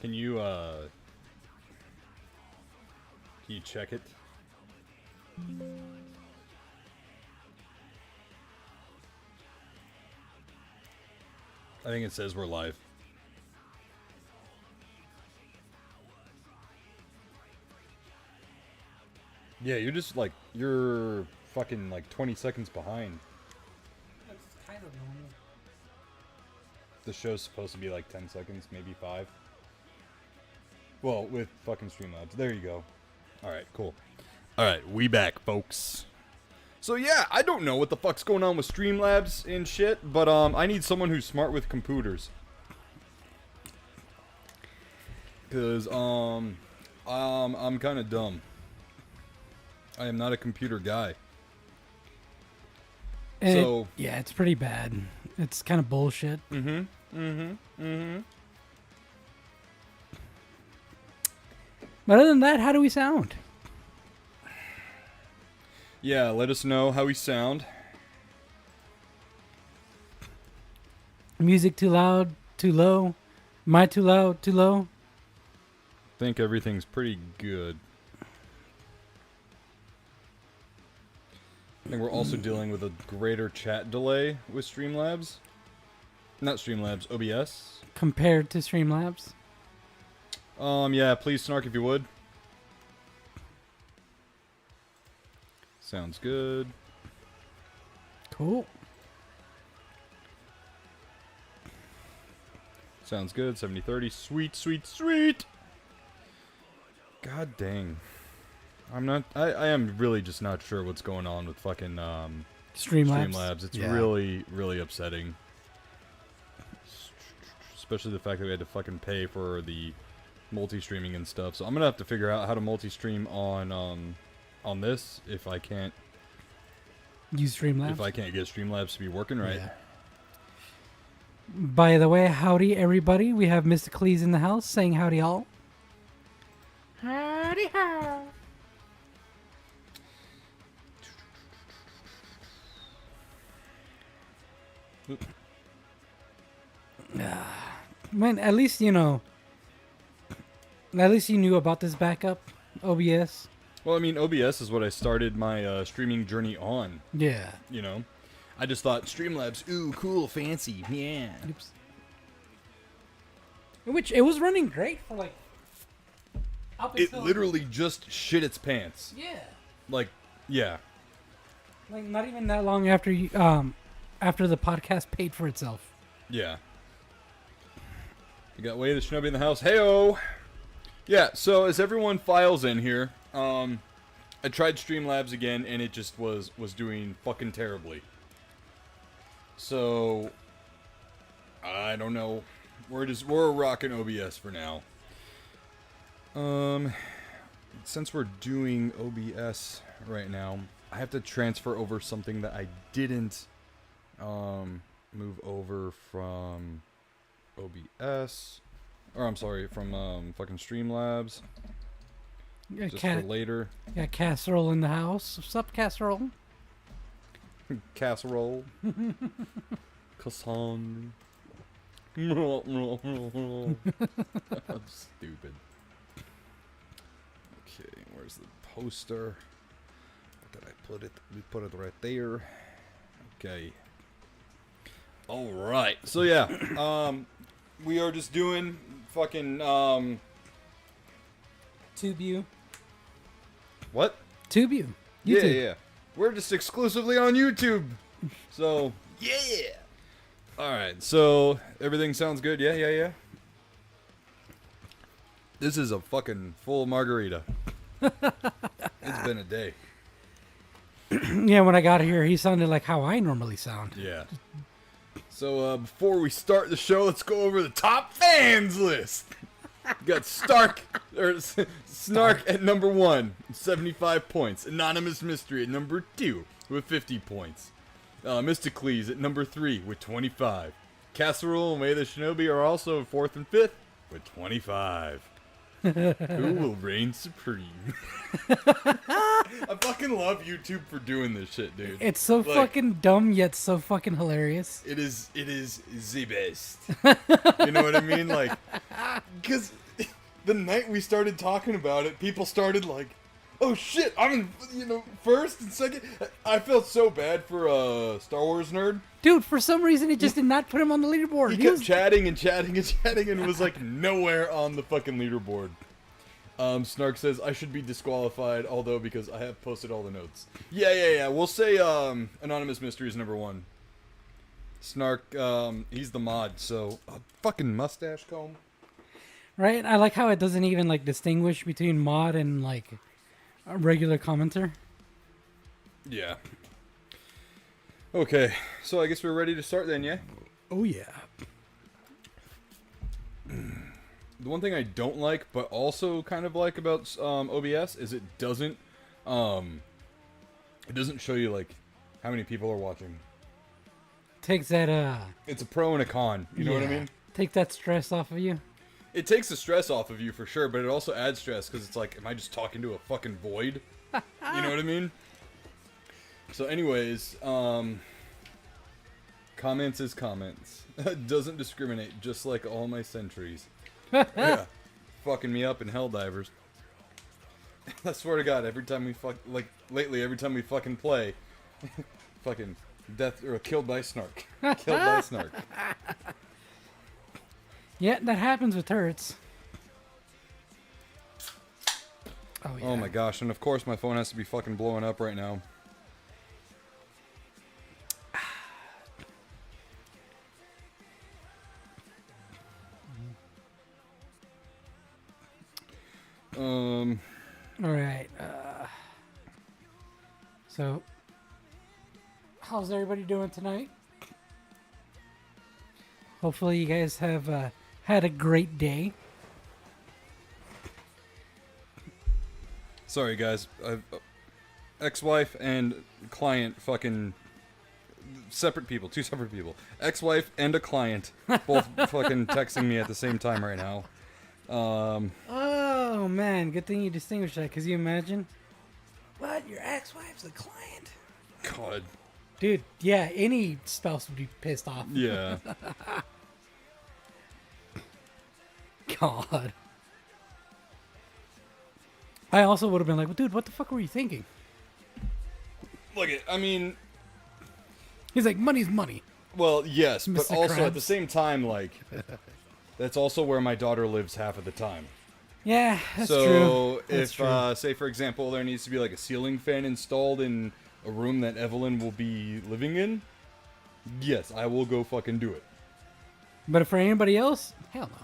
Can you check it? I think it says we're live. Yeah, you're just like, you're fucking like 20 seconds behind. That's kind of normal. The show's supposed to be like 10 seconds, maybe 5. Well, with fucking Streamlabs. There you go. Alright, cool. Alright, we back, folks. So yeah, I don't know what the fuck's going on with Streamlabs and shit, but I need someone who's smart with computers. Cause I'm kind of dumb. I am not a computer guy. So yeah, it's pretty bad. It's kind of bullshit. But other than that, how do we sound? yeah, let us know how we sound. Music too loud, too low? Am I too loud, too low? I think everything's pretty good. I think we're also dealing with a greater chat delay with Streamlabs. Not Streamlabs, OBS. Compared to Streamlabs? Yeah, please snark if you would. Sounds good. Cool. Sounds good. 70-30. Sweet, sweet, sweet. God dang. I am really just not sure what's going on with fucking Streamlabs. It's really, really upsetting. Especially the fact that we had to fucking pay for the multi-streaming and stuff. So I'm gonna have to figure out how to multi-stream on this if I can't Use Streamlabs. if I can't get Streamlabs to be working right. Yeah. By the way, howdy everybody. We have Mr. Cleese in the house saying howdy all. Howdy how. Man, at least you know. At least you knew about this backup, OBS. Well, I mean, OBS is what I started my streaming journey on. Yeah. You know, I just thought Streamlabs, ooh, cool, fancy, yeah. Oops. Which it was running great for like. Up It until, literally just shit its pants. Yeah. Like, yeah. Like not even that long after you after the podcast paid for itself. Yeah. You got Way the Shinobi in the house. Heyo! Yeah, so as everyone files in here, I tried Streamlabs again and it just was doing fucking terribly. So I don't know. We're rocking OBS for now. Since we're doing OBS right now, I have to transfer over something that I didn't move over from OBS, or I'm sorry, from fucking Streamlabs. Yeah, Just for later. Got Casserole in the house. What's up, Casserole? Casserole. Cassandra. I'm stupid. Okay, where's the poster? Where did I put it? We put it right there. Okay. All right. So yeah, we are just doing fucking TubeU. what? TubeU. Yeah, YouTube. yeah. We're just exclusively on YouTube. So yeah. All right. So everything sounds good. Yeah, yeah, yeah. This is a fucking full margarita. It's been a day. Yeah, when I got here, he sounded like how I normally sound. Yeah. So before we start the show, let's go over the top fans list. We got Snark at number 1, 75 points. Anonymous Mystery at number 2 with 50 points. Mysticles at number 3 with 25. Casserole and Way the Shinobi are also 4th and 5th with 25. Who will reign supreme? I fucking love YouTube for doing this shit, dude. It's so fucking dumb, yet so fucking hilarious. It is the best. You know what I mean? Like, because the night we started talking about it, people started like, oh shit, I'm in, first and second. I felt so bad for Star Wars nerd. Dude, for some reason, it just did not put him on the leaderboard. He kept chatting and chatting and chatting and was like nowhere on the fucking leaderboard. Snark says, I should be disqualified, although because I have posted all the notes. Yeah. We'll say Anonymous Mystery is number 1. Snark, he's the mod, so fucking mustache comb. Right? I like how it doesn't even like distinguish between mod and like a regular commenter. Yeah. Okay, so I guess we're ready to start then, yeah? Oh yeah. The one thing I don't like, but also kind of like about OBS is it doesn't show you like how many people are watching. Takes that It's a pro and a con, you know what I mean? Take that stress off of you. It takes the stress off of you for sure, but it also adds stress because it's like, am I just talking to a fucking void? You know what I mean? So anyways, comments is comments. Doesn't discriminate, just like all my sentries. Yeah. Fucking me up in Helldivers. I swear to God, every time we lately, every time we fucking play, fucking death, or killed by Snark. Killed by Snark. Yeah, that happens with turrets. Oh, yeah. Oh my gosh, and of course my phone has to be fucking blowing up right now. All right. So, how's everybody doing tonight? Hopefully you guys have had a great day. Sorry guys, I've ex-wife and client fucking separate people, 2 separate people. Ex-wife and a client both fucking texting me at the same time right now. Oh man, good thing you distinguished that, because you imagine? What? Your ex-wife's a client? God. Dude, yeah, any spouse would be pissed off. Yeah. God. I also would have been like, well, dude, what the fuck were you thinking? Look, I mean... He's like, money's money. Well, yes, but Mr. also Krabs. at the same time, like... That's also where my daughter lives half of the time. Yeah, that's so true. If, say, for example, there needs to be like a ceiling fan installed in a room that Evelyn will be living in, yes, I will go fucking do it. But for anybody else, hell no.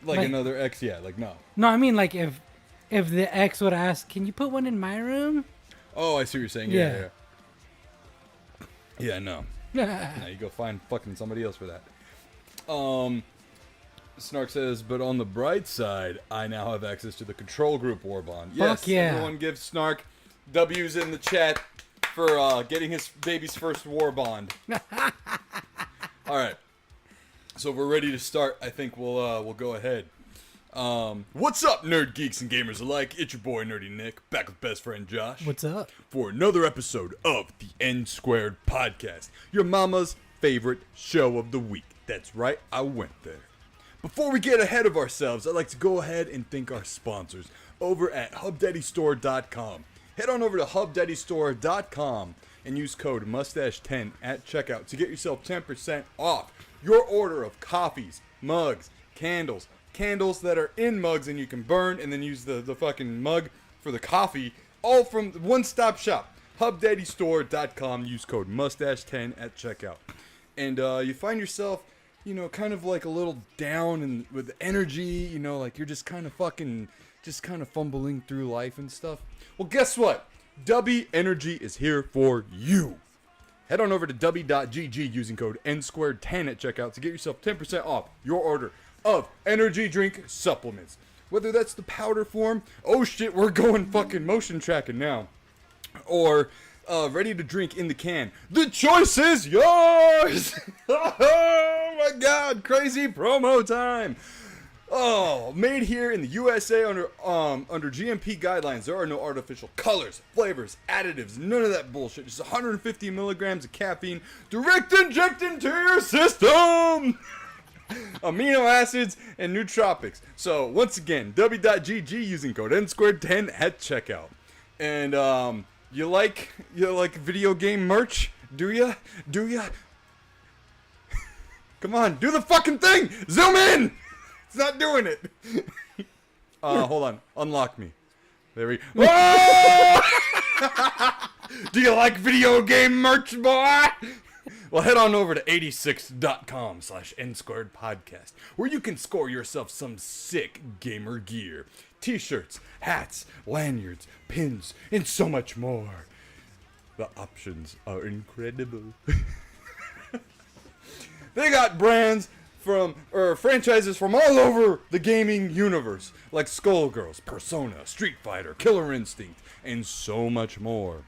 Like another ex, yeah, like no. No, I mean like if the ex would ask, can you put one in my room? Oh, I see what you're saying. Yeah. Yeah, no. Now you go find fucking somebody else for that. Snark says, but on the bright side, I now have access to the control group warbond. Yes, Fuck yeah. Everyone give Snark W's in the chat for getting his baby's first warbond. Alright. So if we're ready to start, I think we'll go ahead. What's up, nerd geeks and gamers alike? It's your boy Nerdy Nick, back with best friend Josh. What's up? For another episode of the NSquared podcast, your mama's favorite show of the week. That's right, I went there. Before we get ahead of ourselves, I'd like to go ahead and thank our sponsors over at HubDaddyStore.com. Head on over to HubDaddyStore.com and use code MUSTACHE10 at checkout to get yourself 10% off your order of coffees, mugs, candles that are in mugs and you can burn and then use the fucking mug for the coffee, all from one-stop shop. HubDaddyStore.com, use code MUSTACHE10 at checkout. And you find yourself, kind of like a little down and with energy, like you're just kind of fumbling through life and stuff. Well, guess what? Dubby Energy is here for you. Head on over to dubby.gg using code NSquared10 at checkout to get yourself 10% off your order of energy drink supplements. Whether that's the powder form, oh shit, we're going fucking motion tracking now, or ready to drink in the can. The choice is yours! Oh my god, crazy promo time! Oh, made here in the USA under GMP guidelines. There are no artificial colors, flavors, additives, none of that bullshit. Just 150 milligrams of caffeine direct inject into your system! amino acids, and nootropics. So once again, w.gg using code NSquared10 at checkout. And you like video game merch? Do ya? Come on, do the fucking thing! Zoom in! It's not doing it. Hold on. Unlock me. There we go. Do you like video game merch, boy? Well, head on over to 86.com/NSquared podcast, where you can score yourself some sick gamer gear. T-shirts, hats, lanyards, pins, and so much more. The options are incredible. They got brands franchises from all over the gaming universe, like Skullgirls, Persona, Street Fighter, Killer Instinct, and so much more.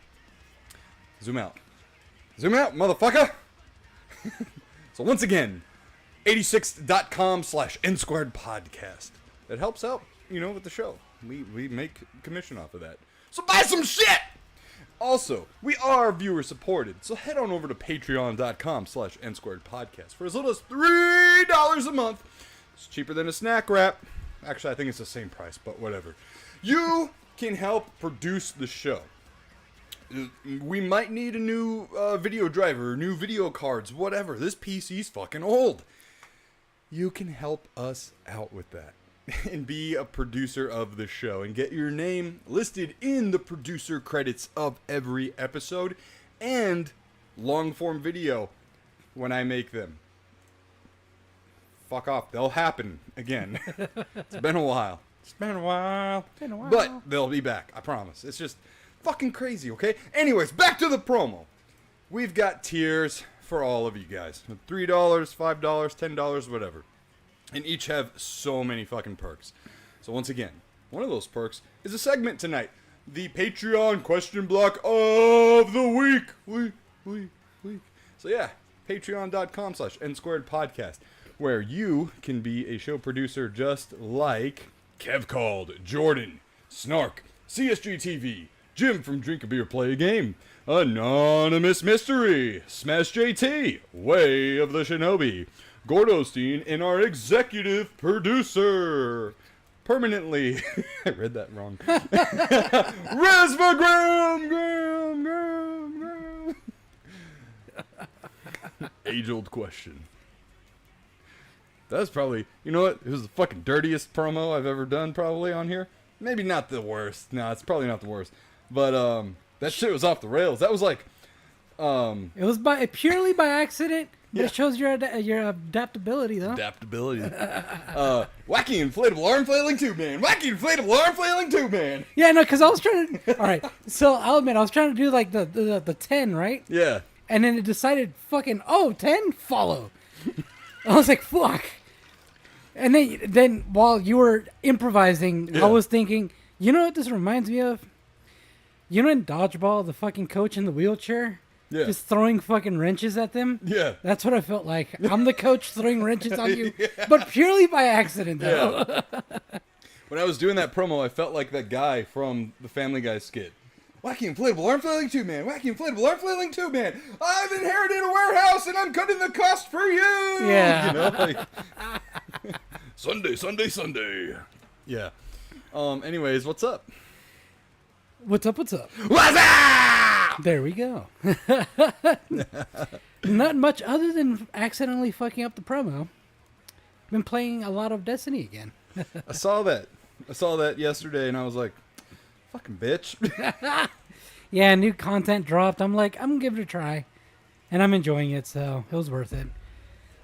Zoom out. Zoom out, motherfucker! So once again, 86.com/NSquared podcast. That helps out, with the show. We make commission off of that. So buy some shit! Also, we are viewer supported, so head on over to patreon.com/NSquared podcast for as little as $3 a month. It's cheaper than a snack wrap. Actually, I think it's the same price, but whatever. You can help produce the show. We might need a new video driver, new video cards, whatever. This PC's fucking old. You can help us out with that and be a producer of the show and get your name listed in the producer credits of every episode and long form video when I make them. Fuck off. They'll happen again. It's been a while. But they'll be back. I promise. It's just fucking crazy, okay? Anyways, back to the promo. We've got tiers for all of you guys. $3, $5, $10, whatever. And each have so many fucking perks. So once again, one of those perks is a segment tonight. The Patreon question block of the week. So yeah, patreon.com/NSquared podcast, where you can be a show producer just like Kev Called, Jordan, Snark, CSG TV, Jim from Drink a Beer Play a Game, Anonymous Mystery, Smash JT, Way of the Shinobi, Gordostein, and our executive producer, permanently, I read that wrong, Resvagram. Age-old question. That's probably, you know what? It was the fucking dirtiest promo I've ever done probably on here. Maybe not the worst. No, it's probably not the worst. But that shit was off the rails. That was like it was purely by accident. Yeah. It shows your adaptability, though. Adaptability. Wacky inflatable arm flailing tube man. Wacky inflatable arm flailing tube man. Yeah, no, because I was trying to. All right, so I'll admit I was trying to do like the 10, right? Yeah. And then it decided 10 follow. I was like, fuck. And then while you were improvising, I was thinking, you know what this reminds me of? You know in Dodgeball, the fucking coach in the wheelchair? Yeah. Just throwing fucking wrenches at them? Yeah. That's what I felt like. I'm the coach throwing wrenches on you, but purely by accident, though. Yeah. When I was doing that promo, I felt like that guy from the Family Guy skit. Wacky inflatable arm flailing tube man. Wacky inflatable arm flailing tube man. I've inherited a warehouse and I'm cutting the cost for you. Yeah. You know, like Sunday. Yeah. Anyways, what's up? What's up? What's up? There we go. Not much other than accidentally fucking up the promo. Been playing a lot of Destiny again. I saw that yesterday and I was like, fucking bitch. Yeah, new content dropped. I'm like, I'm gonna give it a try. And I'm enjoying it, so it was worth it.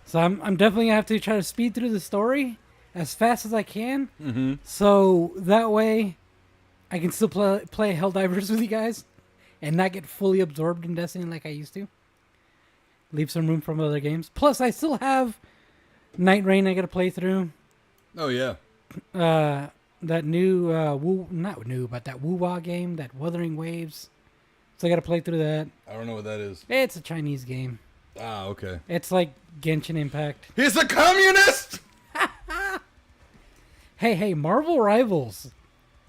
So I'm definitely gonna have to try to speed through the story as fast as I can. Mm-hmm. So that way I can still play Helldivers with you guys and not get fully absorbed in Destiny like I used to. Leave some room for other games. Plus, I still have Night Rain I gotta play through. Oh, yeah. That new, not new, but that Woo-Wah game, that Wuthering Waves. So I gotta play through that. I don't know what that is. It's a Chinese game. Ah, okay. It's like Genshin Impact. He's a communist! Hey, Marvel Rivals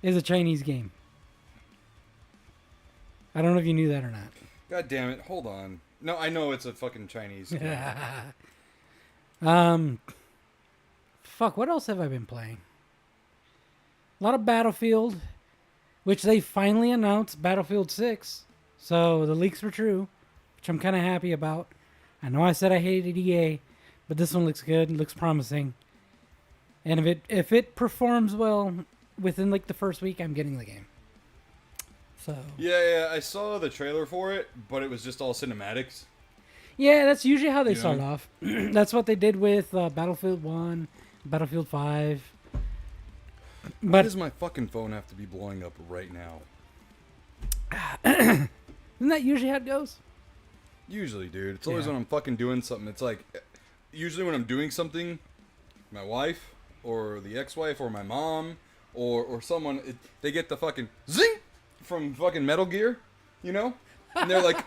is a Chinese game. I don't know if you knew that or not. God damn it. Hold on. No, I know it's a fucking Chinese game. Fuck, what else have I been playing? A lot of Battlefield, which they finally announced Battlefield 6. So the leaks were true, which I'm kind of happy about. I know I said I hated EA, but this one looks good, looks promising. And if it performs well within like the first week, I'm getting the game. So Yeah, I saw the trailer for it, but it was just all cinematics. yeah, that's usually how they start off. That's what they did with Battlefield 1, Battlefield 5. Why But does my fucking phone have to be blowing up right now? isn't that usually how it goes? Usually, dude. It's always Yeah. when I'm fucking doing something. It's like, usually when I'm doing something, my wife, or the ex-wife, or my mom, or someone, they get the fucking zing from fucking Metal Gear, you know? And they're like,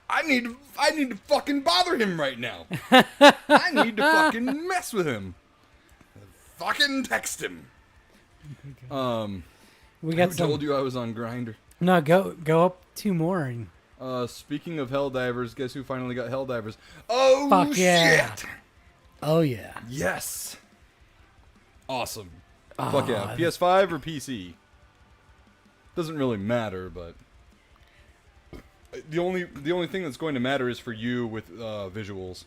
I need to fucking bother him right now. I need to fucking mess with him. Fucking text him. We got Who some. told you I was on Grindr? No, go up 2 more. And Speaking of Helldivers, guess who finally got Helldivers? Oh, fuck yeah. shit! Oh yeah. Yes! Awesome. Ah, Fuck yeah. PS5 or PC? Doesn't really matter, but... The only thing that's going to matter is for you with visuals.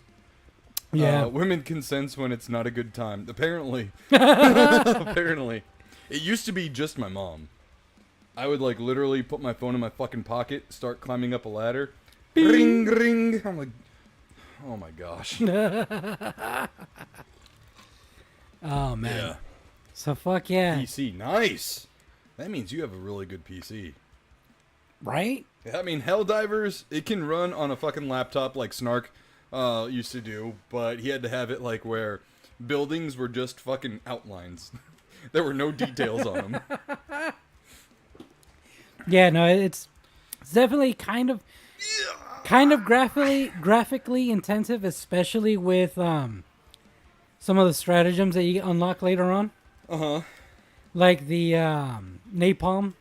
Yeah. Women can sense when it's not a good time. Apparently. Apparently. It used to be just my mom. I would like literally put my phone in my fucking pocket, start climbing up a ladder. Ring, ring. I'm like, oh my gosh. Oh man. Yeah. So fuck yeah. PC, nice. That means you have a really good PC. Right? I mean, Helldivers, it can run on a fucking laptop like Snark used to do, but he had to have it like where buildings were just fucking outlines. There were no details on them. Yeah, no, it's definitely kind of graphically intensive, especially with some of the stratagems that you unlock later on. Uh-huh. Like the napalm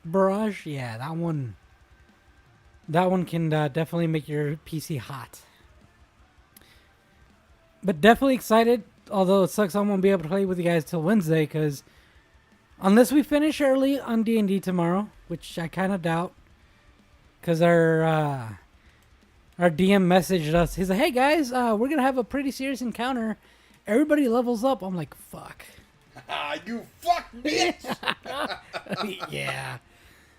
barrage. Yeah, that one can definitely make your PC hot. But definitely excited, although it sucks I won't be able to play with you guys till Wednesday, because unless we finish early on D&D tomorrow, which I kind of doubt, because our DM messaged us. He's like, hey guys, we're going to have a pretty serious encounter. Everybody levels up. I'm like, fuck. You fuck bitch! Yeah.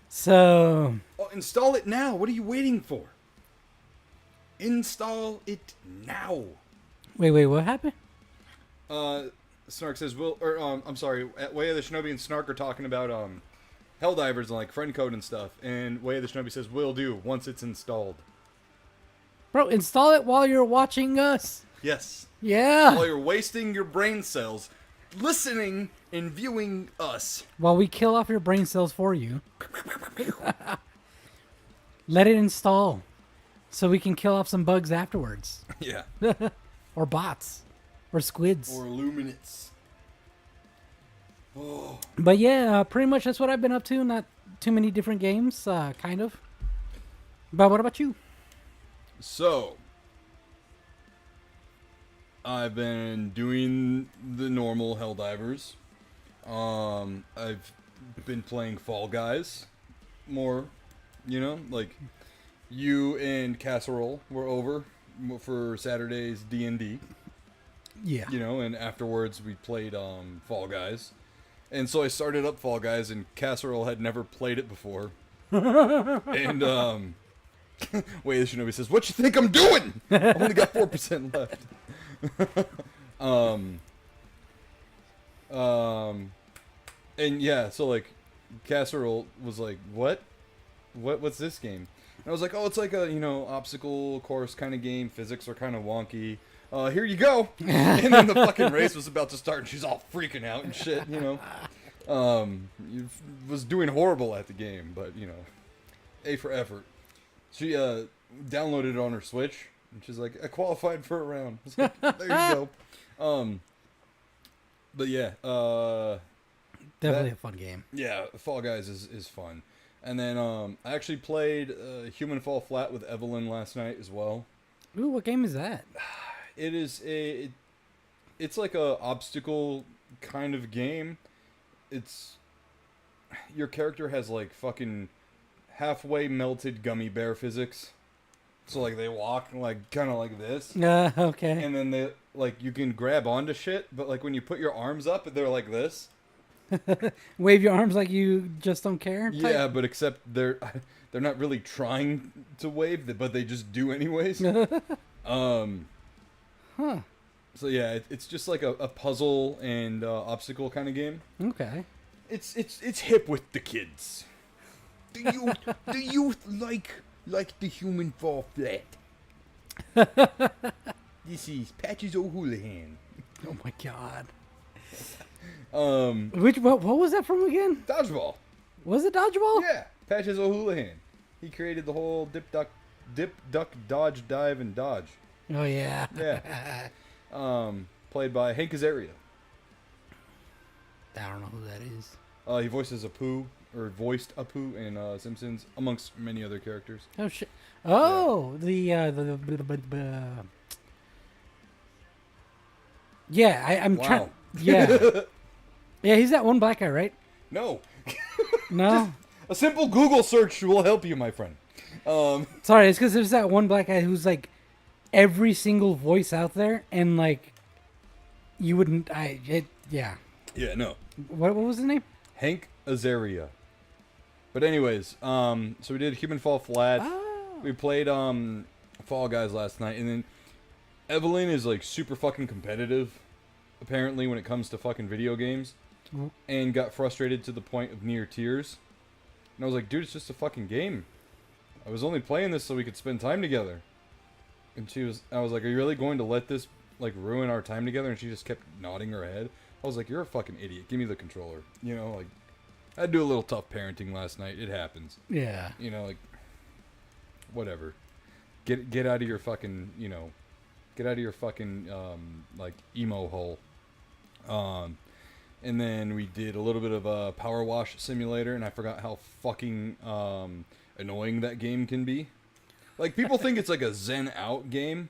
So... Oh, install it now. What are you waiting for? Install it now. Wait, what happened? Snark says, I'm sorry, Way of the Shinobi and Snark are talking about, Helldivers and, like, friend code and stuff, and Way of the Shinobi says, will do, once it's installed. Bro, install it while you're watching us. Yes. Yeah. While you're wasting your brain cells, listening and viewing us. While we kill off your brain cells for you. Let it install. So we can kill off some bugs afterwards. Yeah. Or bots. Or squids. Or Illuminates. Oh. But yeah, pretty much that's what I've been up to. Not too many different games, kind of. But what about you? So, I've been doing the normal Helldivers. I've been playing Fall Guys more, you know, like you and Casserole were over for Saturday's D&D, Yeah. you know, and afterwards we played Fall Guys. And so I started up Fall Guys, and Casserole had never played it before. And Way of the Shinobi says, "What you think I'm doing? I only got 4% left." And yeah, so like, Casserole was like, what's this game? And I was like, oh, it's like a, you know, obstacle course kind of game. Physics are kind of wonky. Here you go. And then the fucking race was about to start, and she's all freaking out and shit, you know. Was doing horrible at the game, but, you know, A for effort. She downloaded it on her Switch, and she's like, I qualified for a round. I was like, there you go. But yeah, Definitely a fun game. yeah, Fall Guys is fun. And then I actually played Human Fall Flat with Evelyn last night as well. Ooh, what game is that? It is it's like a obstacle kind of game. It's your character has like fucking halfway melted gummy bear physics. So like they walk like kind of like this. Okay. And then they like you can grab onto shit, but like when you put your arms up, they're like this. Wave your arms like you just don't care. Type? Yeah, but except they're not really trying to wave, but they just do anyways. Huh. So yeah, it's just like a puzzle and obstacle kind of game. Okay. It's hip with the kids. The youth like the human fall flat. This is Patches O'Houlihan. Oh my god. What was that from again? Dodgeball. Was it Dodgeball? Yeah, Patches O'Houlihan. He created the whole dip, duck, dodge, dive, and dodge. Oh yeah. Yeah. Played by Hank Azaria. I don't know who that is. He voiced Apu in Simpsons, amongst many other characters. Oh shit. Oh, yeah, I'm trying. Wow. Yeah. Yeah, he's that one black guy, right? No. No. A simple Google search will help you, my friend. Sorry, it's because there's that one black guy who's like every single voice out there, and like you wouldn't. Yeah. Yeah, no. What was his name? Hank Azaria. But anyways, so we did Human Fall Flat. Oh. We played Fall Guys last night, and then Evelyn is like super fucking competitive, apparently, when it comes to fucking video games, and got frustrated to the point of near tears. And I was like, dude, it's just a fucking game. I was only playing this so we could spend time together. And I was like, are you really going to let this like ruin our time together? And she just kept nodding her head. I was like, you're a fucking idiot. Give me the controller. You know, like, I had to do a little tough parenting last night. It happens. Yeah. You know, like, whatever. Get out of your fucking, you know, like, emo hole. And then we did a little bit of a power wash simulator, and I forgot how fucking annoying that game can be. Like, people think it's like a zen out game,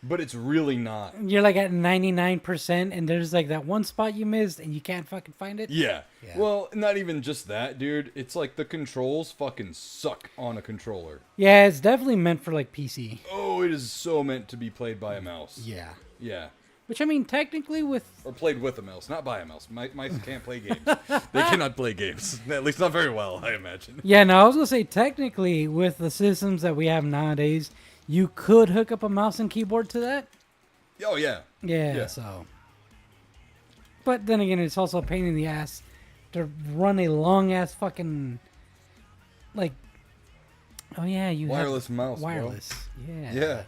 but it's really not. You're like at 99%, and there's like that one spot you missed, and you can't fucking find it. Yeah. Well, not even just that, dude. It's like the controls fucking suck on a controller. Yeah, it's definitely meant for like PC. Oh, it is so meant to be played by a mouse. Yeah. Yeah. Which, I mean, technically with... Or played with a mouse, not by a mouse. Mice can't play games. They cannot play games. At least not very well, I imagine. Yeah, no, I was going to say, technically, with the systems that we have nowadays, you could hook up a mouse and keyboard to that. Oh, yeah. Yeah, so... But then again, it's also a pain in the ass to run a long-ass fucking... Like... Oh, yeah, you wireless have... mouse, Wireless, bro. yeah. Yeah.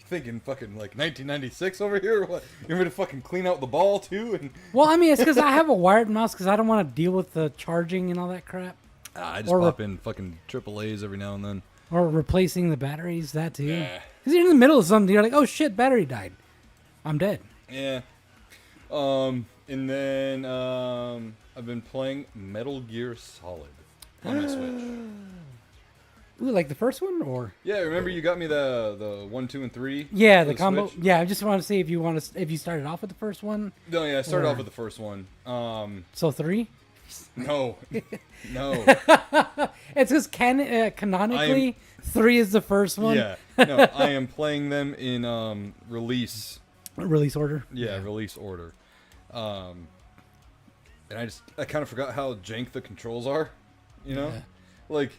Thinking fucking like 1996 over here? What? You want me to fucking clean out the ball too? And Well, I mean, it's because I have a wired mouse because I don't want to deal with the charging and all that crap. I just pop in fucking AAAs every now and then. Or replacing the batteries, that too. Yeah. Because you're in the middle of something, you're like, oh shit, battery died. I'm dead. Yeah. And then I've been playing Metal Gear Solid on my Switch. Ooh, like the first one, or? Yeah, remember you got me the 1, 2, and 3? Yeah, the combo. Switch? Yeah, I just want to see if you started off with the first one. No, yeah, I started Or- off with the first one. So 3? No. It's because canonically, 3 is the first one. Yeah. No, I am playing them in release. Release order. Yeah, release order. And I kind of forgot how jank the controls are, you know? Yeah. Like,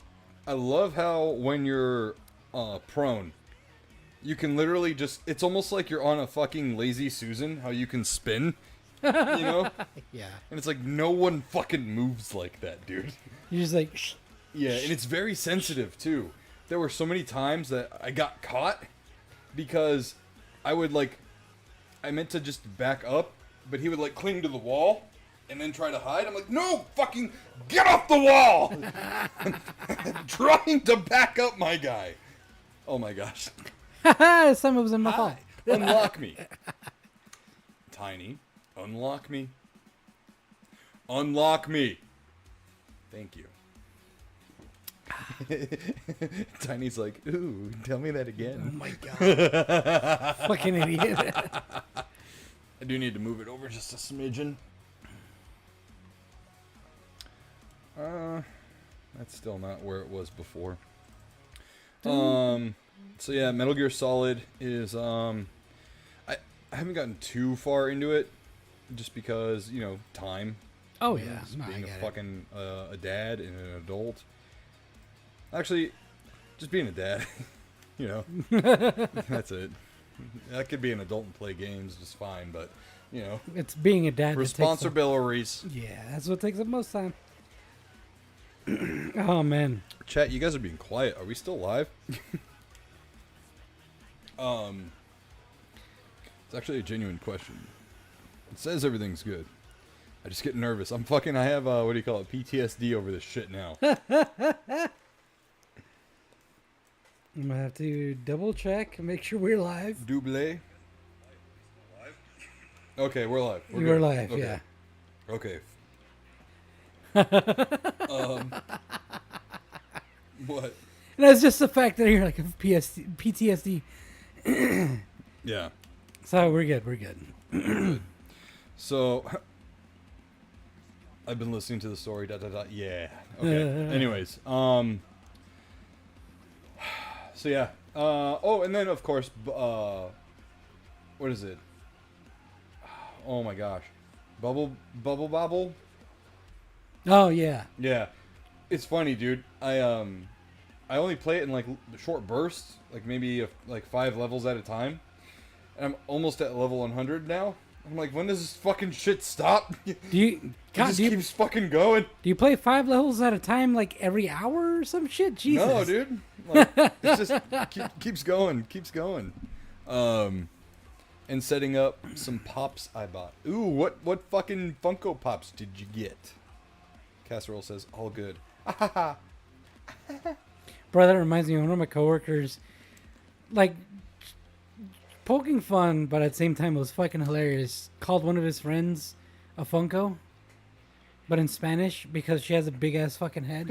I love how when you're prone, you can literally just, it's almost like you're on a fucking Lazy Susan, how you can spin, you know? Yeah. And it's like, no one fucking moves like that, dude. You're just like, shh. Yeah, and it's very sensitive, too. There were so many times that I got caught because I meant to just back up, but he would, like, cling to the wall and then try to hide. I'm like, no, fucking get off the wall! Trying to back up my guy. Oh, my gosh. Some of it was in my fault. Unlock me. Tiny, unlock me. Unlock me. Thank you. Tiny's like, ooh, tell me that Oh again. my god. Fucking idiot. I do need to move it over just a smidgen. That's still not where it was before. So yeah, Metal Gear Solid is I haven't gotten too far into it, just because time. Oh yeah, Just no, I being a get it. fucking a dad and an adult. Actually, just being a dad. That's it. I could be an adult and play games just fine, but It's being a dad. that takes the- responsibilities. Yeah, that's what takes the most time. Oh man. Chat, you guys are being quiet. Are we still live? It's actually a genuine question. It says everything's good. I just get nervous. I have, what do you call it? PTSD over this shit now. I'm gonna have to double check and make sure we're live. Double. Okay, we're live. We're good. live, Okay. yeah. Okay. What? And that's just the fact that you're like PTSD. Yeah. So we're good. We're good. So, I've been listening to the story. Yeah. Okay. Anyways, so yeah. Oh, and then of course, what is it? Oh my gosh, Bubble Bobble. Oh yeah. Yeah, it's funny, dude. I only play it in like short bursts, like maybe like 5 levels at a time, and I'm almost at level 100 now. I'm like, when does this fucking shit stop? It Do you keeps fucking going. do you play 5 levels at a time, like every hour or some shit? Jesus. No, dude. Like, it's just keeps going. And setting up some pops I bought. Ooh, what fucking Funko Pops did you get? Casserole says, all good. Bro, that reminds me of one of my coworkers, like, poking fun, but at the same time it was fucking hilarious. Called one of his friends a Funko, but in Spanish because she has a big ass fucking head.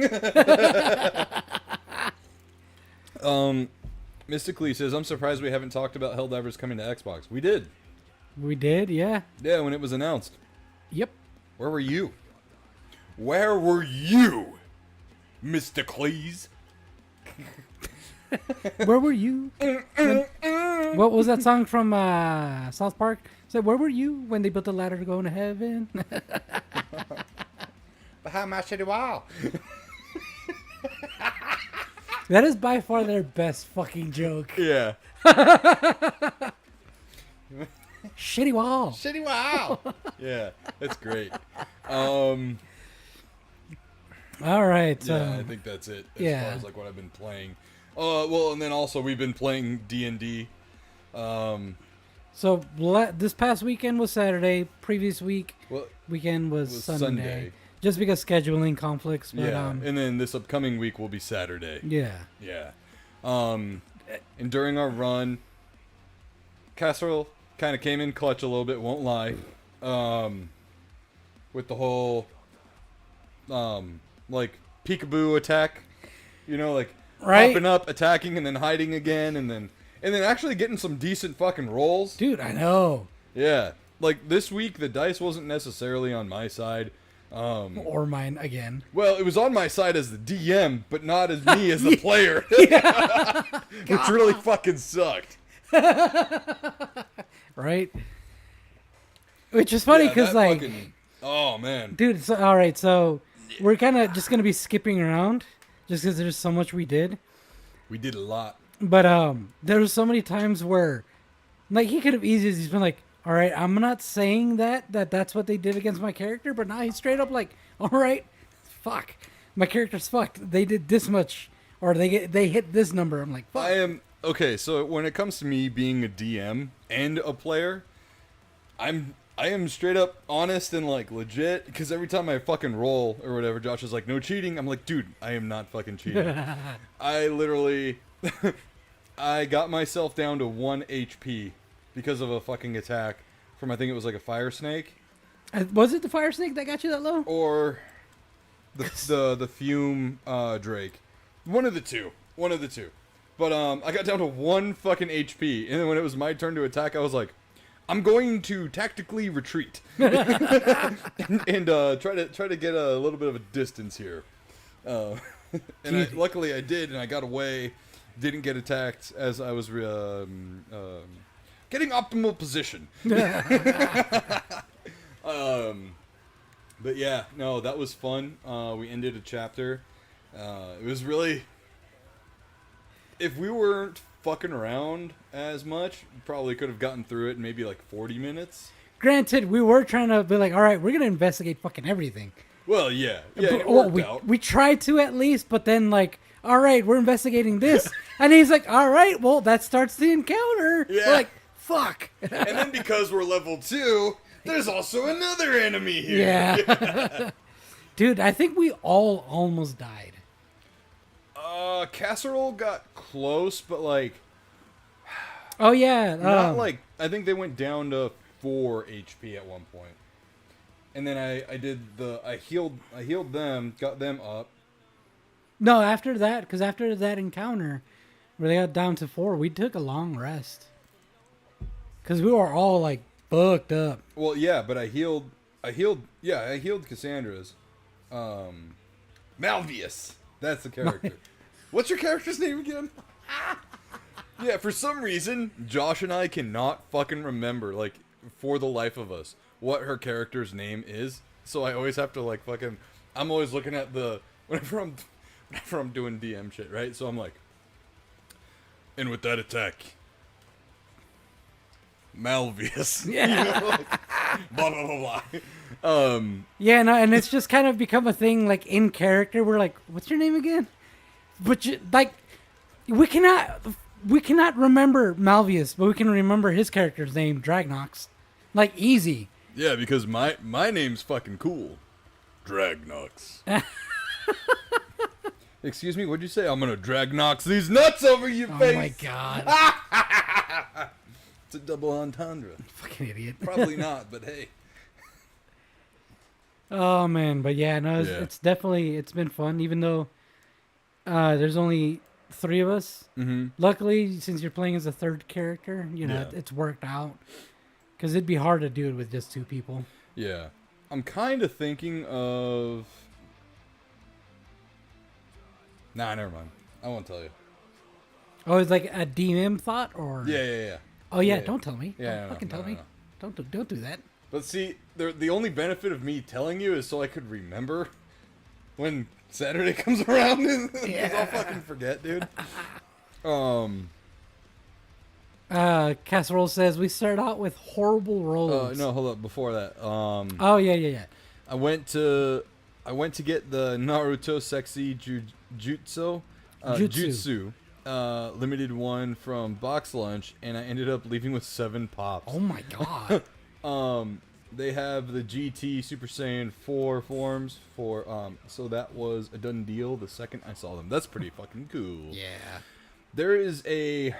Mystically says, I'm surprised we haven't talked about Helldivers coming to Xbox. We did. We did, yeah. Yeah, when it was announced. Yep. Where were you? Where were you, Mysticles? Where were you? What was that song from South Park? Said, where were you when they built the ladder to go into heaven? How much did it wow? That is by far their best fucking joke. Yeah. Shitty wall. Shitty wow. Yeah, that's great. All right. Yeah, I think that's it as yeah. far as like what I've been playing. Well, and then also we've been playing D&D. So this past weekend was Saturday. Previous weekend was Sunday. Just because scheduling conflicts. But, yeah, and then this upcoming week will be Saturday. Yeah. Yeah. And during our run, Casserole kind of came in clutch a little bit, won't lie. With the whole, like, peekaboo attack. Like, right? popping up, attacking, and then hiding again, and then actually getting some decent fucking rolls. Dude, I know. Yeah. Like, this week, the dice wasn't necessarily on my side. Or mine again. Well, it was on my side as the DM, but not as me as the player. Which really fucking sucked. Right? Which is funny because, like... Fucking, oh, man. Dude, so, all right, so we're kind of just going to be skipping around just because there's so much we did. We did a lot. But there was so many times where, like, he could have easily just been like, all right, I'm not saying that's what they did against my character, but now he's straight up like, all right, fuck, my character's fucked. They did this much, or they hit this number. I'm like, fuck. Okay, so when it comes to me being a DM and a player, I am straight up honest and like legit, because every time I fucking roll or whatever, Josh is like, no cheating. I'm like, dude, I am not fucking cheating. I literally, I got myself down to 1 HP because of a fucking attack from, I think it was like a fire snake. Was it the fire snake that got you that low? Or the fume drake. One of the two. But I got down to 1 fucking HP, and then when it was my turn to attack, I was like, I'm going to tactically retreat and try to get a little bit of a distance here. And luckily I did, and I got away. Didn't get attacked as I was getting optimal position. But yeah, no, that was fun. We ended a chapter. It was really... If we weren't fucking around as much, we probably could have gotten through it in maybe like 40 minutes. Granted, we were trying to be like, all right, we're going to investigate fucking everything. Well, yeah. Yeah, it worked out. We tried to at least, but then like, all right, we're investigating this. And he's like, all right, well, that starts the encounter. Yeah. We're like, fuck. And then because we're level 2, there's also another enemy here. Yeah. Dude, I think we all almost died. Casserole got close, but like... Oh, yeah. Not like... I think they went down to 4 HP at one point. And then I healed them, got them up. No, after that, because after that encounter, where they got down to 4, we took a long rest. Because we were all, like, fucked up. Well, yeah, but I healed Cassandra's. Malvius. That's the character. What's your character's name again? Yeah, for some reason, Josh and I cannot fucking remember, like, for the life of us, what her character's name is. So I always have to, like, fucking... I'm always looking at the... Whenever I'm doing DM shit, right? So I'm like... And with that attack... Malvius. Yeah. You know, like, blah, blah, blah, blah. Yeah, no, and it's just kind of become a thing, like, in character. We're like, what's your name again? But, like, we cannot remember Malvius, but we can remember his character's name, Dragnox. Like, easy. Yeah, because my name's fucking cool. Dragnox. Excuse me, what'd you say? I'm gonna Dragnox these nuts over your face! Oh my god. It's a double entendre. Fucking idiot. Probably not, but hey. Oh man, but yeah, no, it's definitely, it's been fun, even though there's only 3 of us. Mm-hmm. Luckily, since you're playing as a third character, you know, it's worked out. Because it'd be hard to do it with just 2 people. Yeah. I'm kind of thinking of... Nah, never mind. I won't tell you. Oh, it's like a DM thought, or... Yeah. Oh yeah, don't tell me. Yeah, don't fucking tell me. No. Don't do that. But see, the only benefit of me telling you is so I could remember when Saturday comes around. Because I'll fucking forget, dude. Casserole says we start out with horrible rolls. No, hold up. Before that, Oh yeah. I went to get the Naruto Sexy Jutsu limited one from Box Lunch, and I ended up leaving with 7 pops. Oh my god. They have the GT Super Saiyan 4 forms for so that was a done deal the second I saw them. That's pretty fucking cool. Yeah. There is a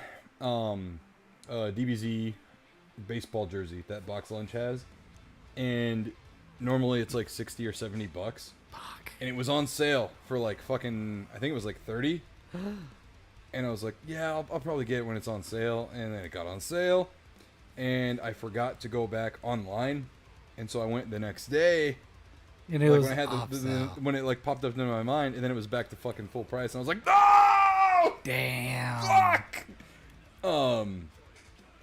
DBZ baseball jersey that Box Lunch has, and normally it's like $60 or $70. Fuck. And it was on sale for like fucking, I think it was like 30. And I was like, yeah, I'll probably get it when it's on sale. And then it got on sale, and I forgot to go back online, and so I went the next day. And it like was when I had when it like popped up into my mind, and then it was back to fucking full price, and I was like, no, damn, fuck. Damn.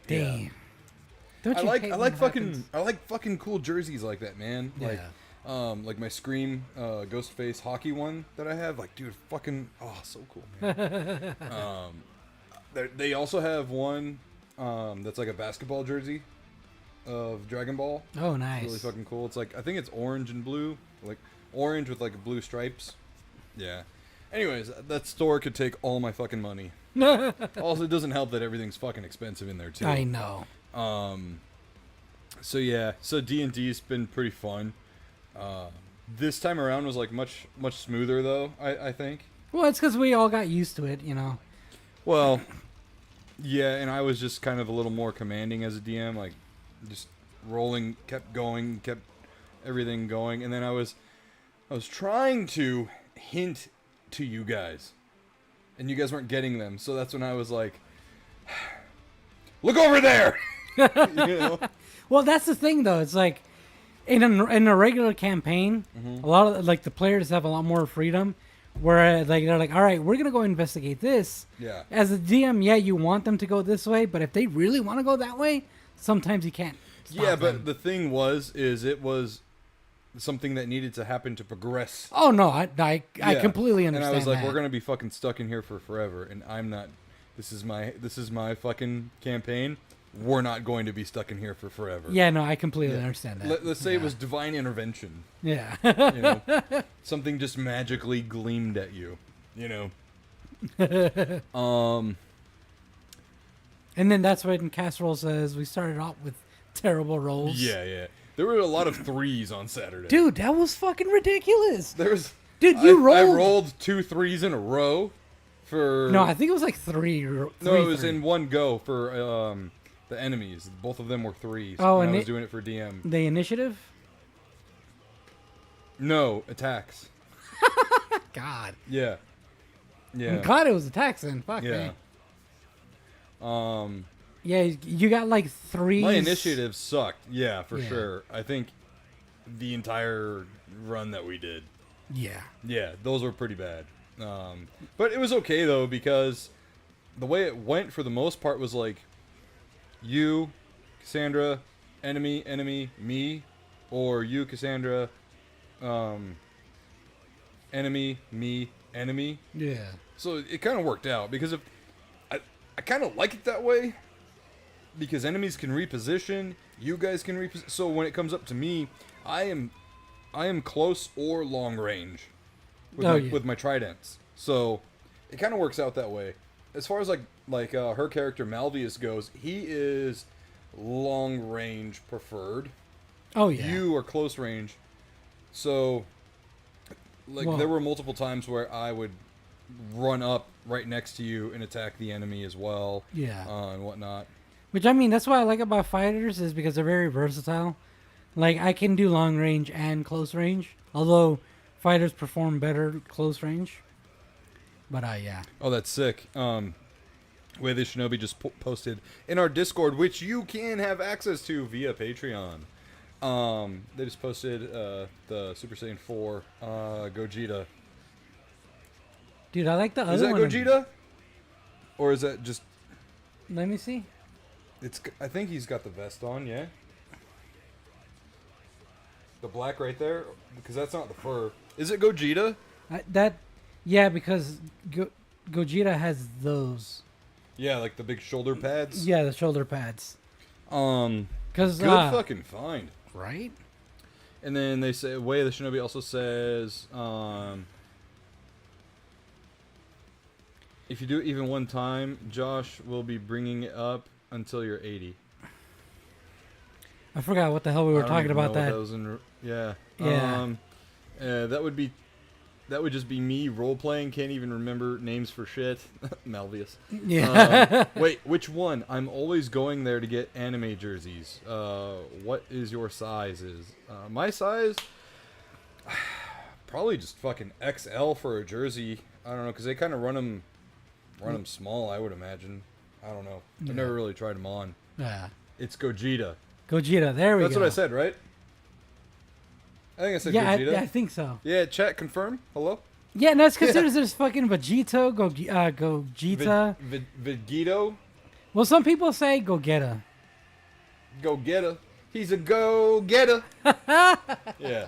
Yeah. Don't you I like fucking cool jerseys like that, man. Yeah. Like my Scream Ghostface hockey one that I have. Like, dude, fucking so cool, man. They also have one that's like a basketball jersey of Dragon Ball. Oh, nice. It's really fucking cool. It's like, I think it's orange and blue, like orange with like blue stripes. Yeah. Anyways, that store could take all my fucking money. Also, it doesn't help that everything's fucking expensive in there too. I know. So yeah, so D&D's been pretty fun. This time around was like much smoother though, I think. Well, it's because we all got used to it, you know. Well, yeah, and I was just kind of a little more commanding as a DM, like just rolling, kept going, kept everything going, and then I was trying to hint to you guys, and you guys weren't getting them, so that's when I was like, look over there. You know? Well, that's the thing, though. It's like in a regular campaign, a lot of like the players have a lot more freedom. Where like they're like, all right, we're gonna go investigate this. Yeah. As a DM, yeah, you want them to go this way, but if they really want to go that way, sometimes you can't. Yeah, but them. the thing is it was something that needed to happen to progress. Oh no, I completely understand. And I was like, that. we're gonna be fucking stuck in here for forever, and I'm not. This is my fucking campaign. We're not going to be stuck in here for forever. Yeah, no, I completely understand that. Let's say it was divine intervention. Yeah. You know, something just magically gleamed at you. You know. And then that's when Casserole says we started off with terrible rolls. Yeah. There were a lot of 3s on Saturday. Dude, that was fucking ridiculous. Dude, I rolled 2 3s in a row for. No, I think it was like three. No, it was in one go for the enemies. Both of them were 3s. Oh, and and I was doing it for DM. The initiative? No, attacks. God. Yeah. I'm glad it was attacks then. Fuck Yeah. me. Yeah, you got like 3. My initiative sucked. Yeah, for Yeah. sure. I think the entire run that we did. Yeah. Yeah, those were pretty bad. But it was okay though, because the way it went for the most part was like you, Cassandra, enemy, me, or you, Cassandra, enemy, me, enemy. Yeah. So it kind of worked out, because if I kind of like it that way, because enemies can reposition, you guys can reposition. So when it comes up to me, I am close or long range with my tridents. So it kind of works out that way. As far as like her character Malvius goes, he is long range preferred. Oh yeah. You are close range. So there were multiple times where I would run up right next to you and attack the enemy as well. Yeah. And whatnot. Which, I mean, that's what I like about fighters, is because they're very versatile. Like, I can do long range and close range, although fighters perform better close range. But, yeah. Oh, that's sick. Way the Shinobi just posted in our Discord, which you can have access to via Patreon. They just posted the Super Saiyan 4 Gogeta. Dude, I like the other Is that one. Gogeta? Or is that just... Let me see. I think he's got the vest on, yeah? The black right there? Because that's not the fur. Is it Gogeta? Yeah, because Gogeta has those. Yeah, like the big shoulder pads? Yeah, the shoulder pads. Good 'Cause, fucking find. Right? And then they say, Way the Shinobi also says, if you do it even one time, Josh will be bringing it up until you're 80. I forgot what the hell we were talking about that. Yeah. Yeah. That would just be me role playing. Can't even remember names for shit. Malvius. Yeah. Wait, which one? I'm always going there to get anime jerseys. What is your sizes? My size, probably just fucking XL for a jersey. I don't know, because they kind of run them small, I would imagine. I don't know. I've never really tried them on. Yeah. It's Gogeta. Gogeta, there we go. That's what I said, right? I think I said yeah, Gogeta. I think so. Yeah, chat, confirm. Hello? Yeah, no, it's because there's fucking Vegito, Gogeta. Vegito? Well, some people say Gogeta. Go-getter. He's a go-getter. Yeah.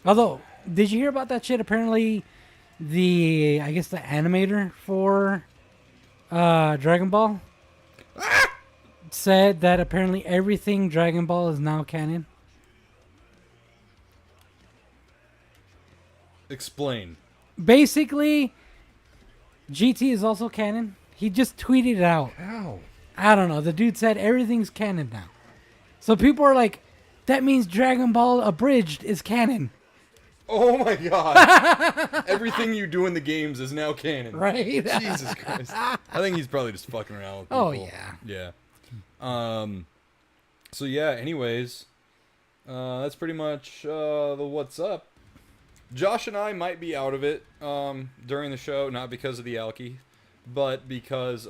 Although, did you hear about that shit? Apparently, the animator for Dragon Ball said that apparently everything Dragon Ball is now canon. Explain. Basically, GT is also canon. He just tweeted it out. How? I don't know. The dude said everything's canon now. So people are like, that means Dragon Ball Abridged is canon. Oh my god. Everything you do in the games is now canon. Right? Jesus Christ. I think he's probably just fucking around with people. Oh, yeah. Yeah. So yeah, anyways. That's pretty much the what's up. Josh and I might be out of it during the show, not because of the alky, but because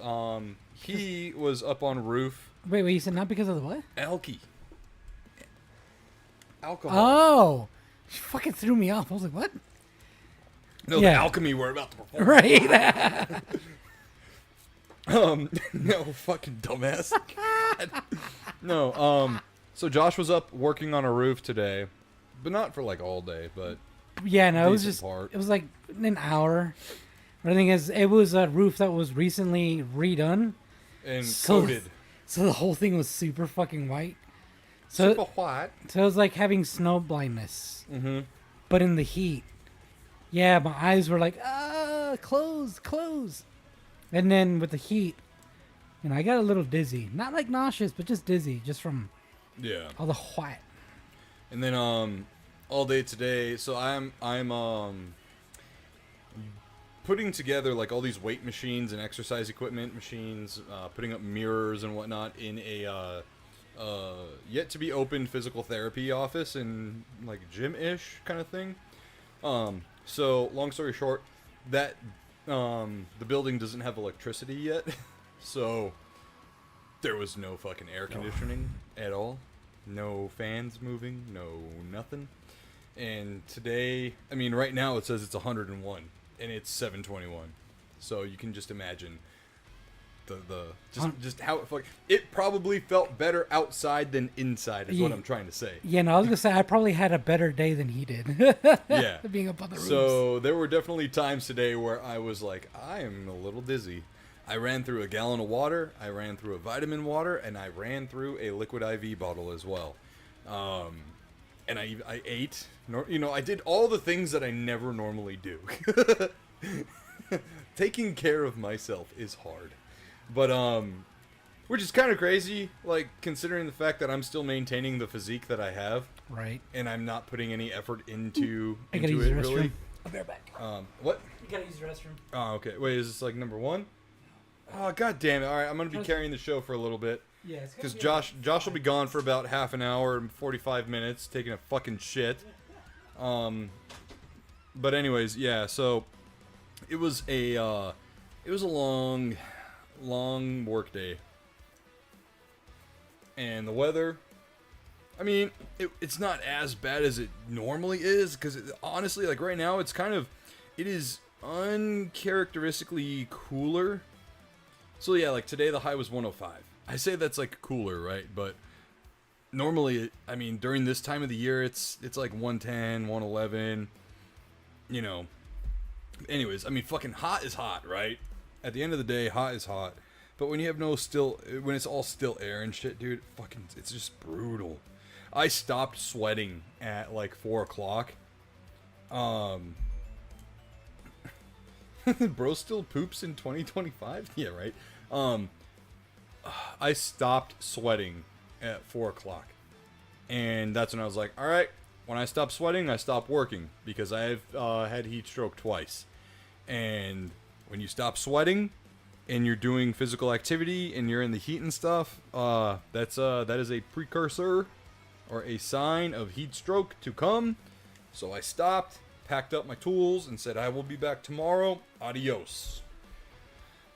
he was up on roof. Wait, you said not because of the what? Alcohol. Oh, she fucking threw me off. I was like, what? No, yeah. the alchemy we're about to perform. Right. No, fucking dumbass. God. No, so Josh was up working on a roof today, but not for like all day, but Yeah, no, it was just, part. it was like an hour. But the thing is, it was a roof that was recently redone. And So- coated. So the whole thing was super fucking white. So, Super white. so it was like having snow blindness. Mm-hmm. But in the heat. Yeah, my eyes were like, close. And then with the heat, I got a little dizzy. Not like nauseous, but just dizzy, just from Yeah. all the white. And then all day today, so I'm putting together like all these weight machines and exercise equipment machines, putting up mirrors and whatnot in a yet to be open physical therapy office and like gym-ish kind of thing. So long story short, that the building doesn't have electricity yet, so there was no fucking air conditioning at all, no fans moving, no nothing. And today, I mean, right now it says it's 101, and it's 7:21, so you can just imagine just how it probably felt better outside than inside is what I'm trying to say. Yeah, no, I was gonna say I probably had a better day than he did. Yeah, being up on the roofs. so there were definitely times today where I was like, I am a little dizzy. I ran through a gallon of water, I ran through a vitamin water, and I ran through a liquid IV bottle as well. And I ate, I did all the things that I never normally do. Taking care of myself is hard. But, which is kind of crazy, like, considering the fact that I'm still maintaining the physique that I have. Right. And I'm not putting any effort into I gotta it, use the restroom. really. I'll be right back. What? You gotta use the restroom. Oh, okay. Wait, is this, like, number one? Oh, god damn it. All right, I'm going to be carrying the show for a little bit. Yeah, Because Josh will be gone for about half an hour and 45 minutes, taking a fucking shit. But anyways, yeah, so it was a long work day. And the weather, I mean, it's not as bad as it normally is, because honestly, like right now, it is uncharacteristically cooler. So yeah, like today the high was 105. I say that's like cooler, right? But normally, I mean, during this time of the year, it's like 110, 111, Anyways, I mean, fucking hot is hot, right? At the end of the day, hot is hot. But when you have when it's all still air and shit, dude, it's just brutal. I stopped sweating at like 4 o'clock. Bro still poops in 2025? Yeah, right. I stopped sweating at 4 o'clock. And that's when I was like, alright, when I stop sweating, I stop working. Because I've had heat stroke twice. And when you stop sweating, and you're doing physical activity, and you're in the heat and stuff, that is a precursor, or a sign of heat stroke to come. So I stopped, packed up my tools, and said, I will be back tomorrow. Adios.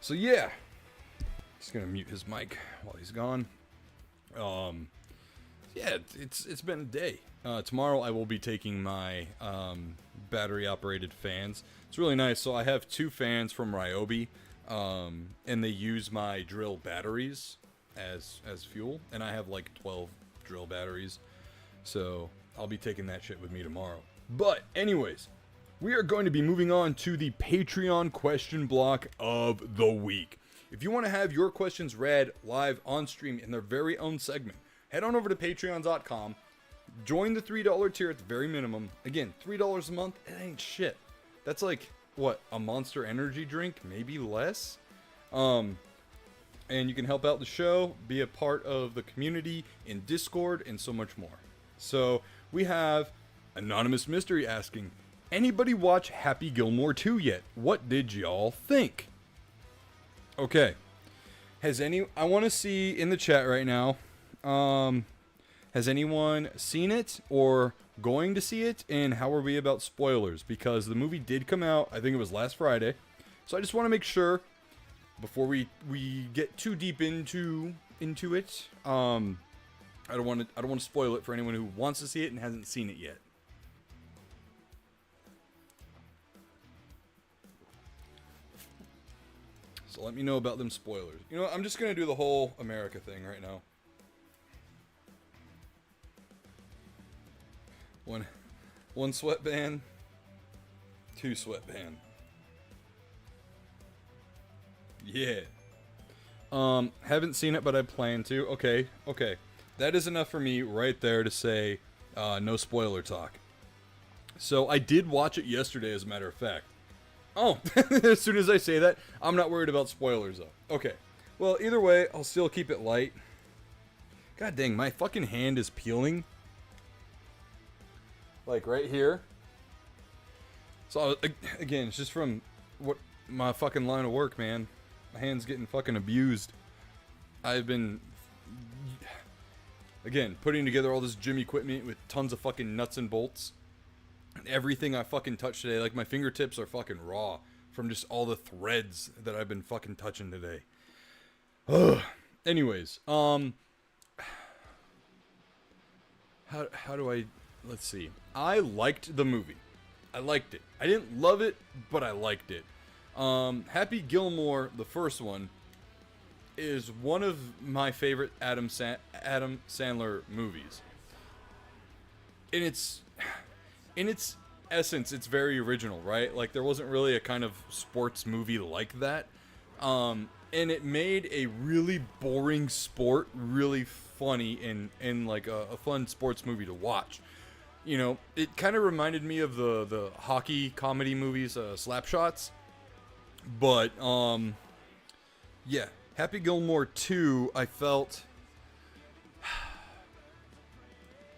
So yeah. Just gonna mute his mic while he's gone. Yeah, it's been a day. Tomorrow I will be taking my battery operated fans. It's really nice. So I have 2 fans from Ryobi, and they use my drill batteries as fuel, and I have like 12 drill batteries. So I'll be taking that shit with me tomorrow. But anyways, we are going to be moving on to the Patreon question block of the week. If you want to have your questions read live on stream in their very own segment, head on over to patreon.com. Join the $3 tier at the very minimum. Again, $3 a month, it ain't shit. That's like, what, a Monster Energy drink? Maybe less? And you can help out the show, be a part of the community in Discord, and so much more. So, we have Anonymous Mystery asking, anybody watch Happy Gilmore 2 yet? What did y'all think? Okay. I want to see in the chat right now, has anyone seen it or going to see it, and how are we about spoilers? Because the movie did come out, I think it was last Friday, so I just want to make sure before we get too deep into it, I don't want to spoil it for anyone who wants to see it and hasn't seen it yet. So let me know about them spoilers. You know what? I'm just gonna do the whole America thing right now. One sweatband, two sweatband. Yeah. Haven't seen it, but I plan to. Okay. That is enough for me right there to say no spoiler talk. So I did watch it yesterday, as a matter of fact. Oh, as soon as I say that, I'm not worried about spoilers, though. Okay. Well, either way, I'll still keep it light. God dang, my fucking hand is peeling. Like, right here. So, again, it's just from what my fucking line of work, man. My hand's getting fucking abused. I've been, again, putting together all this gym equipment with tons of fucking nuts and bolts. Everything I fucking touched today, like my fingertips are fucking raw from just all the threads that I've been fucking touching today. Ugh. Anyways, how do I, let's see. I liked the movie. I liked it. I didn't love it, but I liked it. Happy Gilmore, the first one, is one of my favorite Adam Sandler movies. In its essence, it's very original, right? Like, there wasn't really a kind of sports movie like that. And it made a really boring sport really funny and like a fun sports movie to watch. You know, it kind of reminded me of the hockey comedy movies, Slapshots. But, yeah. Happy Gilmore 2, I felt,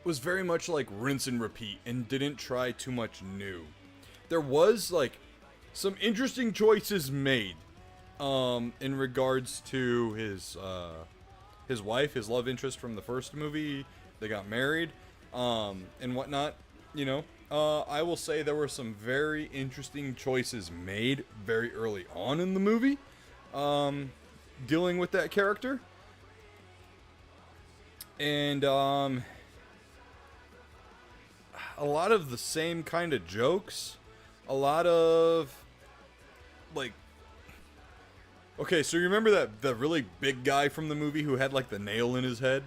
was very much like rinse and repeat and didn't try too much new. There was, like, some interesting choices made, in regards to his wife, his love interest from the first movie. They got married, and whatnot, you know. I will say there were some very interesting choices made very early on in the movie, dealing with that character. And, a lot of the same kind of jokes. A lot of, like, okay, so you remember that really big guy from the movie who had, like, the nail in his head?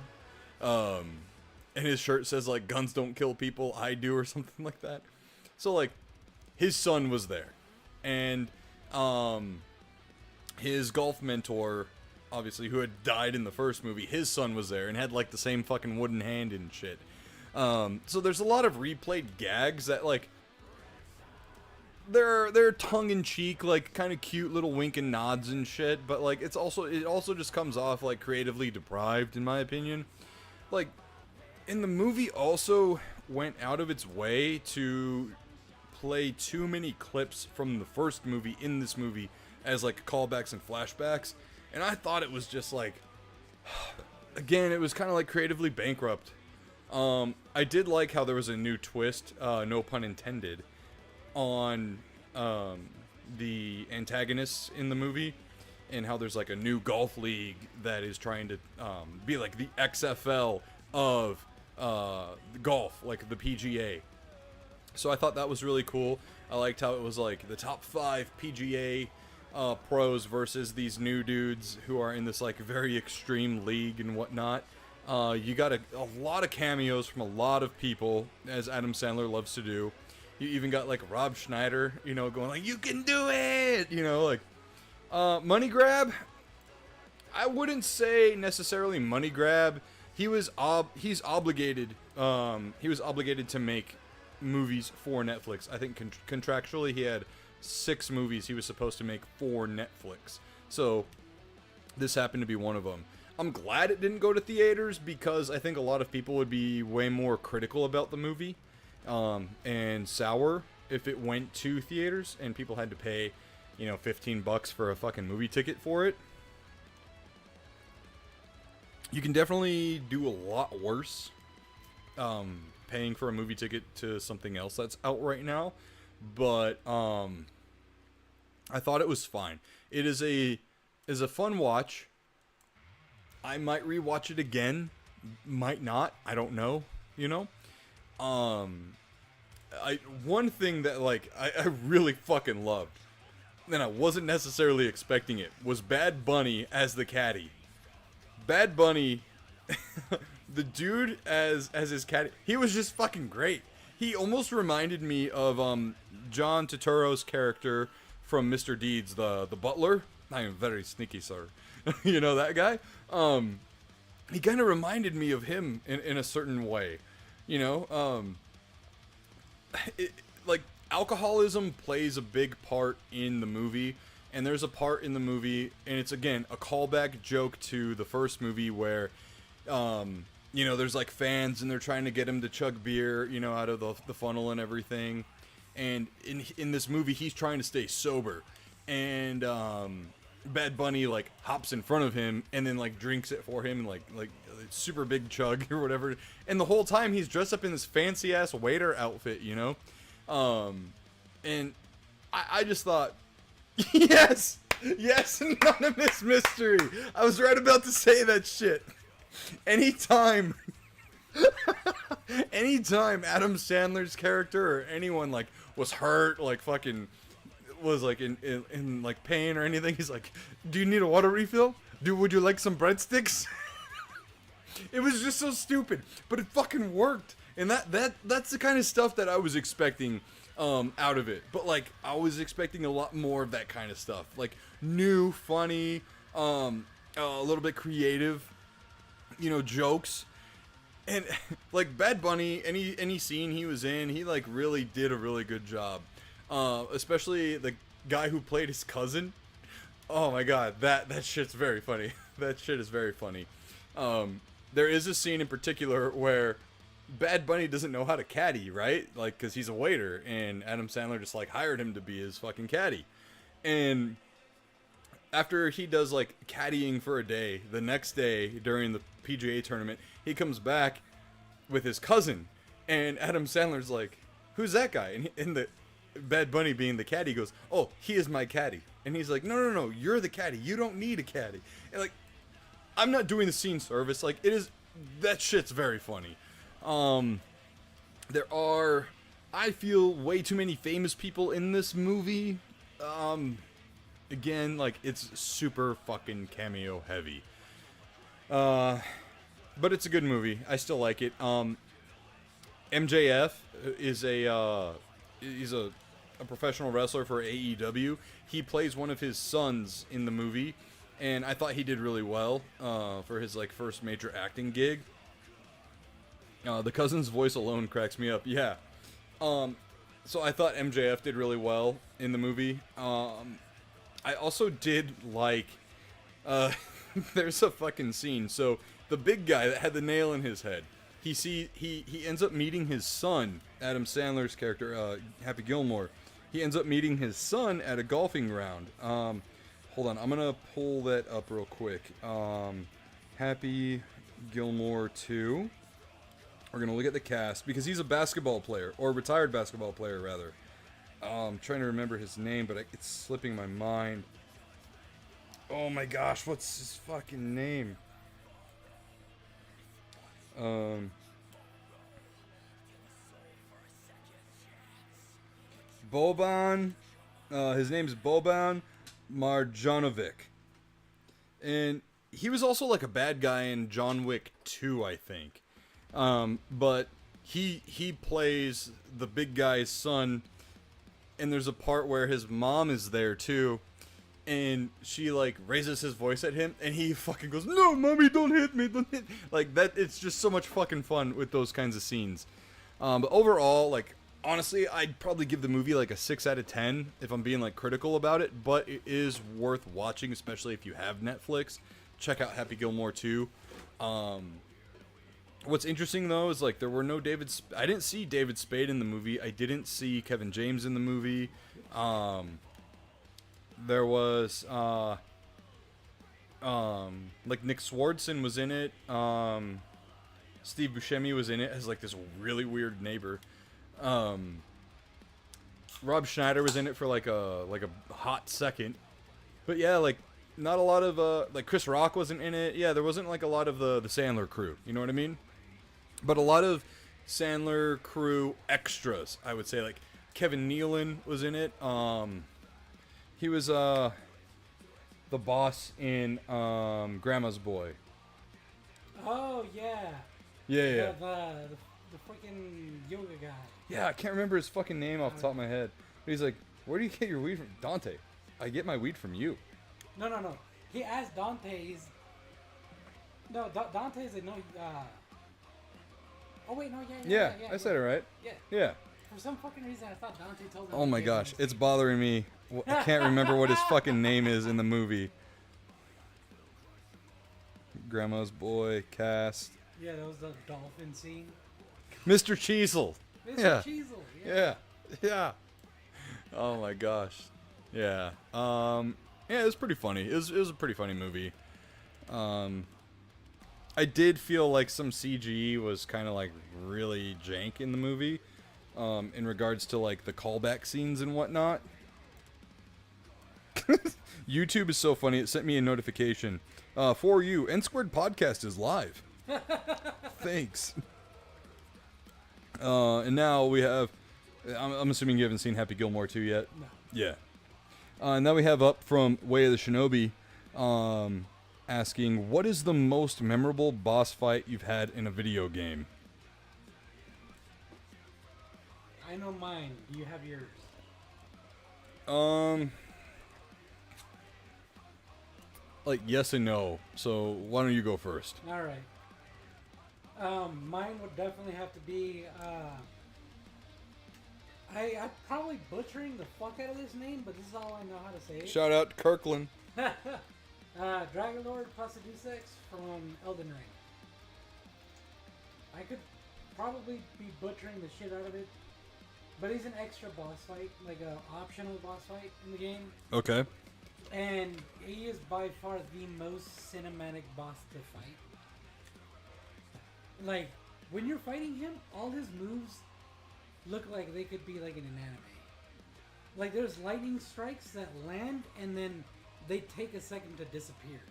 And his shirt says, like, guns don't kill people, I do, or something like that. So, like, his son was there. And, his golf mentor, obviously, who had died in the first movie, his son was there and had, like, the same fucking wooden hand and shit. So there's a lot of replayed gags that, like, they're tongue-in-cheek, like, kind of cute little wink and nods and shit, but, like, it also just comes off, like, creatively deprived, in my opinion. Like, and the movie also went out of its way to play too many clips from the first movie in this movie as, like, callbacks and flashbacks, and I thought it was just, like, again, it was kind of, like, creatively bankrupt. I did like how there was a new twist, no pun intended, on, the antagonists in the movie, and how there's, like, a new golf league that is trying to, be, like, the XFL of, golf, like the PGA. So I thought that was really cool. I liked how it was, like, the top 5 PGA, pros versus these new dudes who are in this, like, very extreme league and whatnot. You got a lot of cameos from a lot of people, as Adam Sandler loves to do. You even got, like, Rob Schneider, you know, going like, you can do it, you know, like, money grab. I wouldn't say necessarily money grab. He's obligated to make movies for Netflix. I think contractually he had 6 movies he was supposed to make for Netflix. So this happened to be one of them. I'm glad it didn't go to theaters because I think a lot of people would be way more critical about the movie, and sour if it went to theaters and people had to pay, you know, $15 for a fucking movie ticket for it. You can definitely do a lot worse, paying for a movie ticket to something else that's out right now, but I thought it was fine. It is a is a fun watch. I might rewatch it again, might not. I don't know. You know. One thing that like I really fucking loved, and I wasn't necessarily expecting it, was Bad Bunny as the caddy. Bad Bunny, the dude as his caddy, he was just fucking great. He almost reminded me of John Turturro's character from Mr. Deeds, the butler. I am very sneaky, sir. You know that guy? He kind of reminded me of him in a certain way. You know, like alcoholism plays a big part in the movie, and there's a part in the movie, and it's again a callback joke to the first movie where, you know, there's like fans and they're trying to get him to chug beer, you know, out of the funnel and everything, and in this movie he's trying to stay sober, and Bad Bunny like hops in front of him and then like drinks it for him, and like super big chug or whatever, and the whole time he's dressed up in this fancy ass waiter outfit, you know, and I just thought, yes, anonymous mystery. I was right about to say that shit. Anytime Adam Sandler's character or anyone like was hurt, like fucking was like in like pain or anything, he's like, do you need a water refill? Would you like some breadsticks? It was just so stupid, but it fucking worked. And that's the kind of stuff that I was expecting out of it. But like I was expecting a lot more of that kind of stuff. Like new, funny, a little bit creative, you know, jokes. And like Bad Bunny, any scene he was in, he like really did a really good job. Especially the guy who played his cousin. Oh my god, that shit's very funny. That shit is very funny. There is a scene in particular where Bad Bunny doesn't know how to caddy, right? Like, because he's a waiter, and Adam Sandler just like hired him to be his fucking caddy. And after he does like caddying for a day, the next day during the PGA tournament, he comes back with his cousin, and Adam Sandler's like, "Who's that guy?" And the Bad Bunny, being the caddy, goes, "Oh, he is my caddy." And he's like, No, you're the caddy. You don't need a caddy." And like, I'm not doing the scene service. Like, it is, that shit's very funny. There are, I feel, way too many famous people in this movie. Again, like, it's super fucking cameo heavy. But it's a good movie. I still like it. MJF is he's a professional wrestler for AEW. He plays one of his sons in the movie, and I thought he did really well for his like first major acting gig. The cousin's voice alone cracks me up. Yeah. So I thought MJF did really well in the movie. I also did like there's a fucking scene. So the big guy that had the nail in his head, he ends up meeting his son, Adam Sandler's character, Happy Gilmore. He ends up meeting his son at a golfing round. Hold on, I'm gonna pull that up real quick. Happy Gilmore 2. We're gonna look at the cast because he's a basketball player, or retired basketball player rather. I'm trying to remember his name, but it's slipping my mind. Oh my gosh, what's his fucking name? Boban. His name's Boban Marjanovic. And he was also like a bad guy in John Wick 2, I think. But he plays the big guy's son, and there's a part where his mom is there too, and she like raises his voice at him, and he fucking goes, "No, mommy, don't hit me, don't hit." Like that, it's just so much fucking fun with those kinds of scenes. But overall, like, honestly, I'd probably give the movie like a 6 out of 10 if I'm being like critical about it, but it is worth watching, especially if you have Netflix. Check out Happy Gilmore 2. What's interesting though is like there were no I didn't see David Spade in the movie. I didn't see Kevin James in the movie. There was like Nick Swardson was in it. Steve Buscemi was in it as like this really weird neighbor. Rob Schneider was in it for like a hot second. But yeah, like not a lot of like Chris Rock wasn't in it. Yeah, there wasn't like a lot of the Sandler crew. You know what I mean? But a lot of Sandler crew extras, I would say. Like Kevin Nealon was in it. He was the boss in Grandma's Boy. Oh yeah. Yeah. The freaking yoga guy. Yeah, I can't remember his fucking name off the top of my head. But he's like, where do you get your weed from? Dante. I get my weed from you. No. He asked Dante's. No, Dante's like, no. Oh, wait, no, yeah. I said it right. Yeah. For some fucking reason, I thought Dante told him. Oh my gosh, it's bothering me. I can't remember what his fucking name is in the movie. Grandma's Boy, cast. Yeah, that was the dolphin scene. Mr. Cheezel. Mr. Cheezel, Yeah. Oh my gosh. Yeah. Yeah, it was pretty funny. It was a pretty funny movie. I did feel like some CGE was kind of like really jank in the movie, in regards to like the callback scenes and whatnot. YouTube is so funny. It sent me a notification. For you, NSquared podcast is live. Thanks. And now we have. I'm assuming you haven't seen Happy Gilmore 2 yet. No. Yeah. And now we have up from Way of the Shinobi, asking, what is the most memorable boss fight you've had in a video game? I know mine. Do you have yours? Like yes and no. So why don't you go first? All right. Mine would definitely have to be. I'm probably butchering the fuck out of this name, but this is all I know how to say it. Shout out to Kirkland. Dragonlord Placidusex from Elden Ring. I could probably be butchering the shit out of it, but he's an extra boss fight, like an optional boss fight in the game. Okay. And he is by far the most cinematic boss to fight. Like, when you're fighting him, all his moves look like they could be like in an anime. Like, there's lightning strikes that land, and then they take a second to disappear.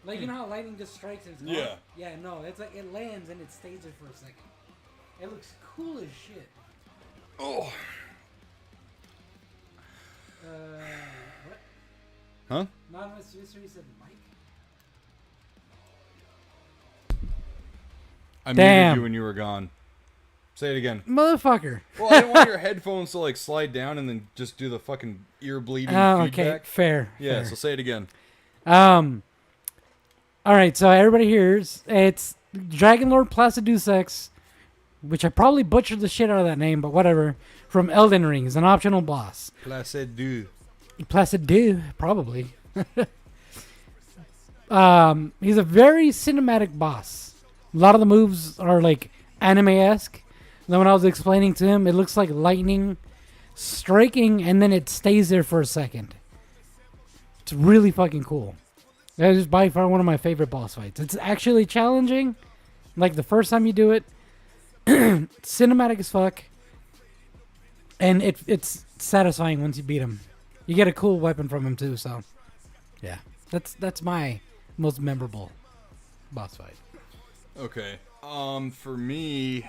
Like, you know how lightning just strikes and it's gone? Yeah. Yeah, no, it's like it lands and it stays there for a second. It looks cool as shit. Oh. What? Huh? Anonymous Mystery said Mike? I Damn. muted you when you were gone. Say it again. Motherfucker. Well, I didn't want your headphones to like slide down and then just do the fucking ear bleeding Oh, feedback. okay. Fair. Yeah, fair. so say it again. All right, so everybody hears it's Dragonlord Placidusex, which I probably butchered the shit out of that name, but whatever. From Elden Ring, is an optional boss. Placidu. Placidu, probably. He's a very cinematic boss. A lot of the moves are like anime-esque. Then when I was explaining to him, it looks like lightning striking, and then it stays there for a second. It's really fucking cool. That is by far one of my favorite boss fights. It's actually challenging. Like the first time you do it, cinematic as fuck. And it's satisfying once you beat him. You get a cool weapon from him too, so yeah. That's my most memorable boss fight. Okay. For me,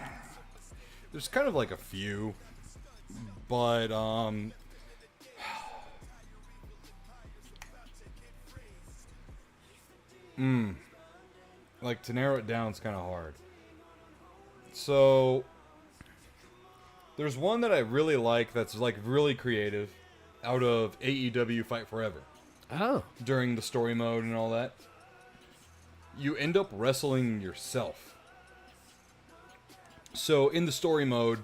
there's kind of like a few, but like to narrow it down is kind of hard. So there's one that I really like that's like really creative, out of AEW Fight Forever. Oh. During the story mode and all that, you end up wrestling yourself. So in the story mode,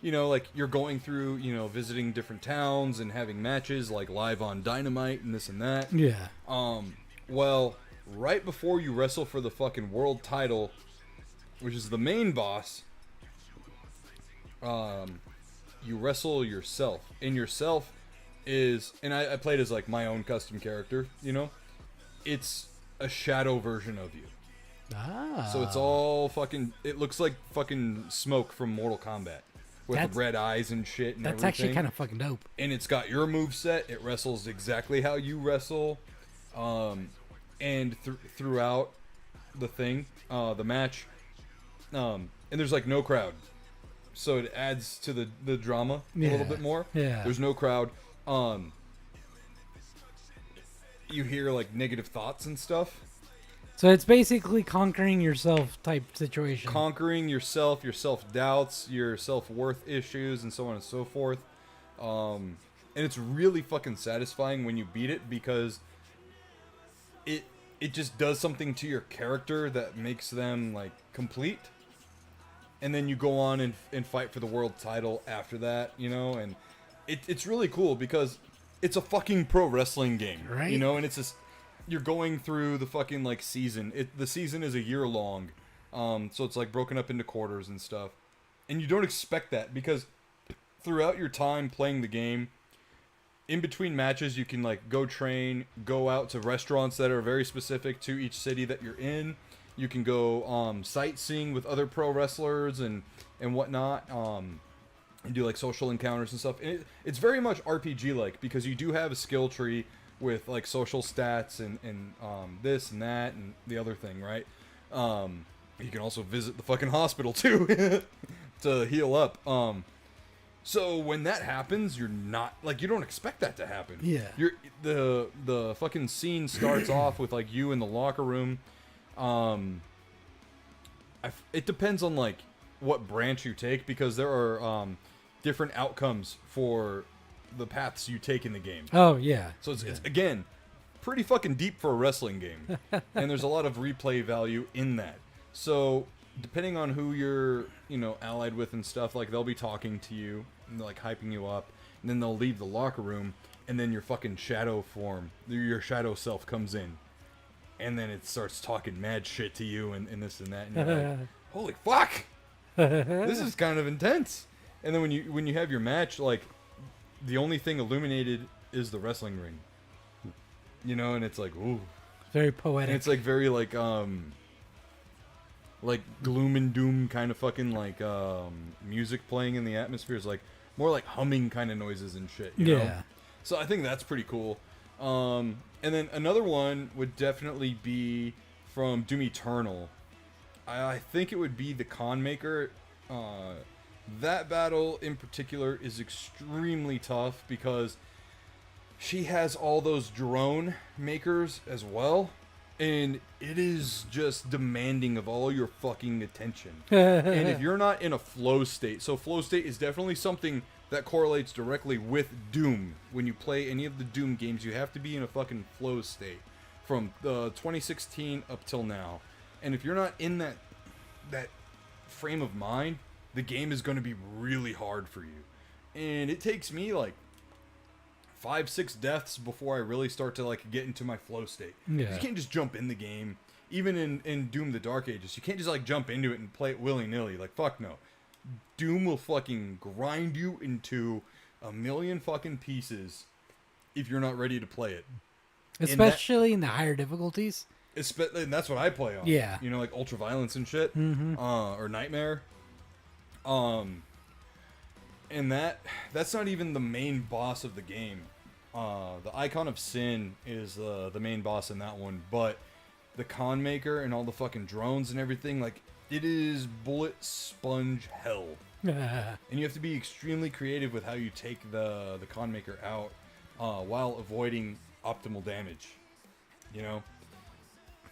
you know, like you're going through, you know, visiting different towns and having matches like live on Dynamite and this and that. Yeah. Well, right before you wrestle for the fucking world title, which is the main boss, you wrestle yourself. And yourself is, and I played as like my own custom character, you know? It's a shadow version of you. Ah. So it's all fucking, it looks like fucking Smoke from Mortal Kombat. with the red eyes and shit and That's everything. actually kind of fucking dope. And it's got your move set. It wrestles exactly how you wrestle. And throughout the thing, the match, and there's like no crowd. So it adds to the drama a little bit more. Yeah. There's no crowd. You hear like negative thoughts and stuff. So it's basically conquering yourself type situation. Conquering yourself, your self-doubts, your self-worth issues, and so on and so forth. And it's really fucking satisfying when you beat it because it just does something to your character that makes them like complete. And then you go on and fight for the world title after that, you know, and it's really cool because it's a fucking pro wrestling game, right? You know, and it's just you're going through the fucking like season. The season is a year long, so it's like broken up into quarters and stuff, and you don't expect that because throughout your time playing the game, in between matches you can like go train, go out to restaurants that are very specific to each city that you're in. You can go sightseeing with other pro wrestlers and whatnot. And do like social encounters and stuff. And it's very much RPG like because you do have a skill tree with like social stats and this and that and the other thing, right? You can also visit the fucking hospital too to heal up. So when that happens, you're not like you don't expect that to happen. Yeah. The fucking scene starts off with like you in the locker room. It depends on like what branch you take because there are different outcomes for the paths you take in the game. Oh yeah. So it's again pretty fucking deep for a wrestling game, and there's a lot of replay value in that. So depending on who you're allied with and stuff, like they'll be talking to you and like hyping you up, and then they'll leave the locker room, and then your fucking shadow form, your shadow self comes in, and then it starts talking mad shit to you and this and that, and you're like, holy fuck, this is kind of intense. And then when you have your match, like the only thing illuminated is the wrestling ring, and it's like ooh, very poetic. and it's like very like gloom and doom kind of fucking like music playing in the atmosphere is like more like humming kind of noises and shit. You know? So I think that's pretty cool. And then another one would definitely be from Doom Eternal. I think it would be the Con Maker. That battle in particular is extremely tough because she has all those drone makers as well. And it is just demanding of all your fucking attention. And if you're not in a flow state, so flow state is definitely something that correlates directly with Doom. When you play any of the Doom games, you have to be in a fucking flow state from 2016 up till now. And if you're not in that frame of mind, the game is going to be really hard for you. And it takes me like 5-6 deaths before I really start to like get into my flow state. Yeah. You can't just jump in the game. Even in Doom the Dark Ages, you can't just like jump into it and play it willy-nilly. Like, fuck no. Doom will fucking grind you into a million fucking pieces if you're not ready to play it. Especially in the higher difficulties. And that's what I play on. Yeah. Like Ultraviolence and shit. Mm-hmm. Or Nightmare. And that's not even the main boss of the game. The Icon of Sin is the main boss in that one, but the Con Maker and all the fucking drones and everything, like, it is bullet sponge hell. And you have to be extremely creative with how you take the Con Maker out while avoiding optimal damage.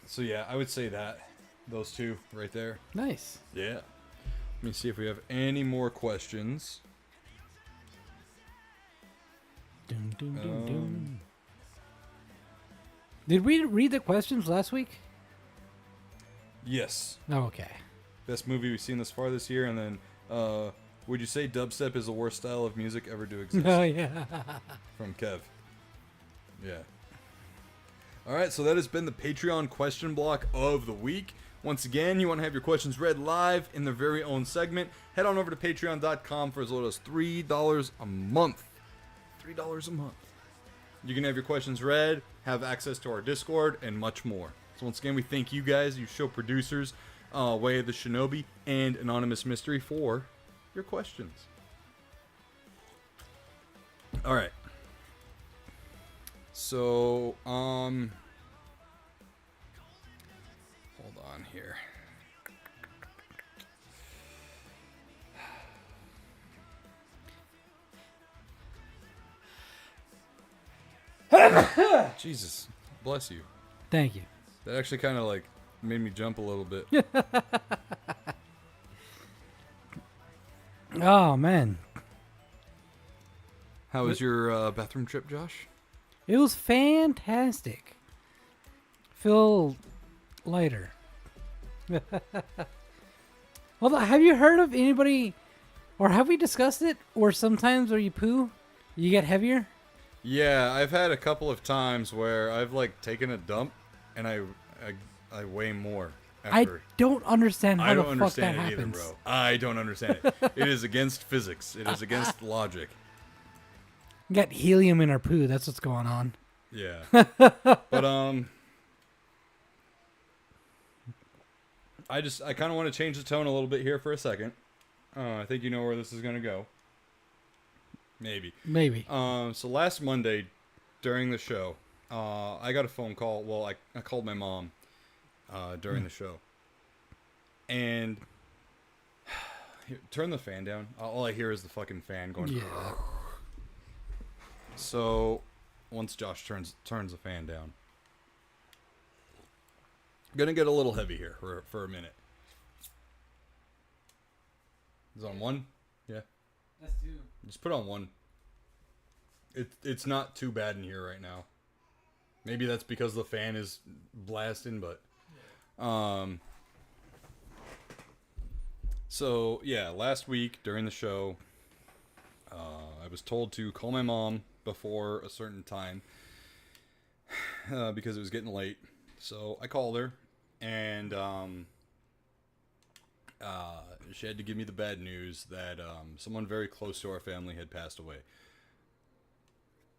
So yeah, I would say those two right there. Nice. Yeah. Let me see if we have any more questions. Dun, dun, dun, dun. Did we read the questions last week? Yes. Oh, okay. Best movie we've seen thus far this year, and then would you say dubstep is the worst style of music ever to exist? Oh, yeah. From Kev. Yeah. Alright, so that has been the Patreon question block of the week. Once again, you want to have your questions read live in their very own segment, head on over to patreon.com for as little as $3 a month. $3 a month. You can have your questions read, have access to our Discord, and much more. So once again, we thank you guys, you show producers, Way of the Shinobi, and Anonymous Mystery for your questions. All right. So, hold on here. Jesus, bless you. Thank you. That actually kind of like made me jump a little bit. Oh man, How was your bathroom trip, Josh? it was fantastic. Feel lighter. Although, have you heard of anybody, or have we discussed it, or sometimes where you poo, you get heavier? Yeah, I've had a couple of times where I've like taken a dump and I weigh more after. I don't understand how I the don't fuck that understand it either, happens. bro. I don't understand it. It is against physics. It is against logic. We got helium in our poo. That's what's going on. Yeah. But I kind of want to change the tone a little bit here for a second. I think you know where this is going to go. Maybe. So last Monday during the show, I got a phone call. Well, I called my mom during the show. And turn the fan down. All I hear is the fucking fan going. Yeah. So once Josh turns the fan down. Gonna get a little heavy here for a minute. Is it on one? Yeah. That's two. Just put on one. It's not too bad in here right now. Maybe that's because the fan is blasting, but so yeah, last week during the show, I was told to call my mom before a certain time because it was getting late. So I called her, and she had to give me the bad news that someone very close to our family had passed away.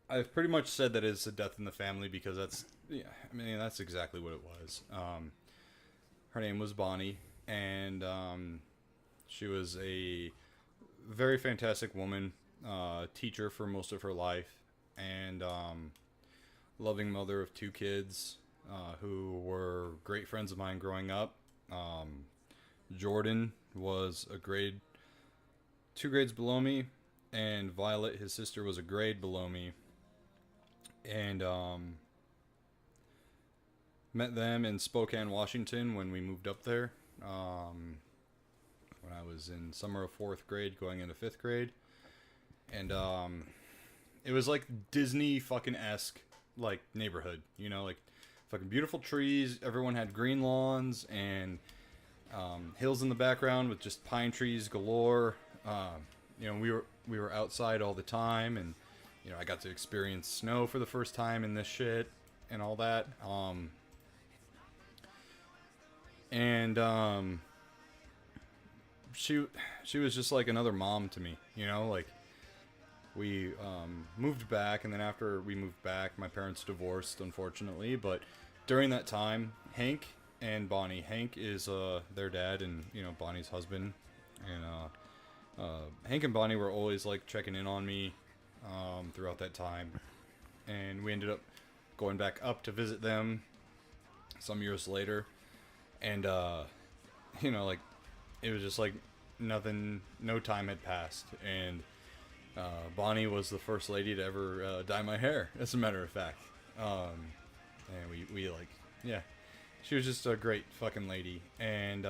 I've pretty much said that it's a death in the family because that's exactly what it was. Her name was Bonnie, and she was a very fantastic woman, teacher for most of her life, and loving mother of two kids who were great friends of mine growing up. Jordan was two grades below me, and Violet, his sister, was a grade below me. And met them in Spokane, Washington when we moved up there. When I was in summer of 4th grade going into 5th grade. And it was like Disney fucking-esque like neighborhood, you know, like fucking beautiful trees, everyone had green lawns and hills in the background with just pine trees galore. You know, we were outside all the time, and you know, I got to experience snow for the first time in this shit and all that. She was just like another mom to me, you know, like we moved back, and then after we moved back, my parents divorced, unfortunately, but during that time, Hank and Bonnie, Hank is their dad and, you know, Bonnie's husband, and Hank and Bonnie were always like checking in on me throughout that time, and we ended up going back up to visit them some years later, and you know, like it was just like no time had passed, and Bonnie was the first lady to ever dye my hair, as a matter of fact, and we like, yeah, she was just a great fucking lady, and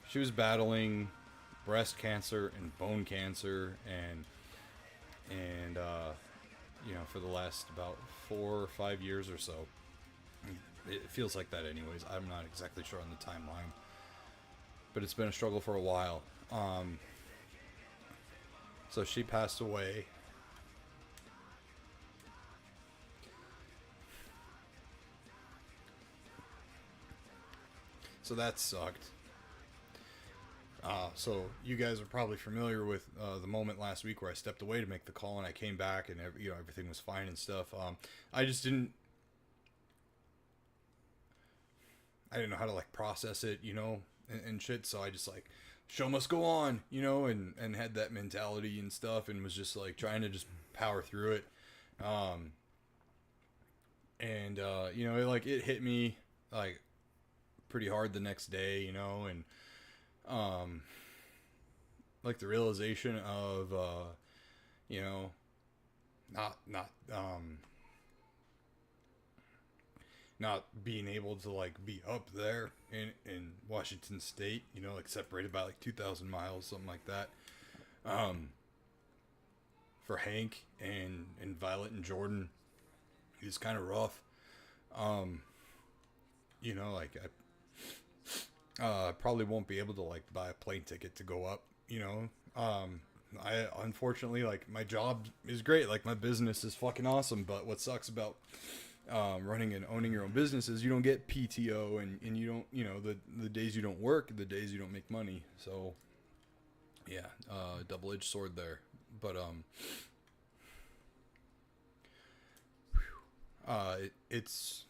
she was battling breast cancer and bone cancer, and you know, for the last about 4 or 5 years or so. It feels like that anyways. I'm not exactly sure on the timeline, but it's been a struggle for a while. So she passed away. So that sucked. So you guys are probably familiar with the moment last week where I stepped away to make the call, and I came back, and you know, everything was fine and stuff. I didn't know how to like process it, you know, and shit. So I just like show must go on, you know, and had that mentality and stuff, and was just like trying to just power through it. You know, it hit me like pretty hard the next day, you know, and like the realization of you know, not being able to like be up there in Washington State, you know, like separated by like 2,000 miles, something like that. For Hank and Violet and Jordan is kind of rough. You know, like I probably won't be able to like buy a plane ticket to go up, you know. I unfortunately, like, my job is great, like my business is fucking awesome, but what sucks about running and owning your own business is you don't get PTO, and you don't, you know, the days you don't work, the days you don't make money. So yeah, double-edged sword there. But it's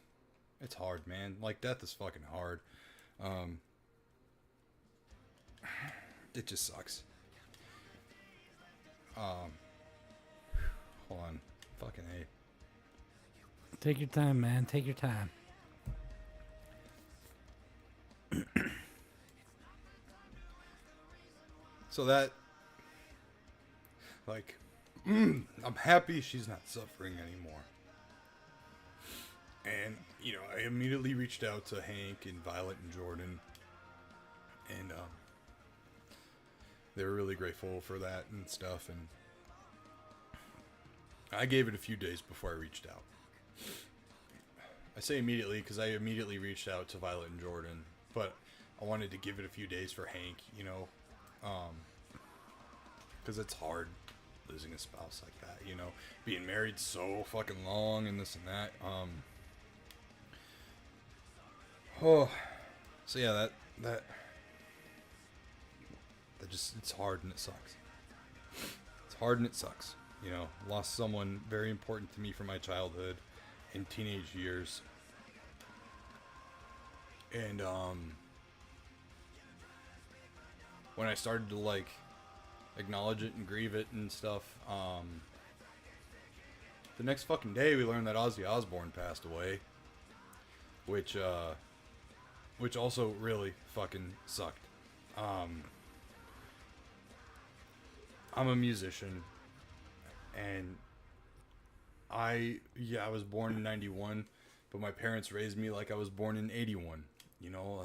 hard, man. Like, death is fucking hard. It just sucks. Hold on. Fucking A. Take your time, man. Take your time. So that, like, I'm happy she's not suffering anymore. And, you know, I immediately reached out to Hank and Violet and Jordan. And, they were really grateful for that and stuff. And I gave it a few days before I reached out. I say immediately because I immediately reached out to Violet and Jordan. But I wanted to give it a few days for Hank, you know. Because it's hard losing a spouse like that, you know. Being married so fucking long and this and that. Oh, so yeah, that just, it's hard and it sucks. It's hard and it sucks. You know, lost someone very important to me from my childhood and teenage years. And when I started to like acknowledge it and grieve it and stuff, the next fucking day we learned that Ozzy Osbourne passed away, which also really fucking sucked. I'm a musician, and I was born in 91, but my parents raised me like I was born in 81. You know,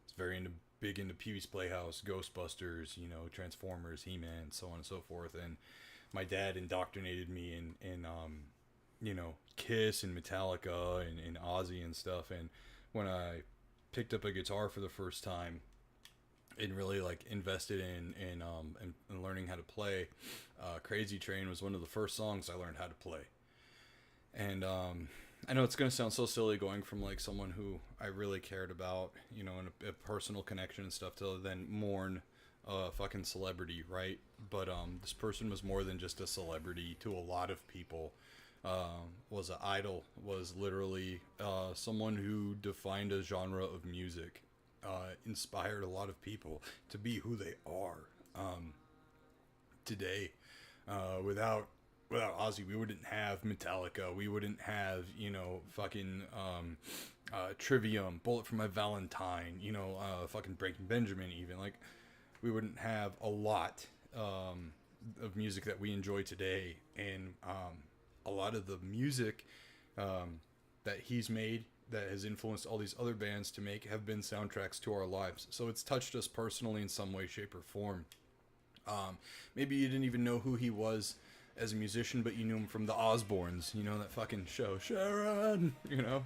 it's big into Pee-wee's Playhouse, Ghostbusters, you know, Transformers, He-Man, so on and so forth. And my dad indoctrinated me in you know, Kiss and Metallica and Ozzy and stuff. And when I picked up a guitar for the first time and really like invested in learning how to play, Crazy Train was one of the first songs I learned how to play. And I know it's going to sound so silly going from like someone who I really cared about, you know, and a personal connection and stuff, to then mourn a fucking celebrity, right? But this person was more than just a celebrity to a lot of people. Was an idol, was literally someone who defined a genre of music, inspired a lot of people to be who they are today. Without Ozzy, we wouldn't have Metallica. We wouldn't have, you know, fucking Trivium, Bullet for My Valentine, you know, fucking Breaking Benjamin even. Like, we wouldn't have a lot of music that we enjoy today. And a lot of the music that he's made that has influenced all these other bands to make have been soundtracks to our lives. So it's touched us personally in some way, shape, or form. Maybe you didn't even know who he was as a musician, but you knew him from the Osbournes, you know, that fucking show, Sharon, you know.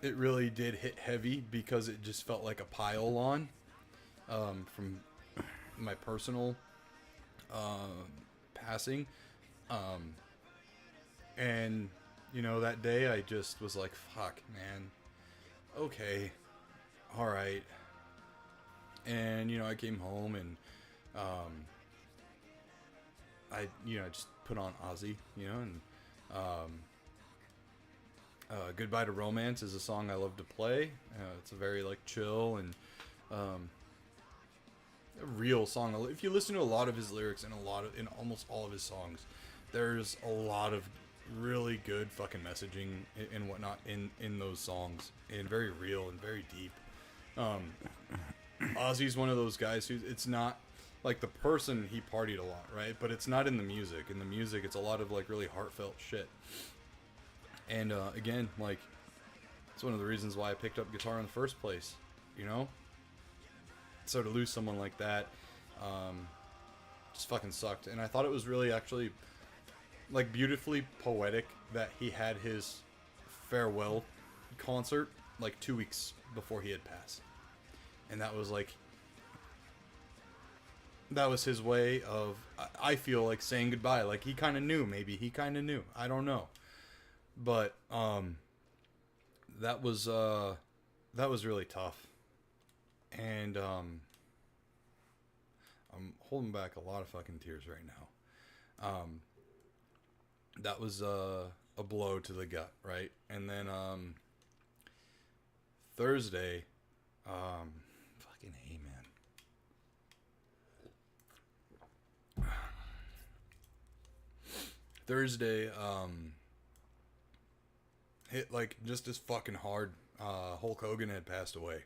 It really did hit heavy because it just felt like a pile on from my personal passing. And, you know, that day I just was like, fuck, man. Okay. All right. And, you know, I came home and I just put on Ozzy, you know, and Goodbye to Romance is a song I love to play. It's a very like chill and a real song. If you listen to a lot of his lyrics and in almost all of his songs, there's a lot of really good fucking messaging and whatnot in those songs, and very real and very deep. Ozzy's one of those guys who, it's not like the person, he partied a lot, right? But it's not in the music. In the music, it's a lot of like really heartfelt shit. And again, like, it's one of the reasons why I picked up guitar in the first place, you know? So to lose someone like that, just fucking sucked. And I thought it was really actually, like, beautifully poetic that he had his farewell concert, like, 2 weeks before he had passed. And that was, like, that was his way of, I feel like, saying goodbye. Like, he kind of knew, maybe. He kind of knew. I don't know. But, that was really tough. And, I'm holding back a lot of fucking tears right now. That was, a blow to the gut, right? And then, Thursday, fucking A, man. Thursday, hit like just as fucking hard. Hulk Hogan had passed away.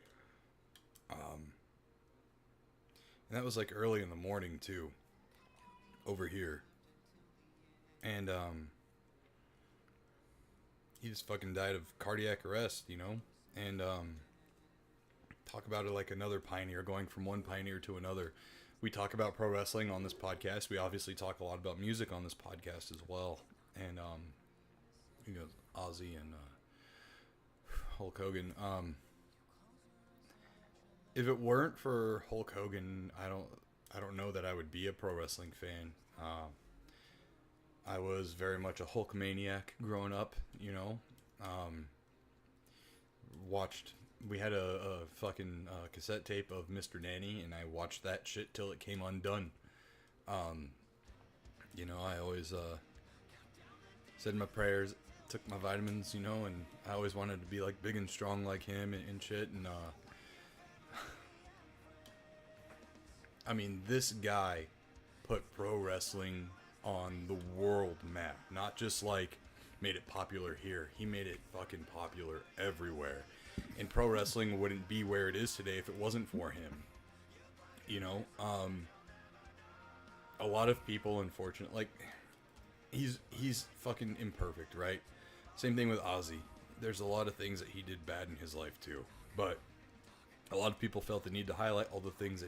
And that was like early in the morning too, over here. And he just fucking died of cardiac arrest, you know? And talk about it like another pioneer, going from one pioneer to another. We talk about pro wrestling on this podcast. We obviously talk a lot about music on this podcast as well. And you know, Ozzy and Hulk Hogan. If it weren't for Hulk Hogan, I don't know that I would be a pro wrestling fan. I was very much a Hulk maniac growing up, you know. We had a fucking cassette tape of Mr. Nanny, and I watched that shit till it came undone. You know, I always said my prayers, took my vitamins, you know, and I always wanted to be like big and strong like him and shit. And I mean, this guy put pro wrestling on the world map. Not just like made it popular here. He made it fucking popular everywhere. And pro wrestling wouldn't be where it is today if it wasn't for him. You know, a lot of people, unfortunately, like, he's fucking imperfect, right? Same thing with Ozzy. There's a lot of things that he did bad in his life too, but a lot of people felt the need to highlight all the things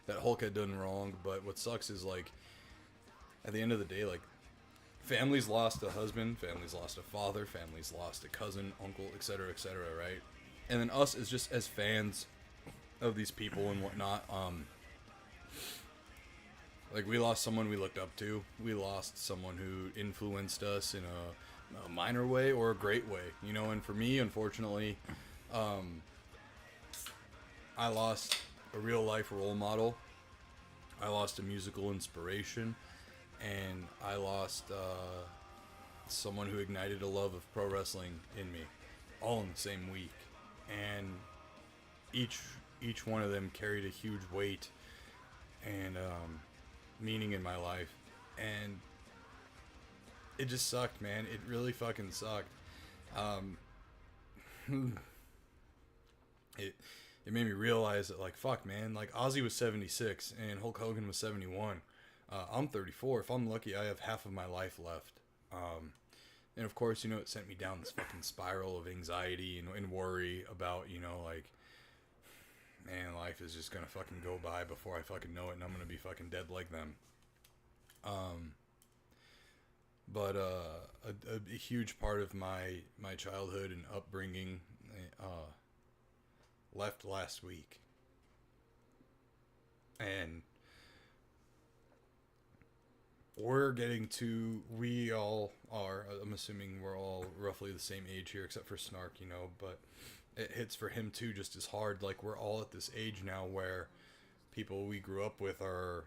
that Hulk had done wrong. But what sucks is, like, at the end of the day, like, families lost a husband, families lost a father, families lost a cousin, uncle, etc., right? And then us as just as fans of these people and whatnot, like, we lost someone we looked up to. We lost someone who influenced us in a minor way or a great way, you know. And for me, unfortunately, I lost a real life role model. I lost a musical inspiration, and I lost someone who ignited a love of pro wrestling in me, all in the same week. And each one of them carried a huge weight and meaning in my life, and it just sucked, man. It really fucking sucked. It made me realize that, like, fuck, man, like, Ozzy was 76 and Hulk Hogan was 71. I'm 34. If I'm lucky, I have half of my life left. And of course, you know, it sent me down this fucking spiral of anxiety and worry about, you know, like, man, life is just gonna fucking go by before I fucking know it, and I'm gonna be fucking dead like them. But a huge part of my childhood and upbringing left last week. And we all are, I'm assuming we're all roughly the same age here, except for Snark, you know, but it hits for him too just as hard. Like, we're all at this age now where people we grew up with are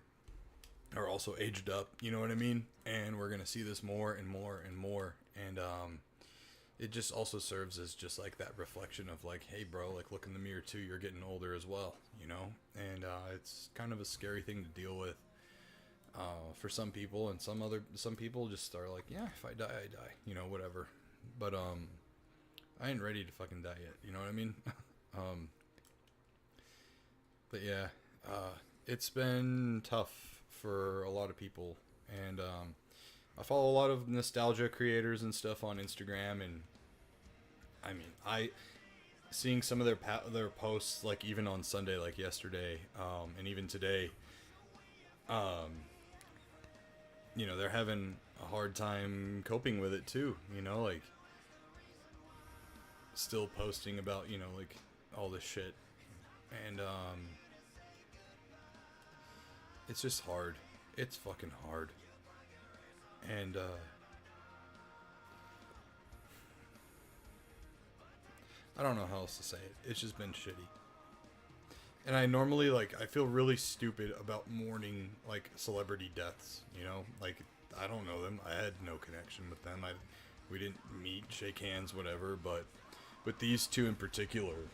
also aged up, you know what I mean? And we're gonna see this more and more and more. And it just also serves as just like that reflection of like, hey bro, like look in the mirror too, you're getting older as well, you know? And it's kind of a scary thing to deal with for some people, and some people just are like, yeah, if I die, I die, you know, whatever. But I ain't ready to fucking die yet, you know what I mean? But yeah, it's been tough for a lot of people, and I follow a lot of nostalgia creators and stuff on Instagram, and I mean, seeing some of their posts, like even on Sunday, like yesterday, and even today, you know, they're having a hard time coping with it too, you know, like still posting about, you know, like all this shit, and it's just hard. It's fucking hard. And I don't know how else to say it. It's just been shitty. And I normally, like, I feel really stupid about mourning, like, celebrity deaths, you know? Like, I don't know them. I had no connection with them. We didn't meet, shake hands, whatever. But with these two in particular,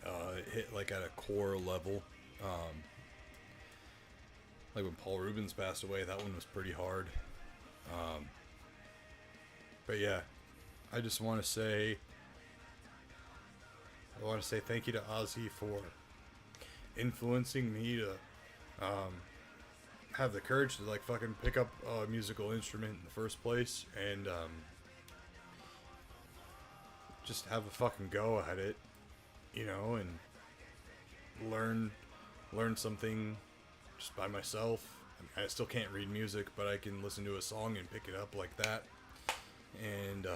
it hit, like, at a core level. Like, when Paul Rubens passed away, that one was pretty hard. But yeah, I just want to say, thank you to Ozzy for influencing me to have the courage to like fucking pick up a musical instrument in the first place, and just have a fucking go at it, you know, and learn something just by myself. I mean, I still can't read music, but I can listen to a song and pick it up like that. And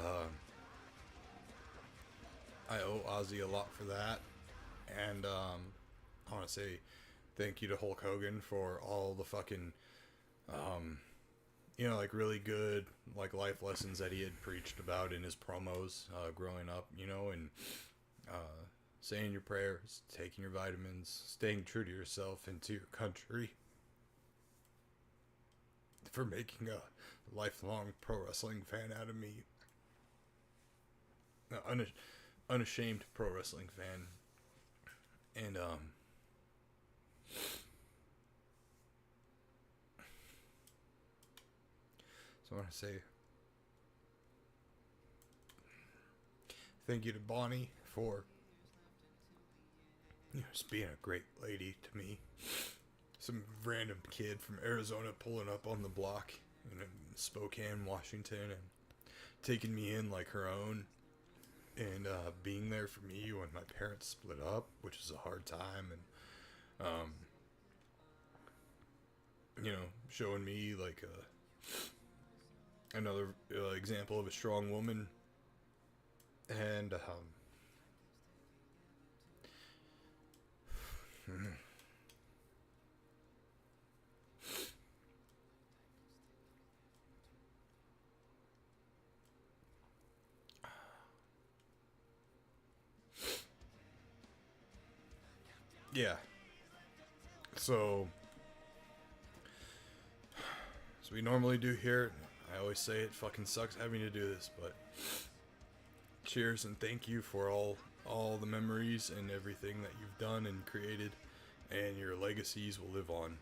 I owe Ozzy a lot for that. And I want to say thank you to Hulk Hogan for all the fucking, you know, like really good like life lessons that he had preached about in his promos growing up, you know, and saying your prayers, taking your vitamins, staying true to yourself and to your country, for making a lifelong pro wrestling fan out of me. Unashamed pro wrestling fan. And so I want to say thank you to Bonnie for, you know, just being a great lady to me. Some random kid from Arizona pulling up on the block in Spokane, Washington, and taking me in like her own, and being there for me when my parents split up, which is a hard time, and you know, showing me like another example of a strong woman, and yeah. So, as we normally do here, I always say it fucking sucks having to do this, but cheers and thank you for all the memories and everything that you've done and created, and your legacies will live on.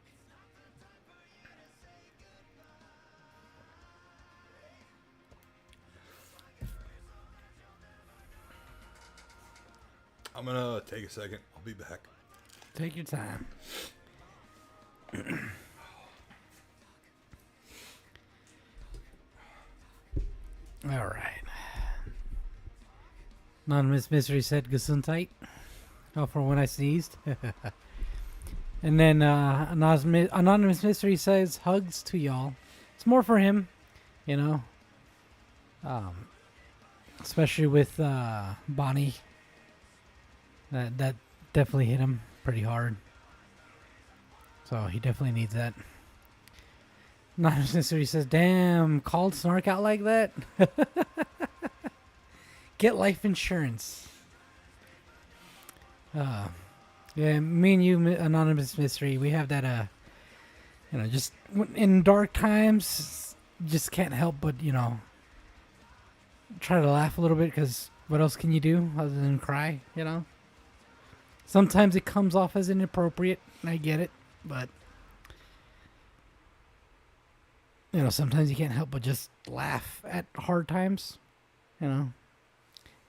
I'm gonna take a second. I'll be back. Take your time. All right. Anonymous Mystery said Gesundheit. Oh, for when I sneezed. And then Anonymous Mystery says hugs to y'all. It's more for him, you know. Especially with Bonnie. That definitely hit him pretty hard. So he definitely needs that. Anonymous Mystery says, damn, called Snark out like that? Get life insurance. Yeah, me and you, Anonymous Mystery, we have that, you know, just in dark times, just can't help but, you know, try to laugh a little bit because what else can you do other than cry? You know. Sometimes it comes off as inappropriate, and I get it, but you know, sometimes you can't help but just laugh at hard times. You know,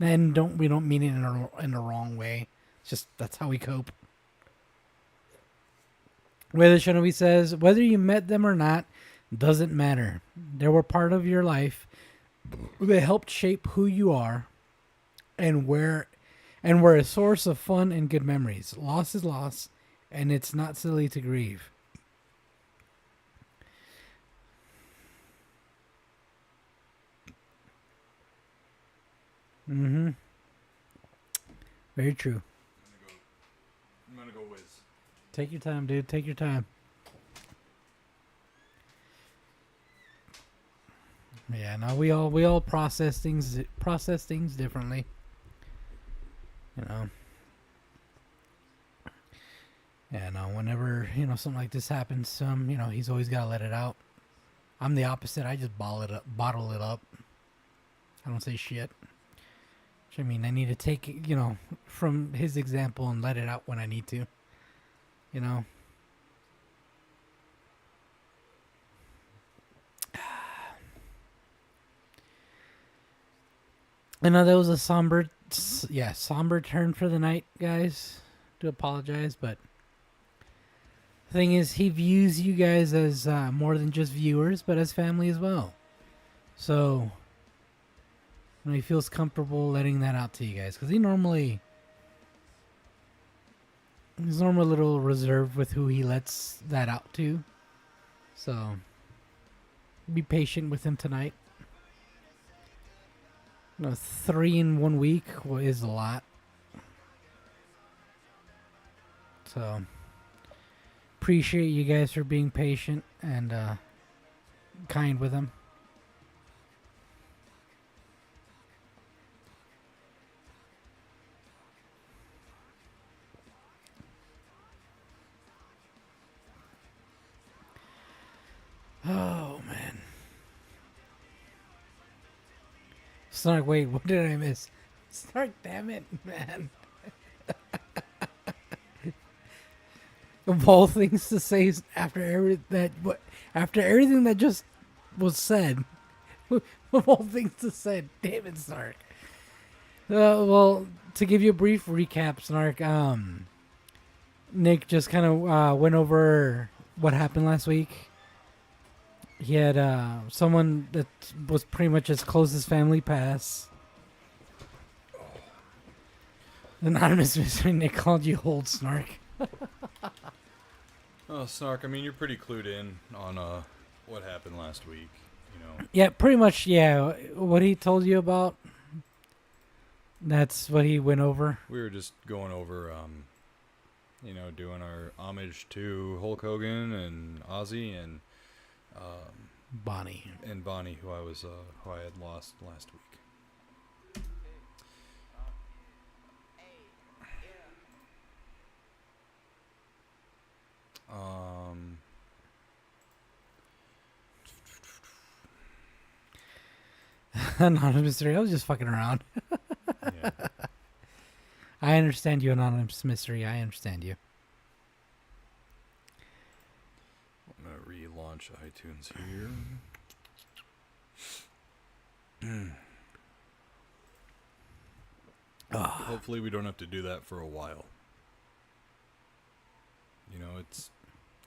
and we don't mean it in the wrong way. It's just that's how we cope. Whether Shinobi says whether you met them or not doesn't matter. They were part of your life. They helped shape who you are, and were a source of fun and good memories. Loss is loss, and it's not silly to grieve. Mm-hmm. Very true. I'm gonna go whiz. Take your time, dude. Take your time. Yeah, no, we all process things differently. You know. Yeah, no, whenever, you know, something like this happens to him, you know, he's always gotta let it out. I'm the opposite. I just bottle it up. I don't say shit. I mean, I need to take it, you know, from his example and let it out when I need to. You know? I know that was a somber turn for the night, guys. Do apologize, but the thing is, he views you guys as more than just viewers, but as family as well. So, you know, he feels comfortable letting that out to you guys, because he's normally a little reserved with who he lets that out to. So, be patient with him tonight. You know, 3 in 1 week is a lot. So, appreciate you guys for being patient and kind with him. Oh, man. Snark, wait, what did I miss? Snark, damn it, man. Of all things to say after everything that just was said, of all things to say, damn it, Snark. Well, to give you a brief recap, Snark, Nick just kind of went over what happened last week. He had someone that was pretty much as close as family pass. Anonymous Mystery Nick called you old, Snark. Oh, Snark, I mean, you're pretty clued in on what happened last week, you know. Yeah, pretty much, yeah. What he told you about, that's what he went over. We were just going over, you know, doing our homage to Hulk Hogan and Ozzy and Bonnie. And Bonnie, who I had lost last week. Anonymous Mystery, I was just fucking around. Yeah. I understand you, Anonymous Mystery. I understand you. I'm gonna relaunch iTunes here. Hopefully we don't have to do that for a while. You know,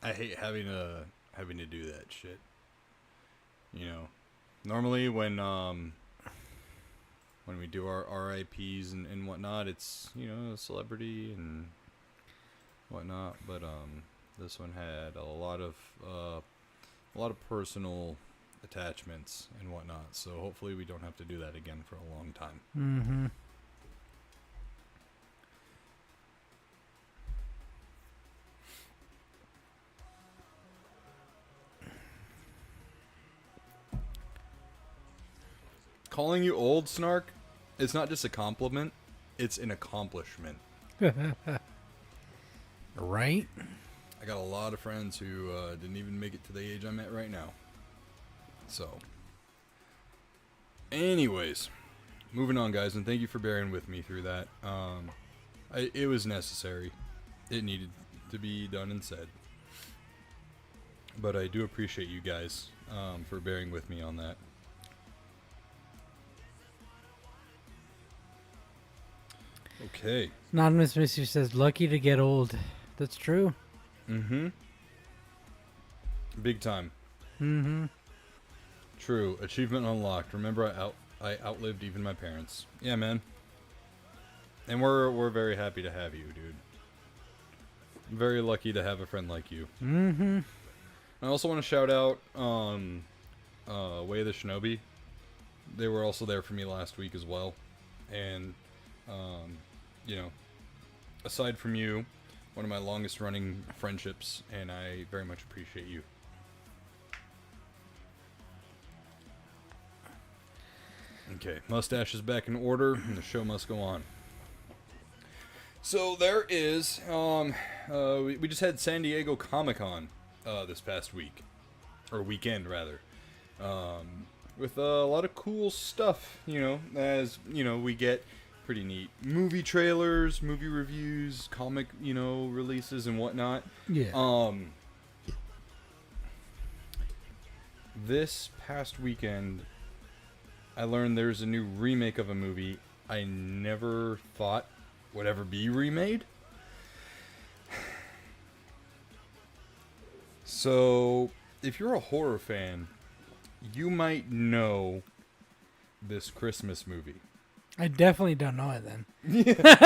I hate having to do that shit. You know, normally when we do our RIPs and whatnot, it's, you know, a celebrity and whatnot, but this one had a lot of personal attachments and whatnot, so hopefully we don't have to do that again for a long time. Mm-hmm. Calling you old, Snark, it's not just a compliment, it's an accomplishment. Right? I got a lot of friends who didn't even make it to the age I'm at right now. So, anyways, moving on, guys, and thank you for bearing with me through that. It was necessary. It needed to be done and said. But I do appreciate you guys for bearing with me on that. Okay. Anonymous Mystery says, lucky to get old. That's true. Mm-hmm. Big time. Mm-hmm. True. Achievement unlocked. Remember, I outlived even my parents. Yeah, man. And we're very happy to have you, dude. I'm very lucky to have a friend like you. Mm-hmm. I also want to shout out Way of the Shinobi. They were also there for me last week as well. And, aside from you, one of my longest running friendships, and I very much appreciate you. Okay, mustache is back in order, and the show must go on. So there is, we just had San Diego Comic-Con this past week, or weekend rather, with a lot of cool stuff, as, we get pretty neat movie trailers, movie reviews, comic, releases and whatnot. Yeah. This past weekend, I learned there's a new remake of a movie I never thought would ever be remade. So, if you're a horror fan, you might know this Christmas movie. I definitely don't know it then.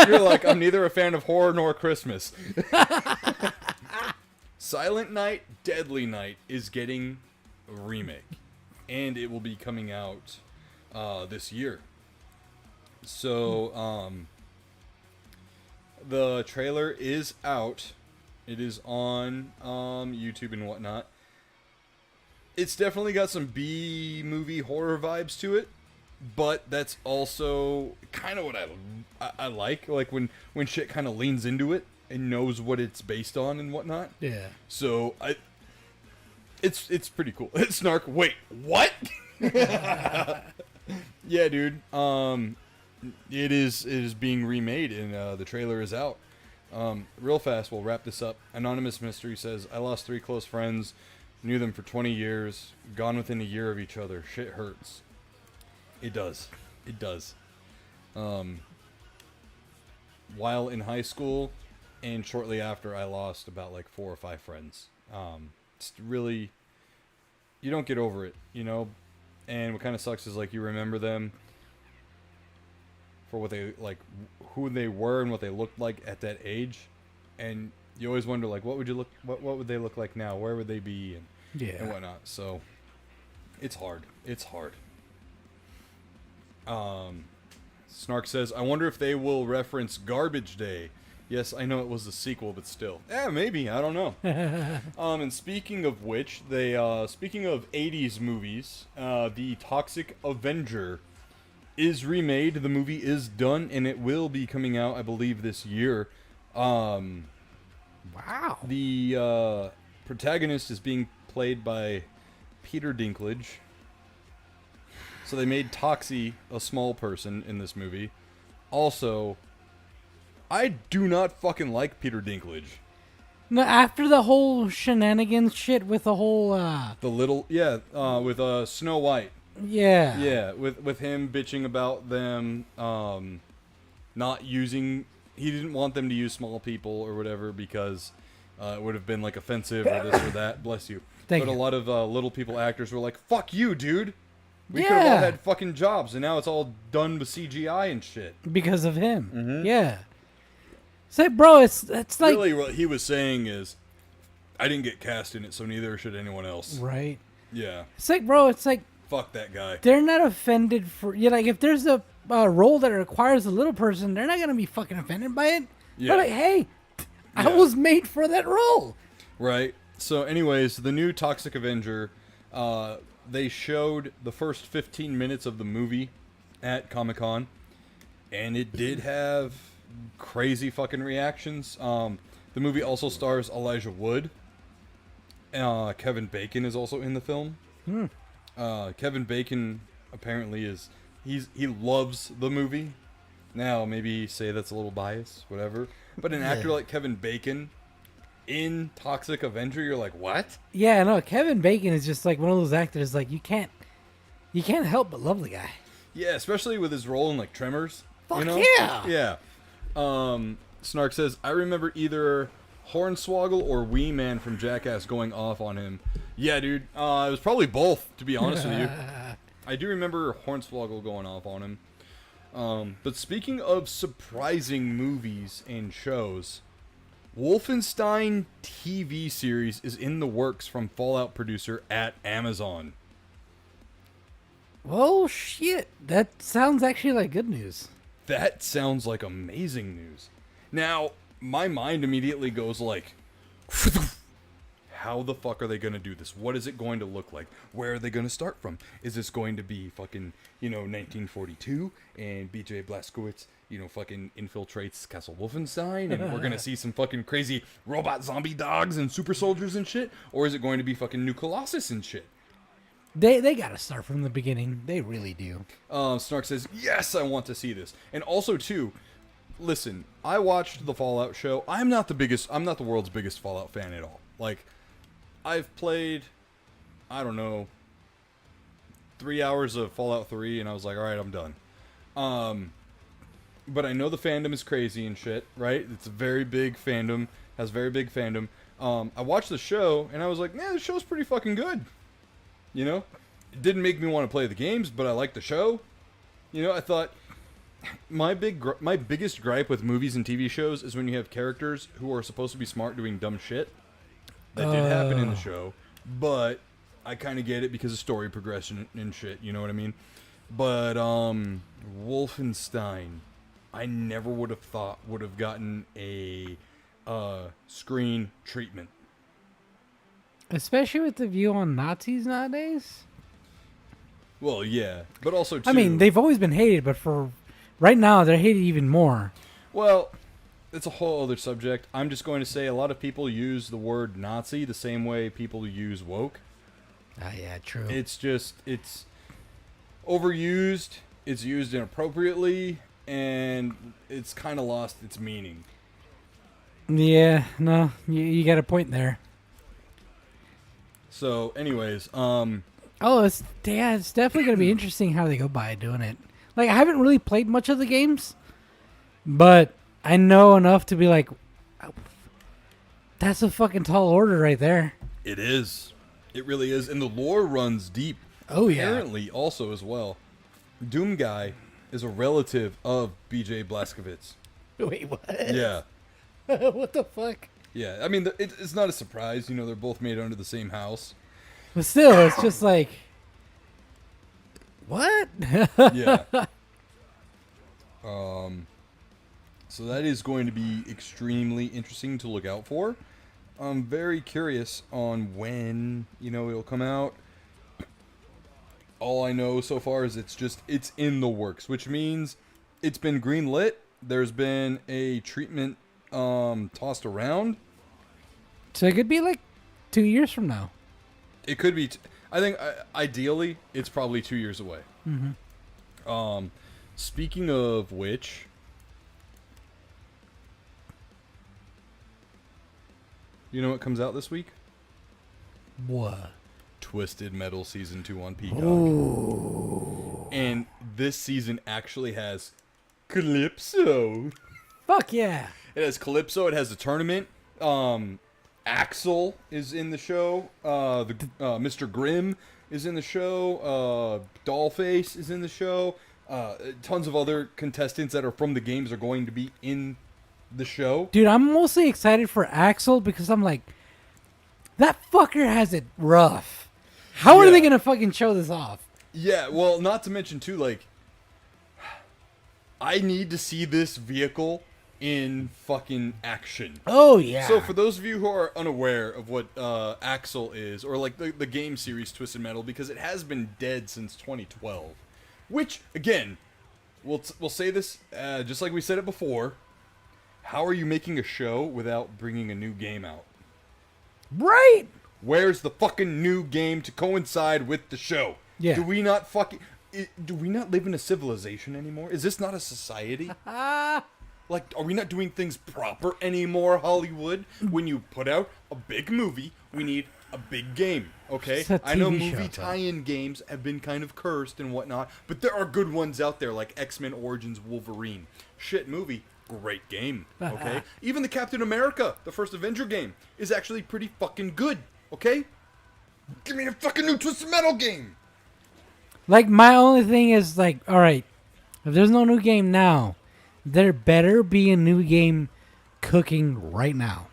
You're like, I'm neither a fan of horror nor Christmas. Silent Night, Deadly Night is getting a remake. And it will be coming out this year. So, the trailer is out. It is on YouTube and whatnot. It's definitely got some B-movie horror vibes to it, but that's also kind of what I like when shit kind of leans into it and knows what it's based on and whatnot. Yeah. So it's pretty cool. Snark, wait, what? Yeah, dude. It is being remade, and the trailer is out. Real fast, we'll wrap this up. Anonymous Mystery says, I lost 3 close friends, knew them for 20 years, gone within a year of each other. Shit hurts. It does. It does. While in high school, and shortly after, I lost about 4 or 5 friends. It's really, you don't get over it, And what kind of sucks is you remember them for what they who they were and what they looked like at that age, and you always wonder what would they look like now? Where would they be and whatnot? So it's hard. It's hard. Snark says, I wonder if they will reference Garbage Day. Yes, I know it was a sequel, but still. Maybe. I don't know. And speaking of which, speaking of 80s movies, the Toxic Avenger is remade. The movie is done, and it will be coming out, I believe, this year. Wow. The protagonist is being played by Peter Dinklage. So they made Toxie a small person in this movie. Also, I do not fucking like Peter Dinklage. No, after the whole shenanigans shit with the whole with Snow White. Yeah. Yeah, with him bitching about them not using, he didn't want them to use small people or whatever because it would have been offensive or this or that. Bless you. Thank you. A lot of little people actors were like, fuck you, dude. We could Yeah. have all had fucking jobs, and now it's all done with CGI and shit. Because of him. Mhm. Yeah. It's like, bro, it's like... Really, what he was saying is, I didn't get cast in it, so neither should anyone else. Right. Yeah. It's like, bro, it's like... Fuck that guy. They're not offended for... Yeah, if there's a role that requires a little person, they're not going to be fucking offended by it. Yeah. They're like, hey, I Yeah. was made for that role. Right. So anyways, the new Toxic Avenger, they showed the first 15 minutes of the movie at Comic-Con, and it did have crazy fucking reactions. The movie also stars Elijah Wood. Kevin Bacon is also in the film. Kevin Bacon apparently is he loves the movie. Now, maybe say that's a little biased, whatever. But an actor like Kevin Bacon in Toxic Avenger, you're like, what? Yeah, no, Kevin Bacon is just like one of those actors like you can't help but love the guy. Yeah, especially with his role in like Tremors. Fuck you know? yeah. Yeah. Snark says, I remember either Hornswoggle or Wee Man from Jackass going off on him. Yeah, dude. It was probably both, to be honest with you. I do remember Hornswoggle going off on him. But speaking of surprising movies and shows, Wolfenstein TV series is in the works from Fallout producer at Amazon. Well, shit. That sounds actually like good news. That sounds like amazing news. Now, my mind immediately goes like, how the fuck are they going to do this? What is it going to look like? Where are they going to start from? Is this going to be fucking, 1942 and BJ Blazkowicz, fucking infiltrates Castle Wolfenstein and we're going to see some fucking crazy robot zombie dogs and super soldiers and shit? Or is it going to be fucking New Colossus and shit? They gotta start from the beginning. They really do. Snark says, yes, I want to see this. And also, too, listen, I watched the Fallout show. I'm not the world's biggest Fallout fan at all. Like, I've played, I don't know, 3 hours of Fallout 3, and I was like, alright, I'm done. But I know the fandom is crazy and shit, right? It's a very big fandom, has very big fandom. I watched the show, and I was like, the show's pretty fucking good. It didn't make me want to play the games, but I liked the show. I thought my biggest gripe with movies and TV shows is when you have characters who are supposed to be smart doing dumb shit. That did happen in the show, but I kind of get it because of story progression and shit. You know what I mean? But Wolfenstein, I never would have thought would have gotten a screen treatment. Especially with the view on Nazis nowadays. Well, yeah, but also too, I mean, they've always been hated, but for right now, they're hated even more. Well, it's a whole other subject. I'm just going to say a lot of people use the word Nazi the same way people use woke. Ah, yeah, true. It's overused, it's used inappropriately, and it's kind of lost its meaning. Yeah, no, you got a point there. So, anyways, it's definitely gonna be interesting how they go by doing it. Like, I haven't really played much of the games, but I know enough to be like, that's a fucking tall order right there. It is. It really is, and the lore runs deep. Oh yeah. Apparently, also as well, Doom Guy is a relative of BJ Blazkowicz. Wait, what? Yeah. What the fuck? Yeah, I mean, it's not a surprise. They're both made under the same house. But still, it's just like, what? Yeah. So that is going to be extremely interesting to look out for. I'm very curious on when, it'll come out. All I know so far is it's in the works, which means it's been greenlit. There's been a treatment tossed around. So it could be like 2 years from now. It could be. I think ideally it's probably 2 years away. Mm-hmm. Speaking of which, you know what comes out this week? What? Twisted Metal Season 2 on Peacock. Ooh. And this season actually has Calypso. Fuck yeah. It has Calypso. It has a tournament. Axel is in the show. Mr. Grimm is in the show. Dollface is in the show. Tons of other contestants that are from the games are going to be in the show. Dude, I'm mostly excited for Axel because I'm like, that fucker has it rough. How are they going to fucking show this off? Yeah, well, not to mention, too, like, I need to see this vehicle in fucking action. Oh, yeah. So, for those of you who are unaware of what Axel is, or, like, the game series Twisted Metal, because it has been dead since 2012, which, again, we'll say this just like we said it before, how are you making a show without bringing a new game out? Right? Where's the fucking new game to coincide with the show? Yeah. Do we not fucking... do we not live in a civilization anymore? Is this not a society? Like, are we not doing things proper anymore, Hollywood? When you put out a big movie, we need a big game, okay? It's a I know TV movie show, tie-in games have been kind of cursed and whatnot, but there are good ones out there, like X-Men Origins Wolverine. Shit movie, great game, okay? Even the Captain America, the first Avenger game, is actually pretty fucking good, okay? Give me a fucking new Twisted Metal game! Like, my only thing is, like, all right, if there's no new game now, there better be a new game cooking right now.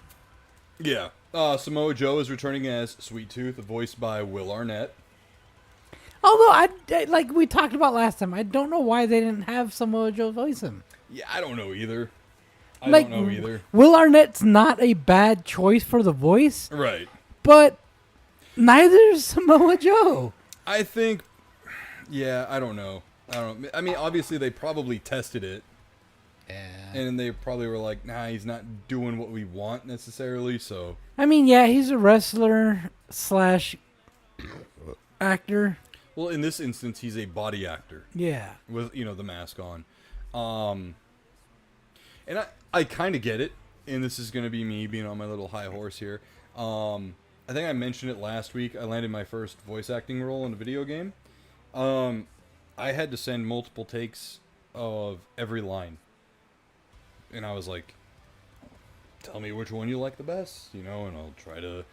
Yeah. Samoa Joe is returning as Sweet Tooth, voiced by Will Arnett. Although, like we talked about last time, I don't know why they didn't have Samoa Joe voice him. Yeah, I don't know either. I Like, don't know either. Will Arnett's not a bad choice for the voice, Right. but neither is Samoa Joe. I think, yeah, I don't know. I mean, obviously they probably tested it, Yeah. and they probably were like, nah, he's not doing what we want necessarily, so. I mean, yeah, he's a wrestler / actor. Well, in this instance, he's a body actor Yeah. with, the mask on. And I kind of get it, and this is going to be me being on my little high horse here. I think I mentioned it last week. I landed my first voice acting role in a video game. I had to send multiple takes of every line. And I was like, tell me which one you like the best, and I'll try to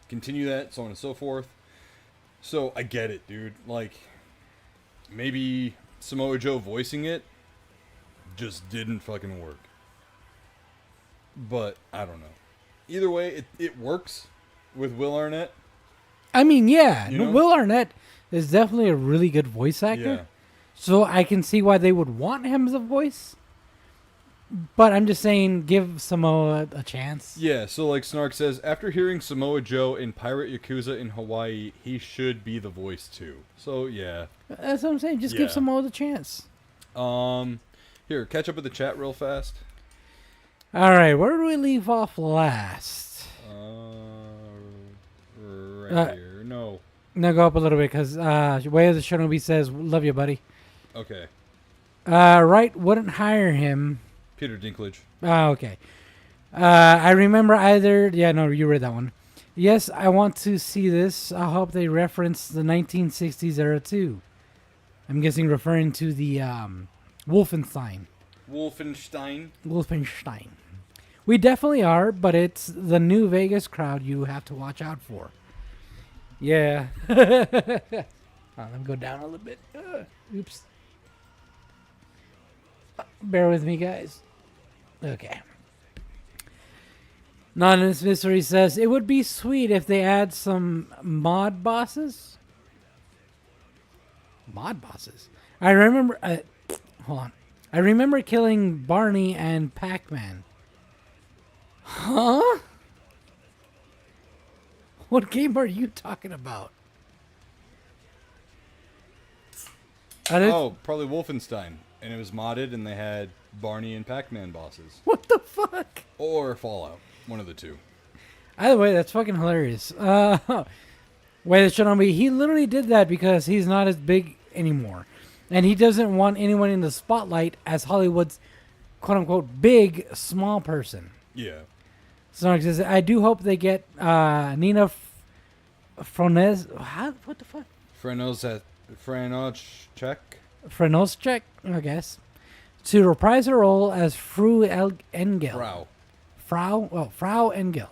continue that, so on and so forth. So I get it, dude. Like, maybe Samoa Joe voicing it just didn't fucking work. But I don't know. Either way, it works with Will Arnett. I mean, yeah, You know? Will Arnett is definitely a really good voice actor. Yeah. So I can see why they would want him as a voice. But I'm just saying, give Samoa a chance. Yeah, so like Snark says, after hearing Samoa Joe in Pirate Yakuza in Hawaii, he should be the voice too. So yeah. That's what I'm saying. Just Yeah. give Samoa the chance. Here, catch up with the chat real fast. All right, where did we leave off last? Right here. No. No, go up a little bit because Way of the Shinobi says, "Love you, buddy." Okay. Wright wouldn't hire him. Peter Dinklage. Oh, okay. I remember either. Yeah, no, you read that one. Yes, I want to see this. I hope they reference the 1960s era too. I'm guessing referring to the Wolfenstein. Wolfenstein. We definitely are, but it's the new Vegas crowd you have to watch out for. Yeah. Let me go down a little bit. Oops. Bear with me, guys. Okay. Anonymous Mystery says, it would be sweet if they add some mod bosses. Mod bosses? I remember... hold on. I remember killing Barney and Pac-Man. Huh? What game are you talking about? Oh, probably Wolfenstein. And it was modded, and they had Barney and Pac-Man bosses. What the fuck? Or Fallout. One of the two. Either way, that's fucking hilarious. Wait, it should not be. He literally did that because he's not as big anymore. And he doesn't want anyone in the spotlight as Hollywood's quote-unquote big, small person. Yeah. So says, I do hope they get Nina Fronez. What the fuck? Frenoschek. Frenoschek, I guess, to reprise her role as Fru Engel. Frau Engel.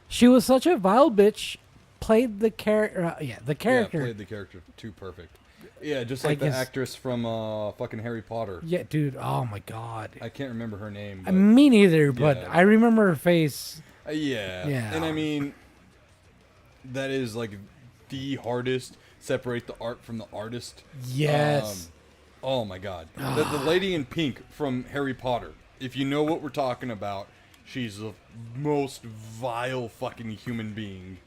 She was such a vile bitch. Played the character. The character. Yeah, played the character too perfect. Yeah, just like the actress from fucking Harry Potter. Yeah, dude. Oh my god. I can't remember her name. But, Me neither, but yeah. I remember her face. Yeah. Yeah. And I mean, that is like the hardest. Separate the art from the artist. Yes. Oh my god. The lady in pink from Harry Potter. If you know what we're talking about, she's the most vile fucking human being.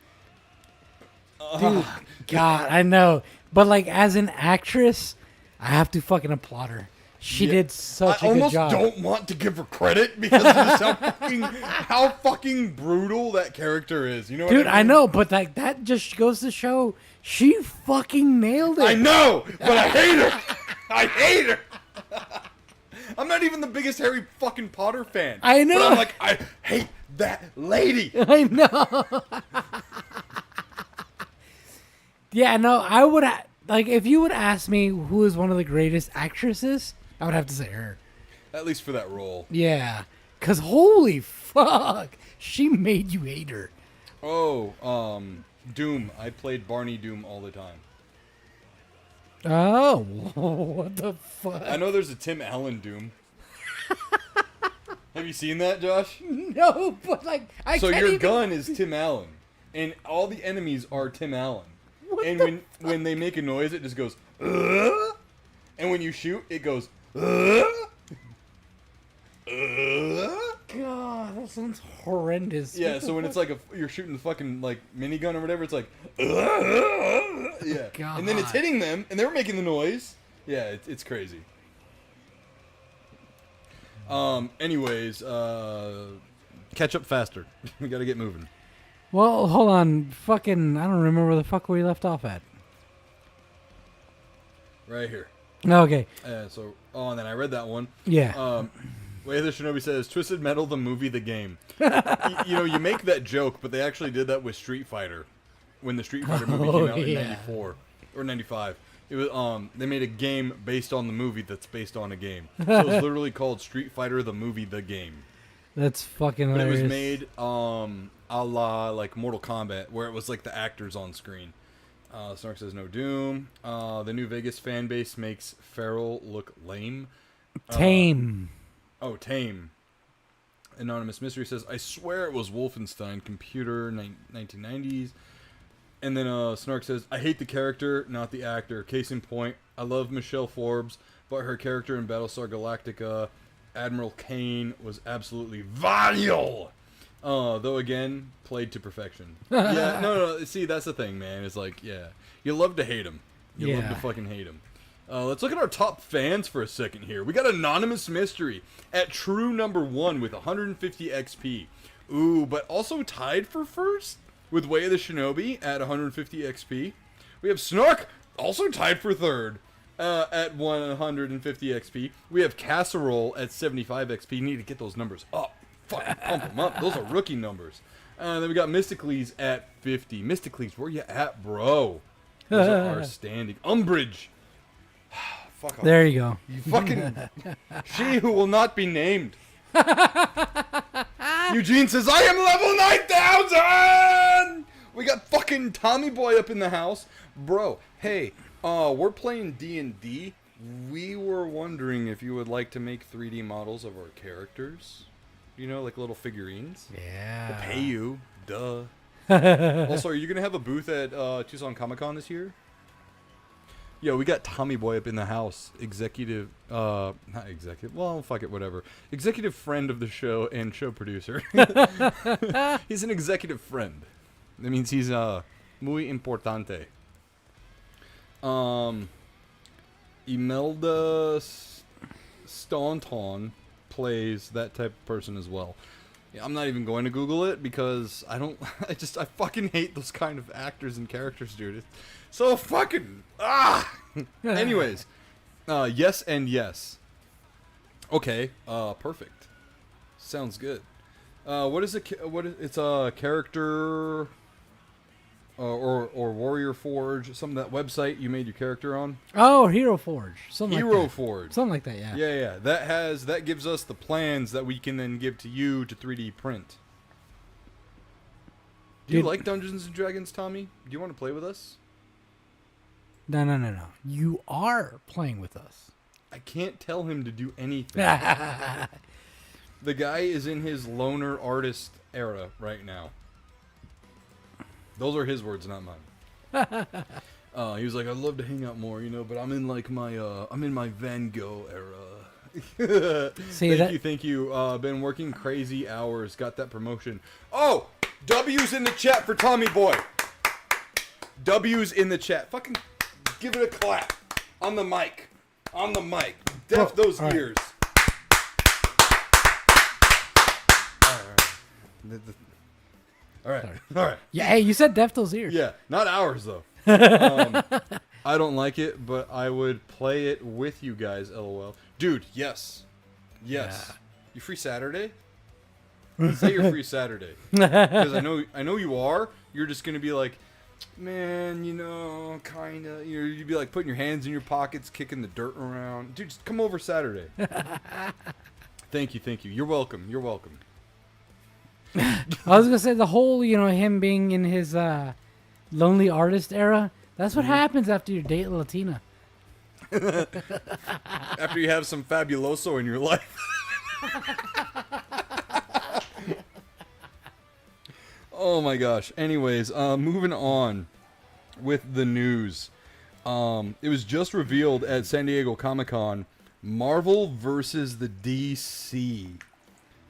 Dude, God, I know. But like as an actress, I have to fucking applaud her. She did such I a good almost job. don't want to give her credit because of just how fucking brutal that character is. You know what Dude, I mean? I know, but like that just goes to show she fucking nailed it. I know, but I hate her. I hate her. I'm not even the biggest Harry fucking Potter fan. I know. But I'm like, I hate that lady. I know. Yeah, no, I would like if you would ask me who is one of the greatest actresses, I would have to say her. At least for that role. Yeah, cause holy fuck, she made you hate her. Oh, Doom. I played Barney Doom all the time. Oh, what the fuck? I know there's a Tim Allen Doom. Have you seen that, Josh? No, but like I So can't your even... gun is Tim Allen, and all the enemies are Tim Allen. And when they make a noise, it just goes. And when you shoot, it goes. God, that sounds horrendous. Yeah, What so the when fuck? it's like you're shooting the fucking like minigun or whatever, it's like. Yeah. God. And then it's hitting them, and they're making the noise. Yeah, it's crazy. Anyways, catch up faster. We gotta get moving. Well, hold on, fucking, I don't remember where the fuck we left off at. Right here. Okay, And then I read that one. yeah. Way the Shinobi says, Twisted Metal, the movie, the game. You make that joke, but they actually did that with Street Fighter. When the Street Fighter movie came out in 94 or 95. It was they made a game based on the movie that's based on a game. So it was literally called Street Fighter, the movie, the game. That's fucking But hilarious. it was made a la like Mortal Kombat, where it was like the actors on screen. Snark says no Doom. The New Vegas fan base makes Feral look lame. Tame. Tame. Anonymous Mystery says, I swear it was Wolfenstein, computer, 1990s. And then Snark says, I hate the character, not the actor. Case in point, I love Michelle Forbes, but her character in Battlestar Galactica, Admiral Kane, was absolutely vile. Though again, played to perfection. Yeah, no. See, that's the thing, man. It's like, yeah, you love to hate him. You love to fucking hate him. Let's look at our top fans for a second here. We got Anonymous Mystery at true number 1 with 150 XP. Ooh, but also tied for first with Way of the Shinobi at 150 XP. We have Snark, also tied for third at 150 XP. We have Casserole at 75 XP. Need to get those numbers up. Fucking pump them up. Those are rookie numbers. Then we got Mysticles at 50. Mysticles, where you at, bro? Those are our standing. Umbrage. Fuck off. There you go. You fucking... She who will not be named. Eugene says, I am level 9,000! We got fucking Tommy Boy up in the house. Bro, hey, we're playing D&D. We were wondering if you would like to make 3D models of our characters. You know, like little figurines. Yeah. We'll pay you. Duh. Also, are you going to have a booth at Tucson Comic-Con this year? Yo, we got Tommy Boy up in the house. Executive, not executive, well, fuck it, whatever. Executive friend of the show and show producer. He's an executive friend. That means he's, muy importante. Imelda Staunton plays that type of person as well. Yeah, I'm not even going to Google it because I fucking hate those kind of actors and characters, dude. It's so fucking, Anyways, yes and yes. Okay, perfect. Sounds good. It's a character or Warrior Forge, that website you made your character on? Oh, Hero Forge. Something like that. Forge. Something like that, yeah. Yeah. That gives us the plans that we can then give to you to 3D print. Do you like Dungeons and Dragons, Tommy? Do you want to play with us? No. You are playing with us. I can't tell him to do anything. The guy is in his loner artist era right now. Those are his words, not mine. He was like, I'd love to hang out more, but I'm in like I'm in my Van Gogh era. Thank you. Been working crazy hours. Got that promotion. Oh, W's in the chat for Tommy Boy. W's in the chat. Fucking give it a clap on the mic. Def those all right. ears. All right. All right. Yeah, hey, you said def those ears. Yeah, not ours though. I don't like it, but I would play it with you guys. LOL, dude. Yes. Yeah. You free Saturday? Say you're free Saturday, because I know you are. You're just gonna be like, man, kinda. You'd be like putting your hands in your pockets, kicking the dirt around. Dude, just come over Saturday. Thank you. You're welcome. I was gonna say the whole, him being in his lonely artist era. That's what happens after you date a Latina. After you have some fabuloso in your life. Oh my gosh. Anyways, moving on with the news. It was just revealed at San Diego Comic-Con, Marvel versus the DC.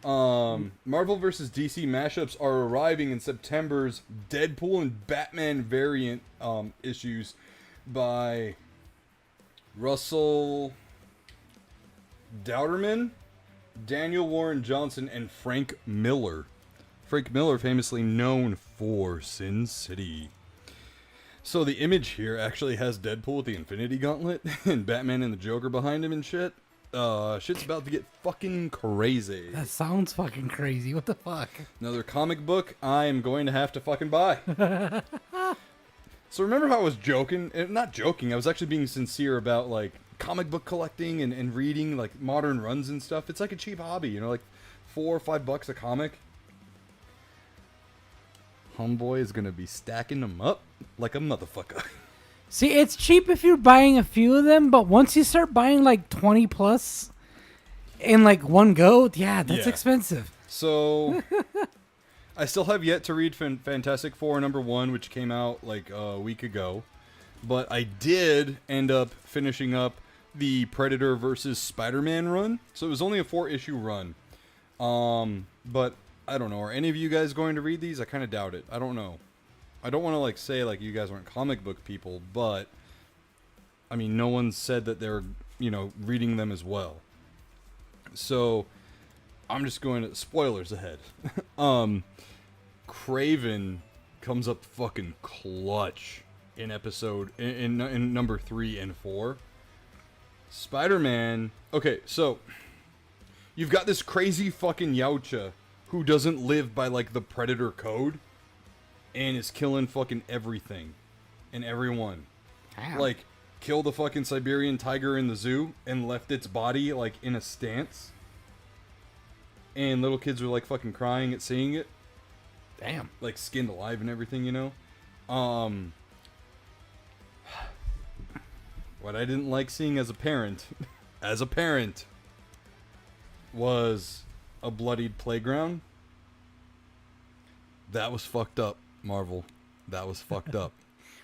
Marvel vs. DC mashups are arriving in September's Deadpool and Batman variant issues by Russell Dauterman, Daniel Warren Johnson, and Frank Miller. Frank Miller, famously known for Sin City. So the image here actually has Deadpool with the Infinity Gauntlet and Batman and the Joker behind him and shit. Shit's about to get fucking crazy. That sounds fucking crazy. What the fuck? Another comic book I am going to have to fucking buy. So remember how I was joking? Not joking, I was actually being sincere about, like, comic book collecting and reading, like, modern runs and stuff. It's like a cheap hobby, like $4 or $5 a comic. Homeboy is gonna be stacking them up like a motherfucker. See, it's cheap if you're buying a few of them, but once you start buying like 20 plus in like one go, that's expensive. So, I still have yet to read Fantastic Four #1, which came out like a week ago. But I did end up finishing up the Predator versus Spider-Man run. So it was only a 4-issue run. But I don't know. Are any of you guys going to read these? I kind of doubt it. I don't know. I don't want to like say like you guys aren't comic book people, but I mean, no one said that they're, reading them as well. So I'm just going to spoilers ahead. Kraven comes up fucking clutch in episode in number 3 and 4. Spider-Man. Okay, so you've got this crazy fucking Yautja who doesn't live by like the Predator code and is killing fucking everything and everyone. Damn. Like killed the fucking Siberian tiger in the zoo and left its body like in a stance. And little kids were like fucking crying at seeing it. Damn. Like skinned alive and everything, What I didn't like seeing as a parent, was a bloodied playground. That was fucked up, Marvel. That was fucked up.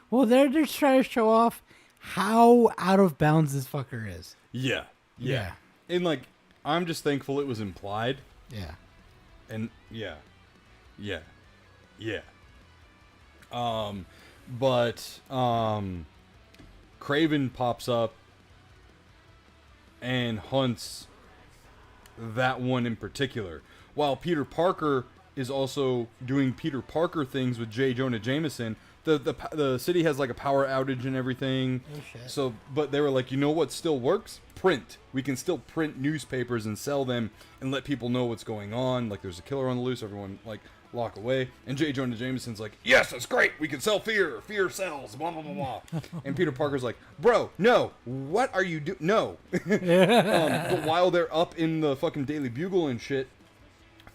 Well, they're just trying to show off how out of bounds this fucker is. Yeah. And like, I'm just thankful it was implied. Yeah. And but Kraven pops up and hunts that one in particular, while Peter Parker is also doing Peter Parker things with J. Jonah Jameson. The city has like a power outage and everything. Oh, shit. So, but they were like, you know what still works? Print. We can still print newspapers and sell them and let people know what's going on. Like there's a killer on the loose. Everyone like lock away. And J. Jonah Jameson's like, yes, that's great. We can sell fear. Fear sells. Blah blah blah blah. And Peter Parker's like, bro, no. What are you doing? No. But while they're up in the fucking Daily Bugle and shit,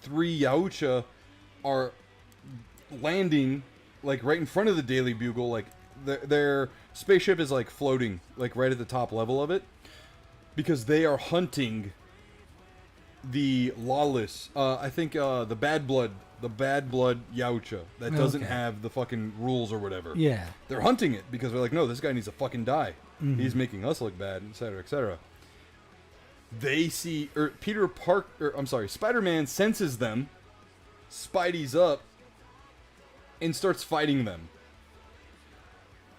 3 Yautja are landing like right in front of the Daily Bugle. Like their spaceship is like floating like right at the top level of it, because they are hunting the lawless, I think the bad blood Yautja that doesn't have the fucking rules or whatever. Yeah. They're hunting it because they're like, no, this guy needs to fucking die. Mm-hmm. He's making us look bad, etc., etc. They see, Spider-Man senses them, Spidey's up, and starts fighting them.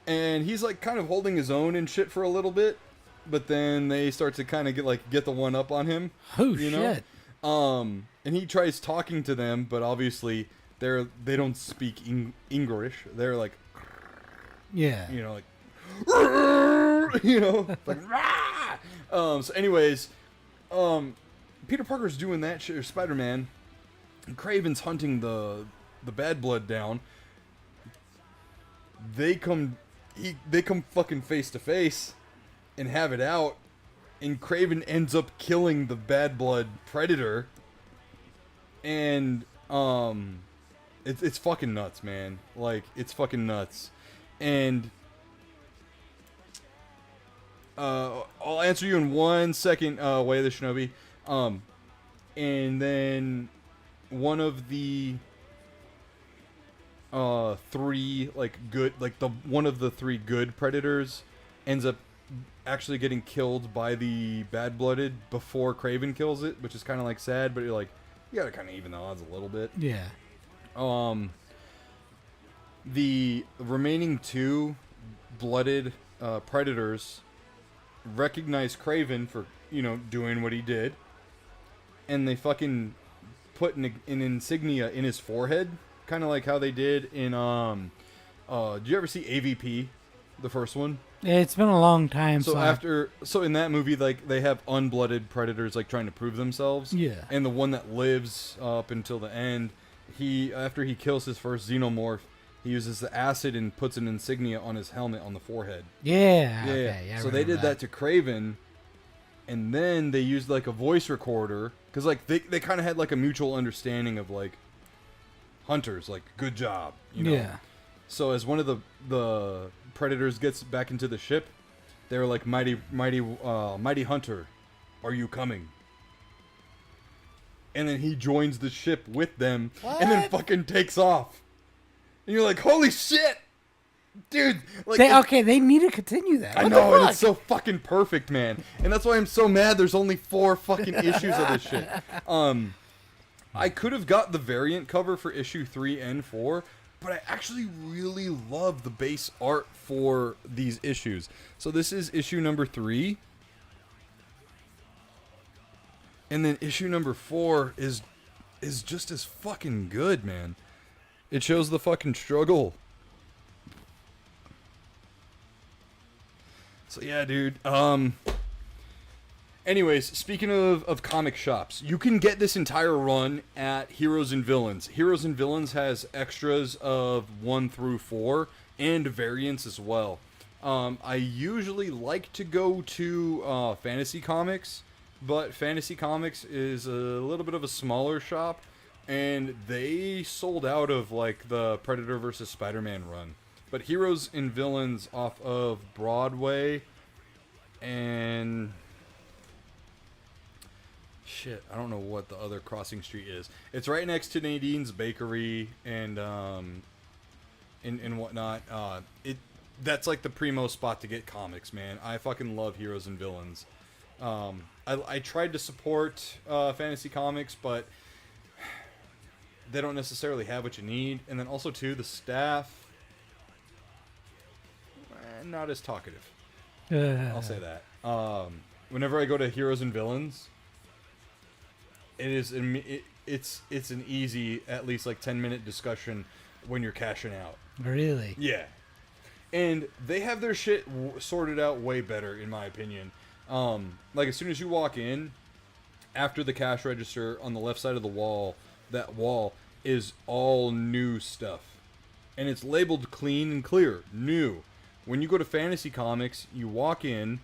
And he's like kind of holding his own and shit for a little bit, but then they start to kind of get the one up on him. Oh you shit! know? And he tries talking to them, but obviously they don't speak English. They're like, Yeah. you know, like, you know, like, so anyways, Peter Parker's doing that shit, or Spider-Man. And Kraven's hunting the bad blood down. They come fucking face to face and have it out, and Kraven ends up killing the bad blood predator. And it's fucking nuts, man. Like, it's fucking nuts. And I'll answer you in 1 second, Way of the Shinobi. And then one of the three one of the three good predators ends up actually getting killed by the bad blooded before Kraven kills it, which is kind of like sad, but you're like, you gotta kind of even the odds a little bit. Yeah. The remaining two blooded predators recognize Kraven for, you know, doing what he did, and they fucking put an insignia in his forehead, kind of like how they did in did you ever see AVP, the first one? It's been a long time. So in that movie, like, they have unblooded predators like trying to prove themselves. Yeah. And the one that lives up until the end, after he kills his first xenomorph, he uses the acid and puts an insignia on his helmet on the forehead. Yeah. Yeah. Okay, yeah, I So they did that to Kraven, and then they used like a voice recorder, because like they kind of had like a mutual understanding of like hunters, like, good job, you know. Yeah. So as one of the predators gets back into the ship, they were like, mighty hunter, are you coming? And then he joins the ship with them, and then fucking takes off. And you're like, holy shit, dude! Like, they need to continue that. I know, and it's so fucking perfect, man. And that's why I'm so mad. There's only 4 fucking issues of this shit. I could have got the variant cover for issue 3 and 4. But I actually really love the base art for these issues. So this is issue number 3. And then issue number 4 is just as fucking good, man. It shows the fucking struggle. So yeah, dude. Anyways, speaking of comic shops, you can get this entire run at Heroes and Villains. Heroes and Villains has extras of 1 through 4 and variants as well. I usually like to go to Fantasy Comics, but Fantasy Comics is a little bit of a smaller shop, and they sold out of like the Predator vs. Spider-Man run. But Heroes and Villains off of Broadway and... shit, I don't know what the other crossing street is. It's right next to Nadine's Bakery and whatnot. That's like the primo spot to get comics, man. I fucking love Heroes and Villains. I tried to support Fantasy Comics, but they don't necessarily have what you need. And then also too, the staff, not as talkative. I'll say that. Whenever I go to Heroes and Villains, it's an easy, at least like 10-minute discussion when you're cashing out. Really? Yeah. And they have their shit sorted out way better, in my opinion. Like, as soon as you walk in, after the cash register on the left side of the wall, that wall is all new stuff. And it's labeled clean and clear. New. When you go to Fantasy Comics, you walk in,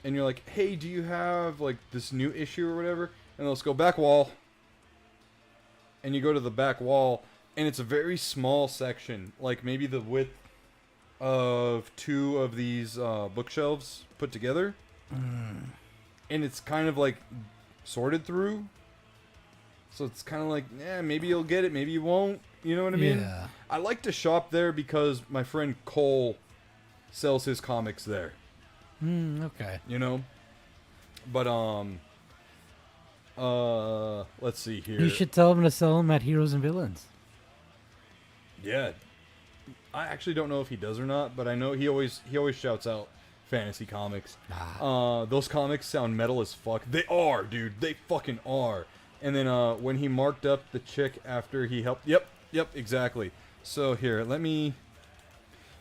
and you're like, hey, do you have, like, this new issue or whatever? And let's go back wall. And you go to the back wall, and it's a very small section. Like, maybe the width of 2 of these bookshelves put together. And it's kind of, like, sorted through. So it's kind of like, maybe you'll get it, maybe you won't. You know what I mean? Yeah. I like to shop there because my friend Cole sells his comics there. Okay. You know? But, let's see here. You should tell him to sell them at Heroes and Villains. Yeah. I actually don't know if he does or not, but I know he always shouts out fantasy comics. Ah. Those comics sound metal as fuck. They are, dude. They fucking are. And then when he marked up the chick after he helped... Yep, exactly. So here, let me...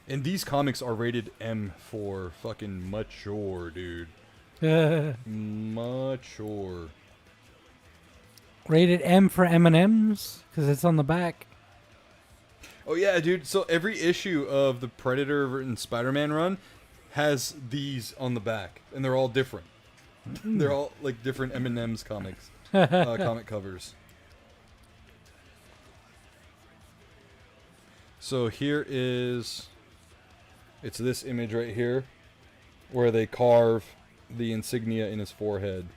And these comics are rated M for fucking mature, dude. Mature. Rated M for M&M's because it's on the back. Oh yeah, dude. So every issue of the Predator and Spider-Man run has these on the back, and they're all different. They're all like different M&M's comics, comic covers. So here is, it's this image right here, where they carve the insignia in his forehead.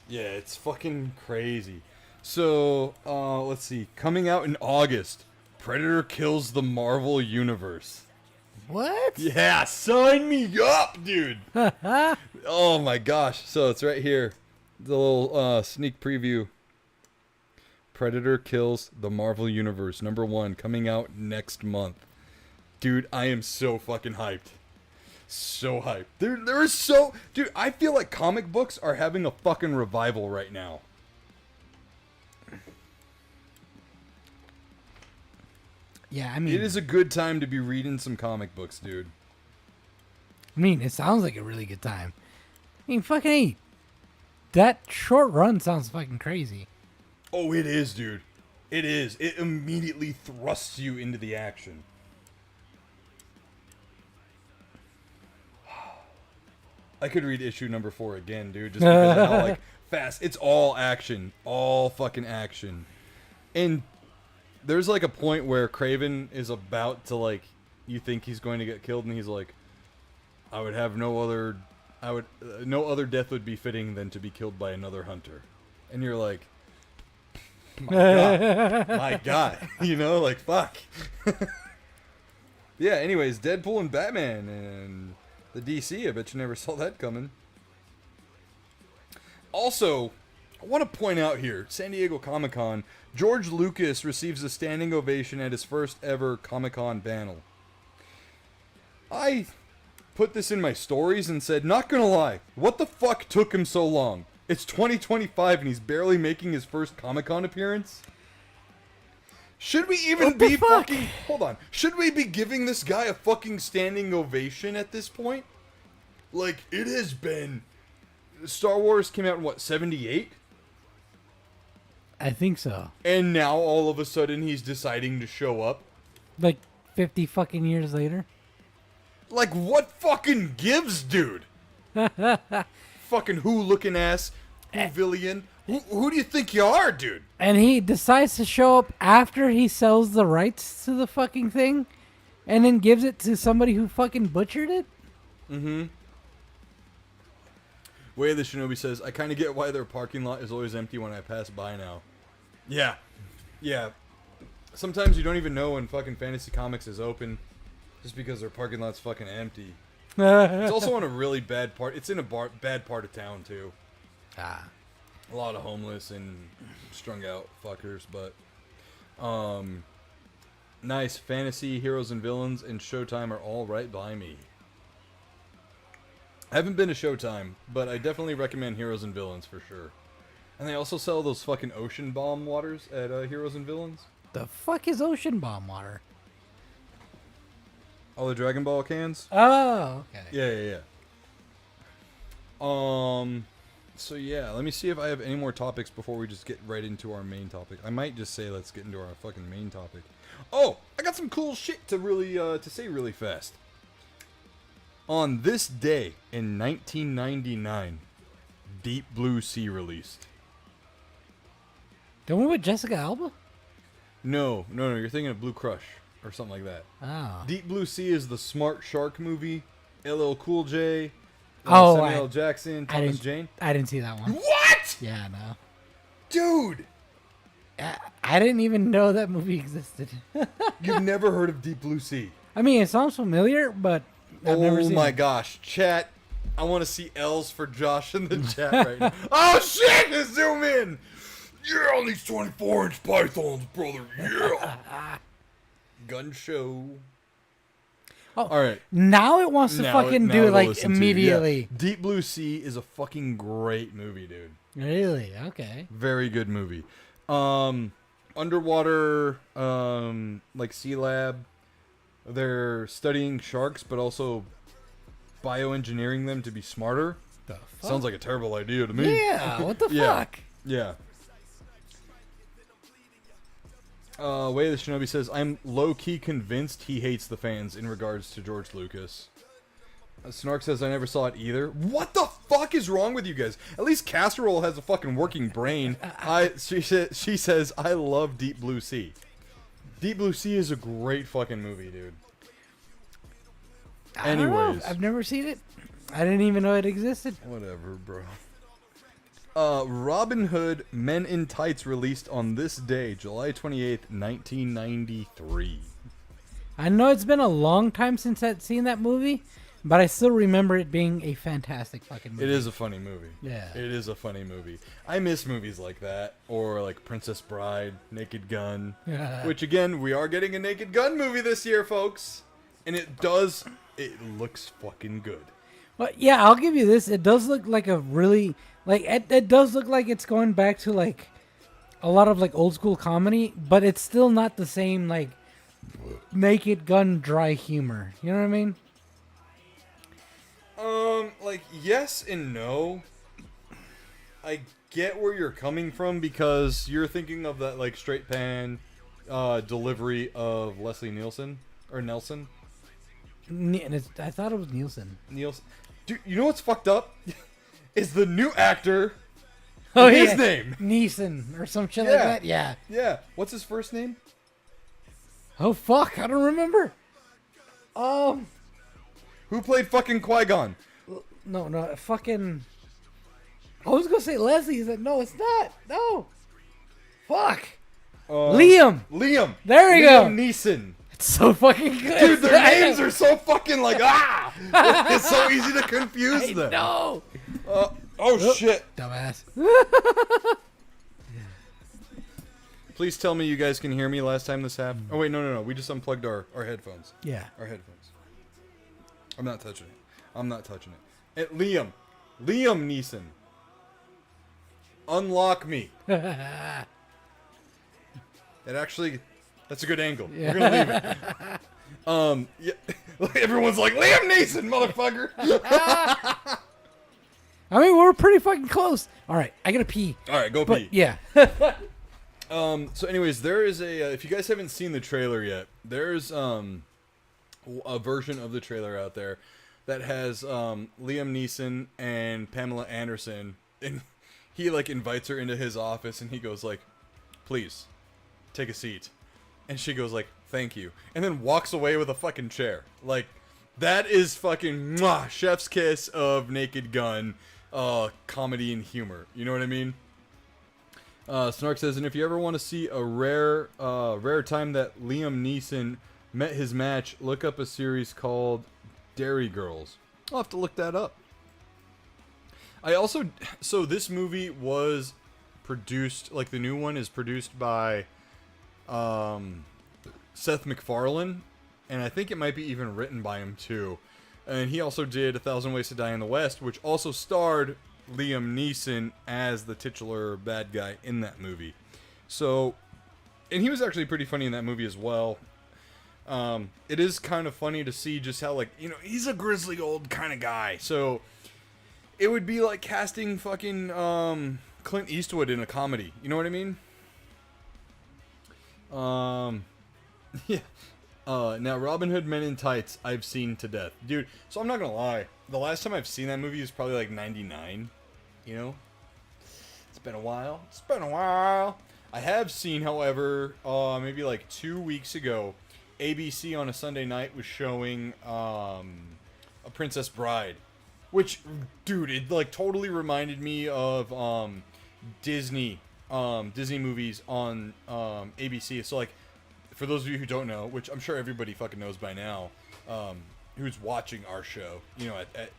Yeah, it's fucking crazy. So, let's see. Coming out in August, Predator kills the Marvel Universe. What? Yeah, sign me up, dude. Oh my gosh. So it's right here. The little sneak preview. Predator kills the Marvel Universe. #1, coming out next month. Dude, I am so fucking hyped. So hyped. There is so... Dude, I feel like comic books are having a fucking revival right now. Yeah, I mean... It is a good time to be reading some comic books, dude. I mean, it sounds like a really good time. I mean, fucking hey, that short run sounds fucking crazy. Oh, it is, dude. It is. It immediately thrusts you into the action. I could read issue #4 again, dude, just because of how, like, fast. It's all action. All fucking action. And there's, like, a point where Kraven is about to, like, you think he's going to get killed, and he's like, I would have no other... no other death would be fitting than to be killed by another hunter. And you're like, my God. My God. You know, like, fuck. Yeah, anyways, Deadpool and Batman and... the DC, I bet you never saw that coming. Also, I want to point out here, San Diego Comic-Con, George Lucas receives a standing ovation at his first ever Comic-Con panel. I put this in my stories and said, not gonna lie, what the fuck took him so long? It's 2025 and he's barely making his first Comic-Con appearance? Should we even be fucking... Hold on. Should we be giving this guy a fucking standing ovation at this point? Like, it has been... Star Wars came out in, what, 78? I think so. And now, all of a sudden, he's deciding to show up? Like, 50 fucking years later? Like, what fucking gives, dude? Fucking who-looking ass, Whovillian. Who do you think you are, dude? And he decides to show up after he sells the rights to the fucking thing, and then gives it to somebody who fucking butchered it? Mm-hmm. Way the Shinobi says, I kind of get why their parking lot is always empty when I pass by now. Yeah. Yeah. Sometimes you don't even know when fucking Fantasy Comics is open just because their parking lot's fucking empty. It's also in a really bad part. It's in a bad part of town, too. Ah. A lot of homeless and strung out fuckers, but nice. Fantasy, Heroes and Villains, and Showtime are all right by me. I haven't been to Showtime, but I definitely recommend Heroes and Villains for sure. And they also sell those fucking ocean bomb waters at Heroes and Villains. The fuck is ocean bomb water? All the Dragon Ball cans? Oh, okay. Yeah. So yeah, let me see if I have any more topics before we just get right into our main topic. I might just say let's get into our fucking main topic. Oh, I got some cool shit to really to say really fast. On this day in 1999, Deep Blue Sea released. The one with Jessica Alba? No, you're thinking of Blue Crush or something like that. Oh. Deep Blue Sea is the Smart Shark movie. LL Cool J. Oh, Samuel L. Jackson, Thomas Jane. I didn't see that one. What? Yeah, no. Dude! I didn't even know that movie existed. You've never heard of Deep Blue Sea? I mean, it sounds familiar, but I've never seen it. Oh my gosh. Chat, I want to see L's for Josh in the chat right now. Oh shit! Zoom in! Yeah, on these 24-inch pythons, brother. Yeah. Gun show. Oh, all right. Now it wants to fucking do it it'll like listen to you. immediately. Yeah. Deep Blue Sea is a fucking great movie, dude. Really? Okay. Very good movie. Underwater, like Sea Lab. They're studying sharks, but also bioengineering them to be smarter. The fuck? Sounds like a terrible idea to me. Yeah. What the Yeah. fuck? Yeah. Way the Shinobi says, I'm low-key convinced he hates the fans in regards to George Lucas. Snark says, I never saw it either. What the fuck is wrong with you guys? At least Casserole has a fucking working brain. She says, I love Deep Blue Sea. Deep Blue Sea is a great fucking movie, dude. I don't know. Anyways. I've never seen it. I didn't even know it existed. Whatever, bro. Robin Hood Men in Tights released on this day, July 28th, 1993. I know it's been a long time since I've seen that movie, but I still remember it being a fantastic fucking movie. It is a funny movie. Yeah. It is a funny movie. I miss movies like that, or like Princess Bride, Naked Gun, which again, we are getting a Naked Gun movie this year, folks. And it looks fucking good. Well, yeah, I'll give you this. It does look like a really, like, it does look like it's going back to, like, a lot of, like, old school comedy, but it's still not the same, like, Naked Gun dry humor. You know what I mean? Like, yes and no. I get where you're coming from because you're thinking of that, like, straight pan delivery of Leslie Nielsen, or Nelson. I thought it was Nielsen. Nielsen. Dude, you know what's fucked up? Is the new actor. Oh, his yeah. name. Neeson or some shit like that? Yeah. Yeah. What's his first name? Oh, fuck. I don't remember. Who played fucking Qui-Gon? No, fucking... I was going to say Leslie. He said, no, it's not. No. Fuck. Liam. There we go. Liam Neeson. It's so fucking good. Dude, their names are so fucking like, It's so easy to confuse them. No. Oh, shit. Dumbass. Please tell me you guys can hear me last time this happened. Oh, wait, no. We just unplugged our headphones. Yeah. Our headphones. I'm not touching it. Liam Neeson. Unlock me. That's a good angle. Yeah. We're gonna leave it. Yeah. Everyone's like, Liam Neeson, motherfucker. I mean, we're pretty fucking close. All right, I gotta pee. All right, go pee. Yeah. So anyways, there is a, if you guys haven't seen the trailer yet, there's, a version of the trailer out there that has, Liam Neeson and Pamela Anderson, and he, like, invites her into his office, and he goes, like, please, take a seat. And she goes, like, thank you. And then walks away with a fucking chair. Like, that is fucking chef's kiss of Naked Gun, comedy and humor. You know what I mean? Snark says, and if you ever want to see a rare time that Liam Neeson met his match, look up a series called Dairy Girls. I'll have to look that up. So this movie was produced, like the new one is produced by Seth MacFarlane, and I think it might be even written by him too. And he also did 1,000 Ways to Die in the West, which also starred Liam Neeson as the titular bad guy in that movie. So, and he was actually pretty funny in that movie as well. It is kind of funny to see just how, like, you know, he's a grizzly old kind of guy. So, it would be like casting fucking Clint Eastwood in a comedy. You know what I mean? Yeah. Now, Robin Hood Men in Tights, I've seen to death. Dude, so I'm not gonna lie. The last time I've seen that movie is probably like 99. You know? It's been a while. I have seen, however, maybe like 2 weeks ago, ABC on a Sunday night was showing A Princess Bride. Which, dude, it like totally reminded me of Disney movies on ABC. So like, for those of you who don't know, which I'm sure everybody fucking knows by now, who's watching our show, you know, at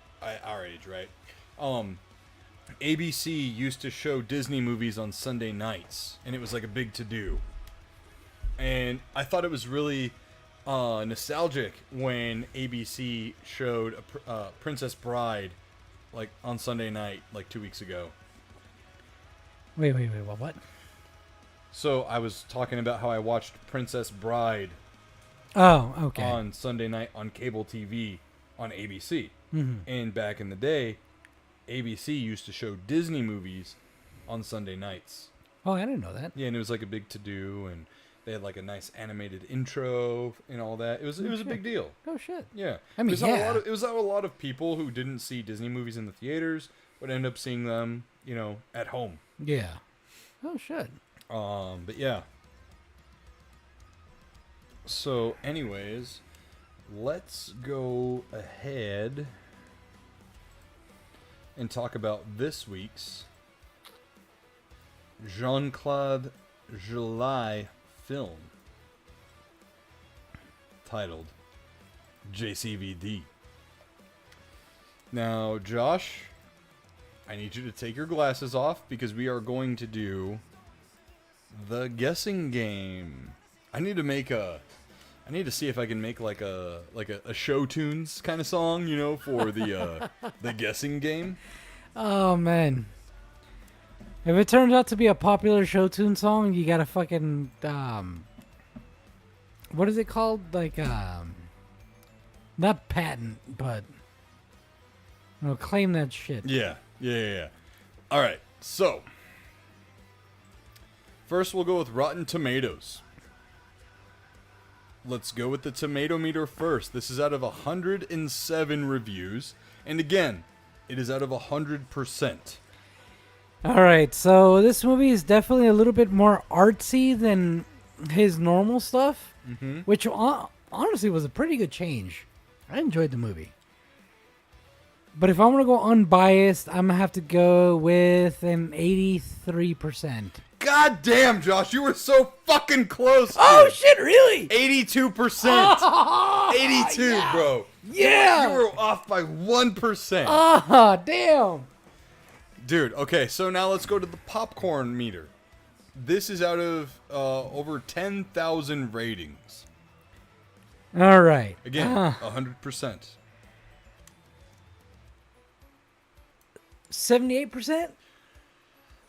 our age, right? ABC used to show Disney movies on Sunday nights, and it was like a big to-do. And I thought it was really nostalgic when ABC showed Princess Bride like on Sunday night like 2 weeks ago. Wait, what? So I was talking about how I watched Princess Bride Oh, okay. on Sunday night on cable TV on ABC. Mm-hmm. And back in the day, ABC used to show Disney movies on Sunday nights. Oh, I didn't know that. Yeah, and it was like a big to-do, and they had like a nice animated intro and all that. It was a big deal. Oh shit. Yeah. I mean, it was how a lot of people who didn't see Disney movies in the theaters would end up seeing them, at home. Yeah. Oh shit. But yeah. So, anyways, let's go ahead and talk about this week's Jean-Claude July film titled JCVD. Now, Josh, I need you to take your glasses off because we are going to do the guessing game. I need to see if I can make like a show tunes kind of song, for the the guessing game. Oh man. If it turns out to be a popular show tune song, you gotta fucking what is it called? Like not patent, but claim that shit. Yeah. All right. So, first we'll go with Rotten Tomatoes. Let's go with the tomato meter first. This is out of 107 reviews. And again, it is out of 100%. Alright, so this movie is definitely a little bit more artsy than his normal stuff, which honestly was a pretty good change. I enjoyed the movie. But if I'm going to go unbiased, I'm going to have to go with an 83%. God damn, Josh, you were so fucking close. Oh, shit, really? 82%. Oh, 82, yeah. bro. Yeah. You were off by 1%. Ah, damn. Dude, okay, so now let's go to the popcorn meter. This is out of over 10,000 ratings. All right. Again, 100%. 78%?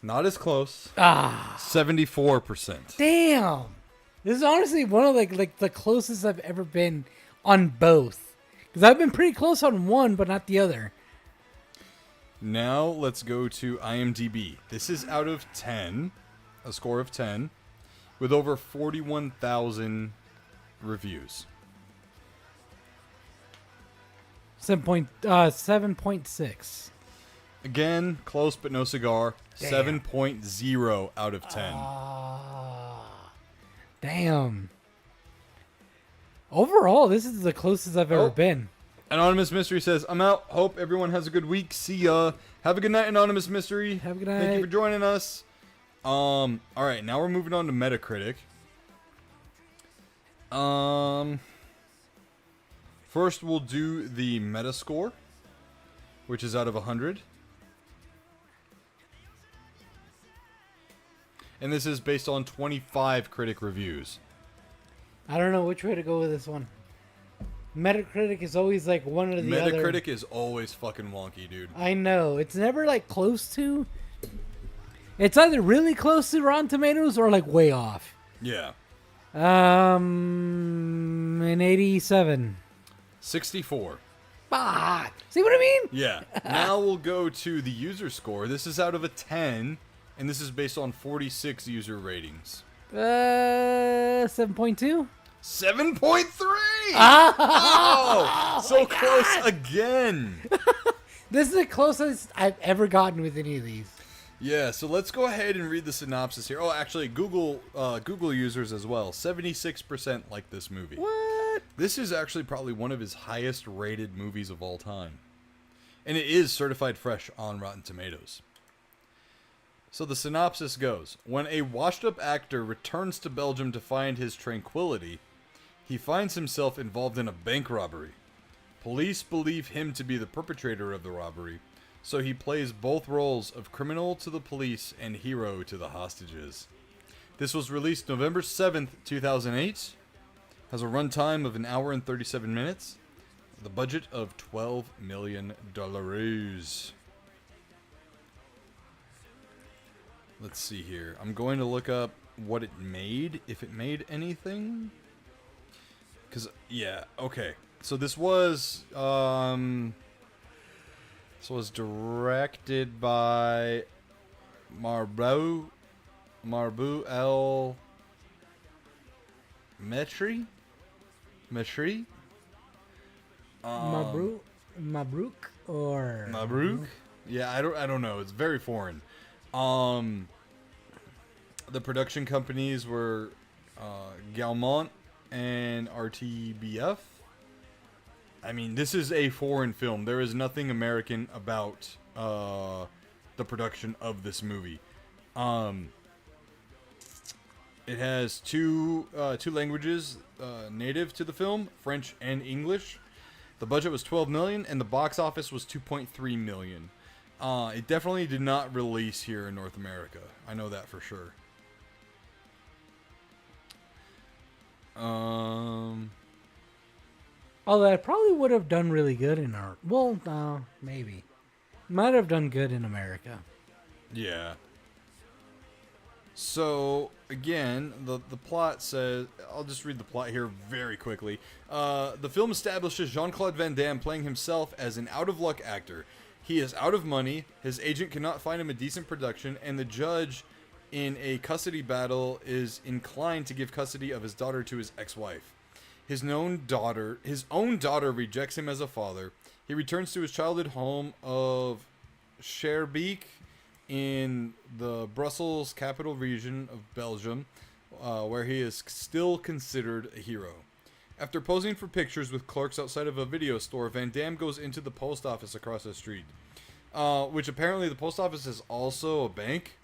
Not as close. 74%. Damn. This is honestly one of like the closest I've ever been on both. Because I've been pretty close on one, but not the other. Now let's go to IMDb. This is out of 10, a score of 10, with over 41,000 reviews. 7.6. Again, close but no cigar. Damn. 7.0 out of 10. Damn. Overall, this is the closest I've ever been. Anonymous Mystery says, I'm out. Hope everyone has a good week. See ya. Have a good night, Anonymous Mystery. Have a good night. Thank you for joining us. All right, now we're moving on to Metacritic. First we'll do the Metascore, which is out of 100. And this is based on 25 critic reviews. I don't know which way to go with this one. Metacritic is always like one or the other. Metacritic is always fucking wonky, dude. I know. It's never like close to. It's either really close to Rotten Tomatoes or like way off. Yeah. An 87. 64. Ah, see what I mean? Yeah. Now we'll go to the user score. This is out of a 10, and this is based on 46 user ratings. 7.2. 7.3! Oh, so close again. This is the closest I've ever gotten with any of these. Yeah, so let's go ahead and read the synopsis here. Oh, actually, Google users as well. 76% like this movie. What? This is actually probably one of his highest rated movies of all time. And it is certified fresh on Rotten Tomatoes. So the synopsis goes, when a washed-up actor returns to Belgium to find his tranquility, he finds himself involved in a bank robbery. Police believe him to be the perpetrator of the robbery, so he plays both roles of criminal to the police and hero to the hostages. This was released November 7th, 2008. Has a runtime of 1 hour and 37 minutes. The budget of $12 million. Let's see here. I'm going to look up what it made, if it made anything. Because, yeah, okay. So this was directed by Marbu El Metri? Mabruk or Mabruk? Yeah, I don't know. It's very foreign. The production companies were Gaumont and RTBF. I mean, this is a foreign film. There is nothing American about the production of this movie. It has two languages native to the film, French and English. The budget was $12 million, and the box office was $2.3 million. It definitely did not release here in North America. I know that for sure. Although it probably would have done really good in our... Well, no, maybe. Might have done good in America. Yeah. So, again, the plot says... I'll just read the plot here very quickly. The film establishes Jean-Claude Van Damme playing himself as an out-of-luck actor. He is out of money, his agent cannot find him a decent production, and the judge in a custody battle is inclined to give custody of his daughter to his ex-wife. His own daughter rejects him as a father. He returns to his childhood home of Schaerbeek in the Brussels capital region of Belgium, where he is still considered a hero. After posing for pictures with clerks outside of a video store, Van Damme goes into the post office across the street, which apparently the post office is also a bank.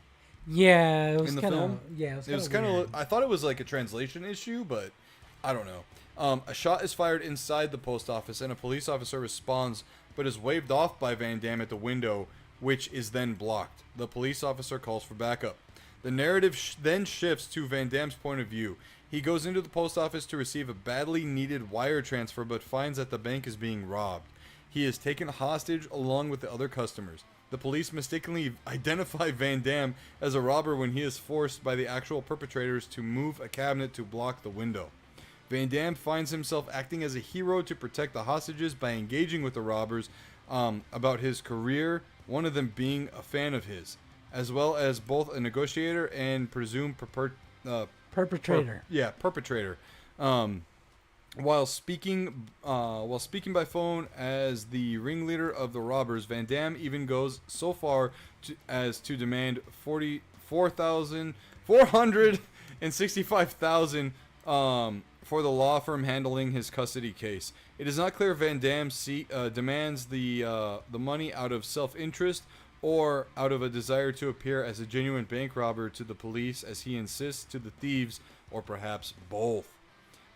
Yeah, it was in the kind of. film. Yeah, It was kind of. I thought it was like a translation issue, but I don't know. A shot is fired inside the post office, and a police officer responds, but is waved off by Van Damme at the window, which is then blocked. The police officer calls for backup. The narrative then shifts to Van Damme's point of view. He goes into the post office to receive a badly needed wire transfer, but finds that the bank is being robbed. He is taken hostage along with the other customers. The police mistakenly identify Van Damme as a robber when he is forced by the actual perpetrators to move a cabinet to block the window. Van Damme finds himself acting as a hero to protect the hostages by engaging with the robbers about his career, one of them being a fan of his, as well as both a negotiator and presumed perpetrator. Perpetrator. While speaking by phone as the ringleader of the robbers, Van Damme even goes so far as to demand $465,000 for the law firm handling his custody case. It is not clear if Van Damme demands the money out of self-interest or out of a desire to appear as a genuine bank robber to the police, as he insists to the thieves, or perhaps both.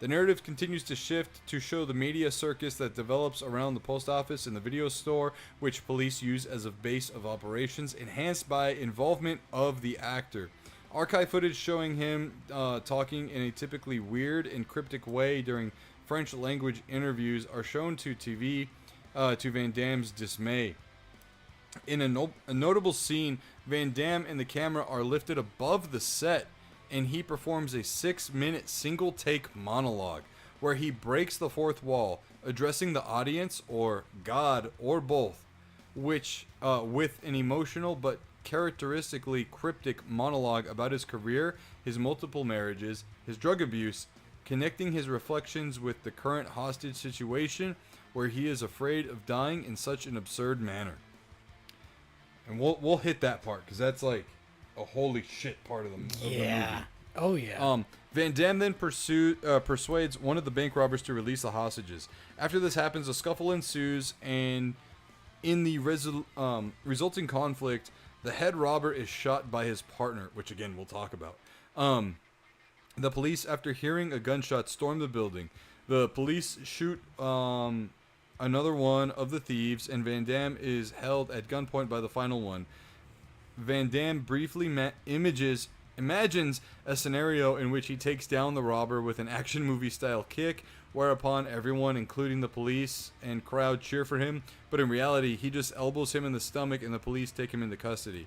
The narrative continues to shift to show the media circus that develops around the post office and the video store, which police use as a base of operations, enhanced by involvement of the actor. Archive footage showing him talking in a typically weird and cryptic way during French language interviews are shown to TV to Van Damme's dismay. In a notable scene, Van Damme and the camera are lifted above the set, and he performs a 6-minute single-take monologue where he breaks the fourth wall, addressing the audience, or God, or both, which with an emotional but characteristically cryptic monologue about his career, his multiple marriages, his drug abuse, connecting his reflections with the current hostage situation where he is afraid of dying in such an absurd manner. And we'll hit that part, because that's like a holy shit part of the movie. Oh yeah. Van Damme then persuades one of the bank robbers to release the hostages. After this happens, a scuffle ensues, and in the resulting conflict, the head robber is shot by his partner, which again we'll talk about. The police, after hearing a gunshot, storm the building. The police shoot another one of the thieves, and Van Damme is held at gunpoint by the final one. Van Damme briefly imagines a scenario in which he takes down the robber with an action movie style kick, whereupon everyone, including the police and crowd, cheer for him. But in reality, he just elbows him in the stomach and the police take him into custody.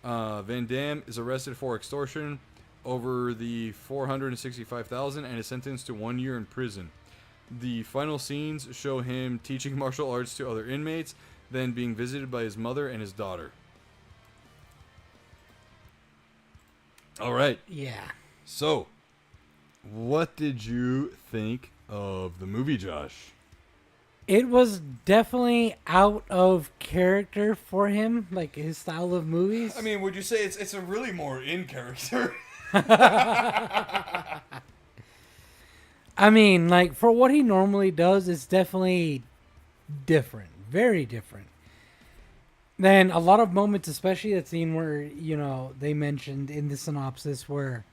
Van Damme is arrested for extortion over the $465,000 and is sentenced to 1 year in prison. The final scenes show him teaching martial arts to other inmates, then being visited by his mother and his daughter. All right. Yeah. So, what did you think of the movie, Josh? It was definitely out of character for him, like his style of movies. I mean, would you say it's a really more in character? I mean, like, for what he normally does, it's definitely different. Very different. Then a lot of moments, especially that scene where, you know, they mentioned in the synopsis where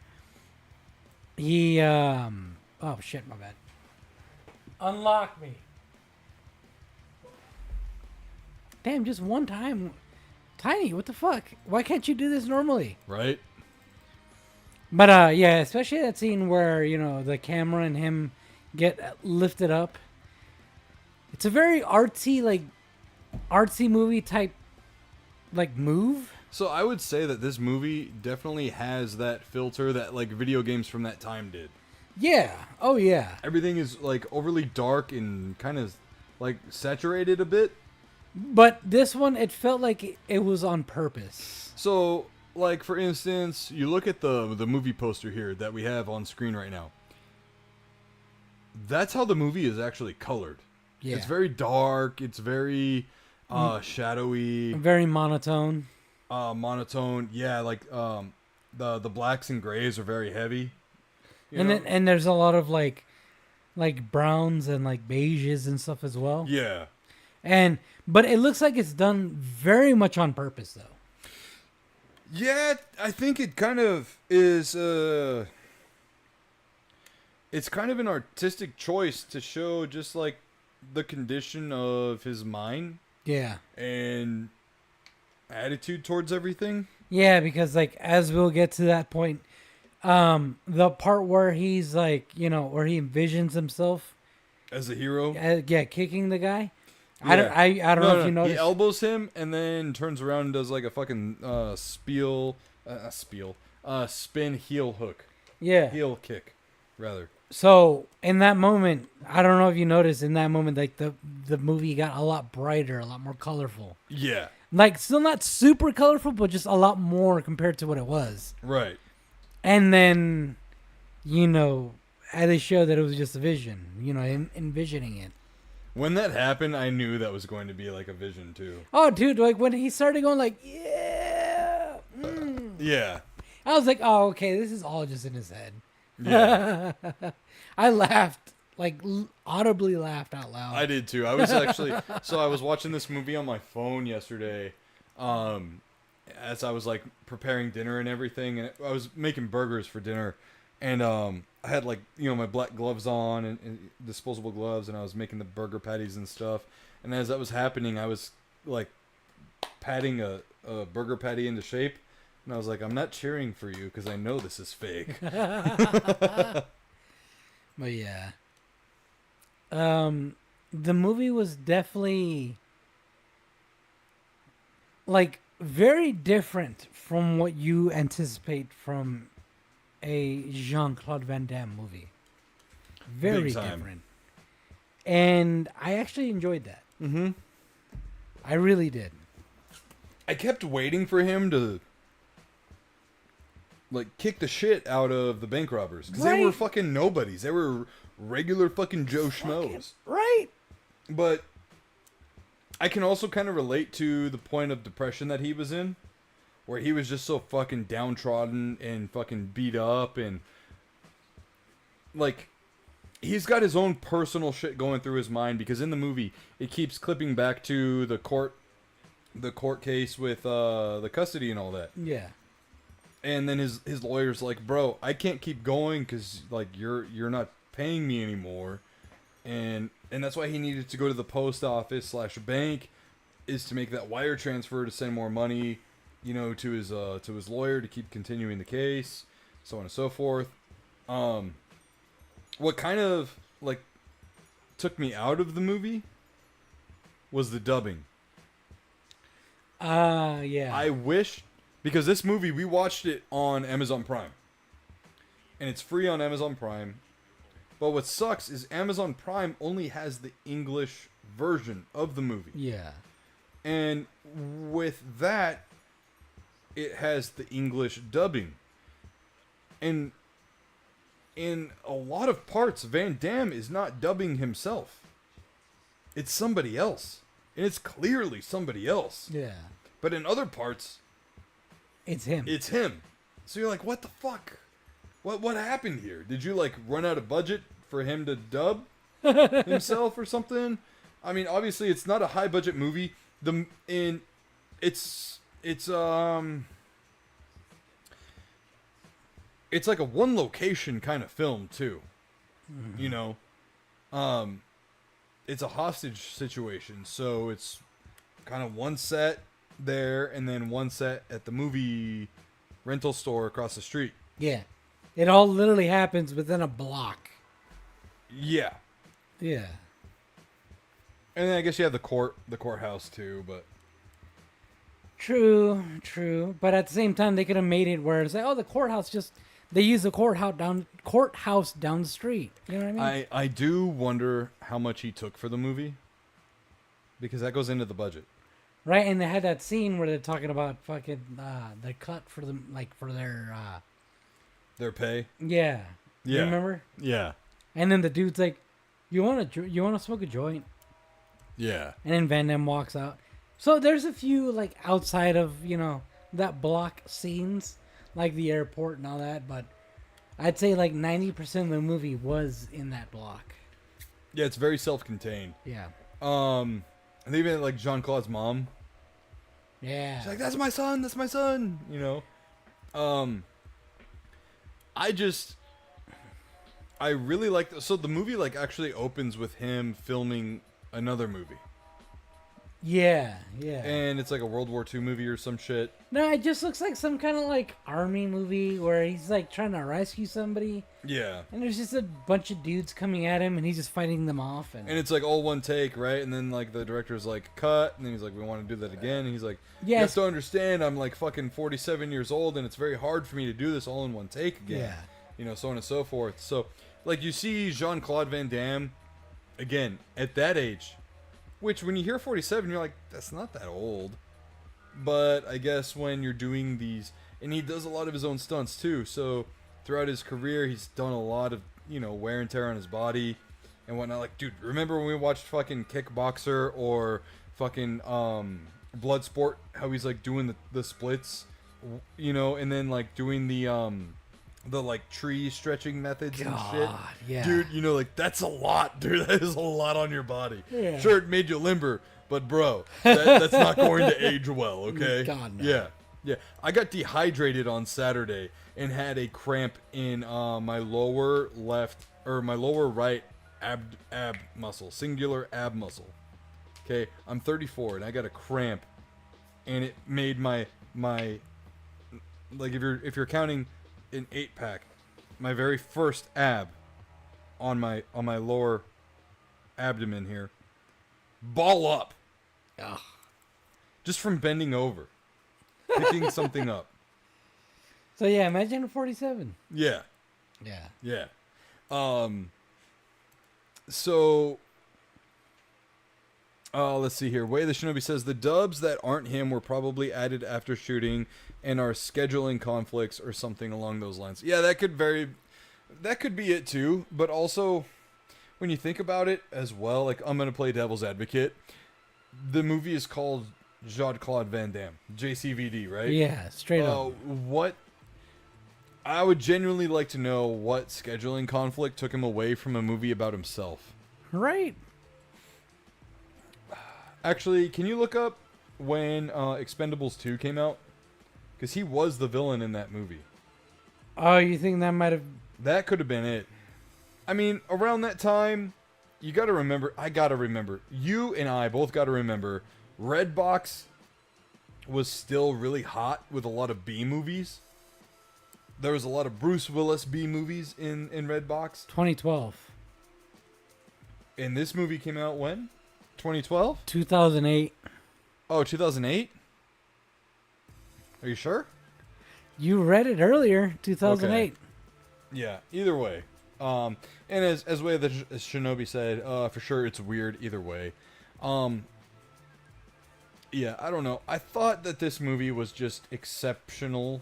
he, oh shit, my bad. Unlock me. Damn, just one time. Tiny, what the fuck? Why can't you do this normally? Right? But yeah, especially that scene where, you know, the camera and him get lifted up. It's a very artsy movie type like move. So I would say that this movie definitely has that filter that like video games from that time did. Yeah. Oh yeah. Everything is like overly dark and kind of like saturated a bit. But this one, it felt like it was on purpose. So, like for instance, you look at the movie poster here that we have on screen right now. That's how the movie is actually colored. Yeah. It's very dark. It's very shadowy. Very monotone. Monotone. Yeah, like the blacks and grays are very heavy. And there's a lot of like browns and like beiges and stuff as well. Yeah. But it looks like it's done very much on purpose though. Yeah, I think it kind of is it's kind of an artistic choice to show just like the condition of his mind. Yeah. And attitude towards everything. Yeah, because like as we'll get to that point, the part where he's like, you know, where he envisions himself as a hero. Kicking the guy. Yeah. I don't know if you noticed. He elbows him and then turns around and does like a fucking spin heel hook. Yeah. Heel kick, rather. So in that moment, I don't know if you noticed, in that moment, like the movie got a lot brighter, a lot more colorful. Yeah. Like still not super colorful, but just a lot more compared to what it was. Right. And then, you know, they showed that it was just a vision. You know, envisioning it. When that happened, I knew that was going to be like a vision too. Oh, dude! Like when he started going like, yeah, yeah. I was like, oh, okay, this is all just in his head. Yeah. I laughed, like audibly laughed out loud. I did too. I was actually I was watching this movie on my phone yesterday, as I was like preparing dinner and everything, and I was making burgers for dinner, and I had like, you know, my black gloves on and disposable gloves, and I was making the burger patties and stuff. And as that was happening, I was like patting a burger patty into shape. And I was like, I'm not cheering for you because I know this is fake. But yeah. The movie was definitely like very different from what you anticipate from a Jean-Claude Van Damme movie. Very different. And I actually enjoyed that. Mm-hmm. I really did. I kept waiting for him to like kick the shit out of the bank robbers because they were fucking nobodies. They were regular fucking Joe Schmoes. Right. But I can also kind of relate to the point of depression that he was in, where he was just so fucking downtrodden and fucking beat up, and like he's got his own personal shit going through his mind, because in the movie it keeps clipping back to the court case with the custody and all that. Yeah. And then his lawyer's like, bro, I can't keep going because like you're not paying me anymore, and that's why he needed to go to the post office / bank, is to make that wire transfer to send more money, to his lawyer to keep continuing the case, so on and so forth. What kind of like took me out of the movie was the dubbing. Yeah. I wish, because this movie, we watched it on Amazon Prime. And it's free on Amazon Prime. But what sucks is Amazon Prime only has the English version of the movie. Yeah. And with that, it has the English dubbing. And in a lot of parts, Van Damme is not dubbing himself. It's somebody else. And it's clearly somebody else. Yeah. But in other parts, It's him. it's him. So you're like, what the fuck? What happened here? Did you like run out of budget for him to dub himself or something? I mean, obviously it's not a high budget movie. It's like a one location kind of film too. Mm-hmm. It's a hostage situation, so it's kind of one set there and then one set at the movie rental store across the street. Yeah. It all literally happens within a block. Yeah. Yeah. And then I guess you have the courthouse too, but True. But at the same time, they could have made it where it's like, oh, the courthouse they use the courthouse down the street. You know what I mean? I do wonder how much he took for the movie, because that goes into the budget. Right, and they had that scene where they're talking about fucking the cut for them, like for Their pay. yeah. Yeah. You remember? Yeah. And then the dude's like, "You want to smoke a joint?" Yeah. And then Van Damme walks out. So there's a few like outside of that block scenes, like the airport and all that, but I'd say like 90% of the movie was in that block. Yeah, it's very self-contained. Yeah. And even like Jean-Claude's mom. Yeah. She's like, that's my son. I really like so the movie like actually opens with him filming another movie. Yeah. And it's like a World War II movie or some shit. No, it just looks like some kind of like army movie where he's like trying to rescue somebody. Yeah. And there's just a bunch of dudes coming at him and he's just fighting them off. And it's like all one take, right? And then like the director's like, cut. And then he's like, we want to do that again. And he's like, you have to understand, I'm like fucking 47 years old and it's very hard for me to do this all in one take again. Yeah. So on and so forth. So like you see Jean-Claude Van Damme, again, at that age, which when you hear 47, you're like, that's not that old. But I guess when you're doing these, and he does a lot of his own stunts too. So throughout his career, he's done a lot of, wear and tear on his body and whatnot. Like, dude, remember when we watched fucking Kickboxer or fucking Bloodsport, how he's like doing the splits, and then like doing the like tree stretching methods and shit. Yeah. Dude, like that's a lot, dude. That is a lot on your body. Yeah. Sure, it made you limber, but bro, that's not going to age well, okay? God, no. Yeah. I got dehydrated on Saturday and had a cramp in my lower right ab muscle, singular ab muscle. Okay, I'm 34 and I got a cramp, and it made my like if you're counting an 8-pack, my very first ab on my lower abdomen here, ball up. Ugh. Just from bending over, picking something up. So yeah, imagine a 47. Yeah. Yeah. So let's see here. Way the Shinobi says the dubs that aren't him were probably added after shooting and are scheduling conflicts or something along those lines. Yeah, that could be it too. But also, when you think about it as well, like I'm gonna play devil's advocate. The movie is called Jean-Claude Van Damme, JCVD, right? Yeah, straight up. What? I would genuinely like to know what scheduling conflict took him away from a movie about himself. Right. Actually, can you look up when Expendables 2 came out? Because he was the villain in that movie. Oh, you think that might have... That could have been it. I mean, around that time, you got to remember, I got to remember, you and I both got to remember, Redbox was still really hot with a lot of B movies. There was a lot of Bruce Willis B movies in Redbox. 2012. And this movie came out when? 2012? 2008. Oh, 2008? Are you sure? You read it earlier, 2008. Okay. Yeah, either way. And as way that Shinobi said, for sure it's weird either way. Yeah, I don't know. I thought that this movie was just exceptional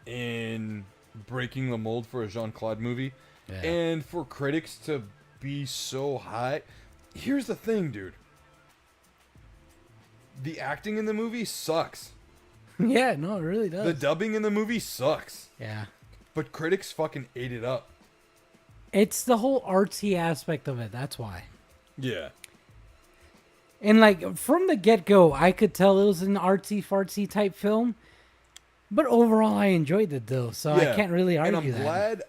in breaking the mold for a Jean-Claude movie. Yeah. And for critics to be so high. Here's the thing, dude. The acting in the movie sucks. Yeah, no, it really does. The dubbing in the movie sucks. Yeah. But critics fucking ate it up. It's the whole artsy aspect of it. That's why. Yeah. And like from the get-go, I could tell it was an artsy-fartsy type film. But overall, I enjoyed it though, so Yeah. I can't really argue that. And I'm glad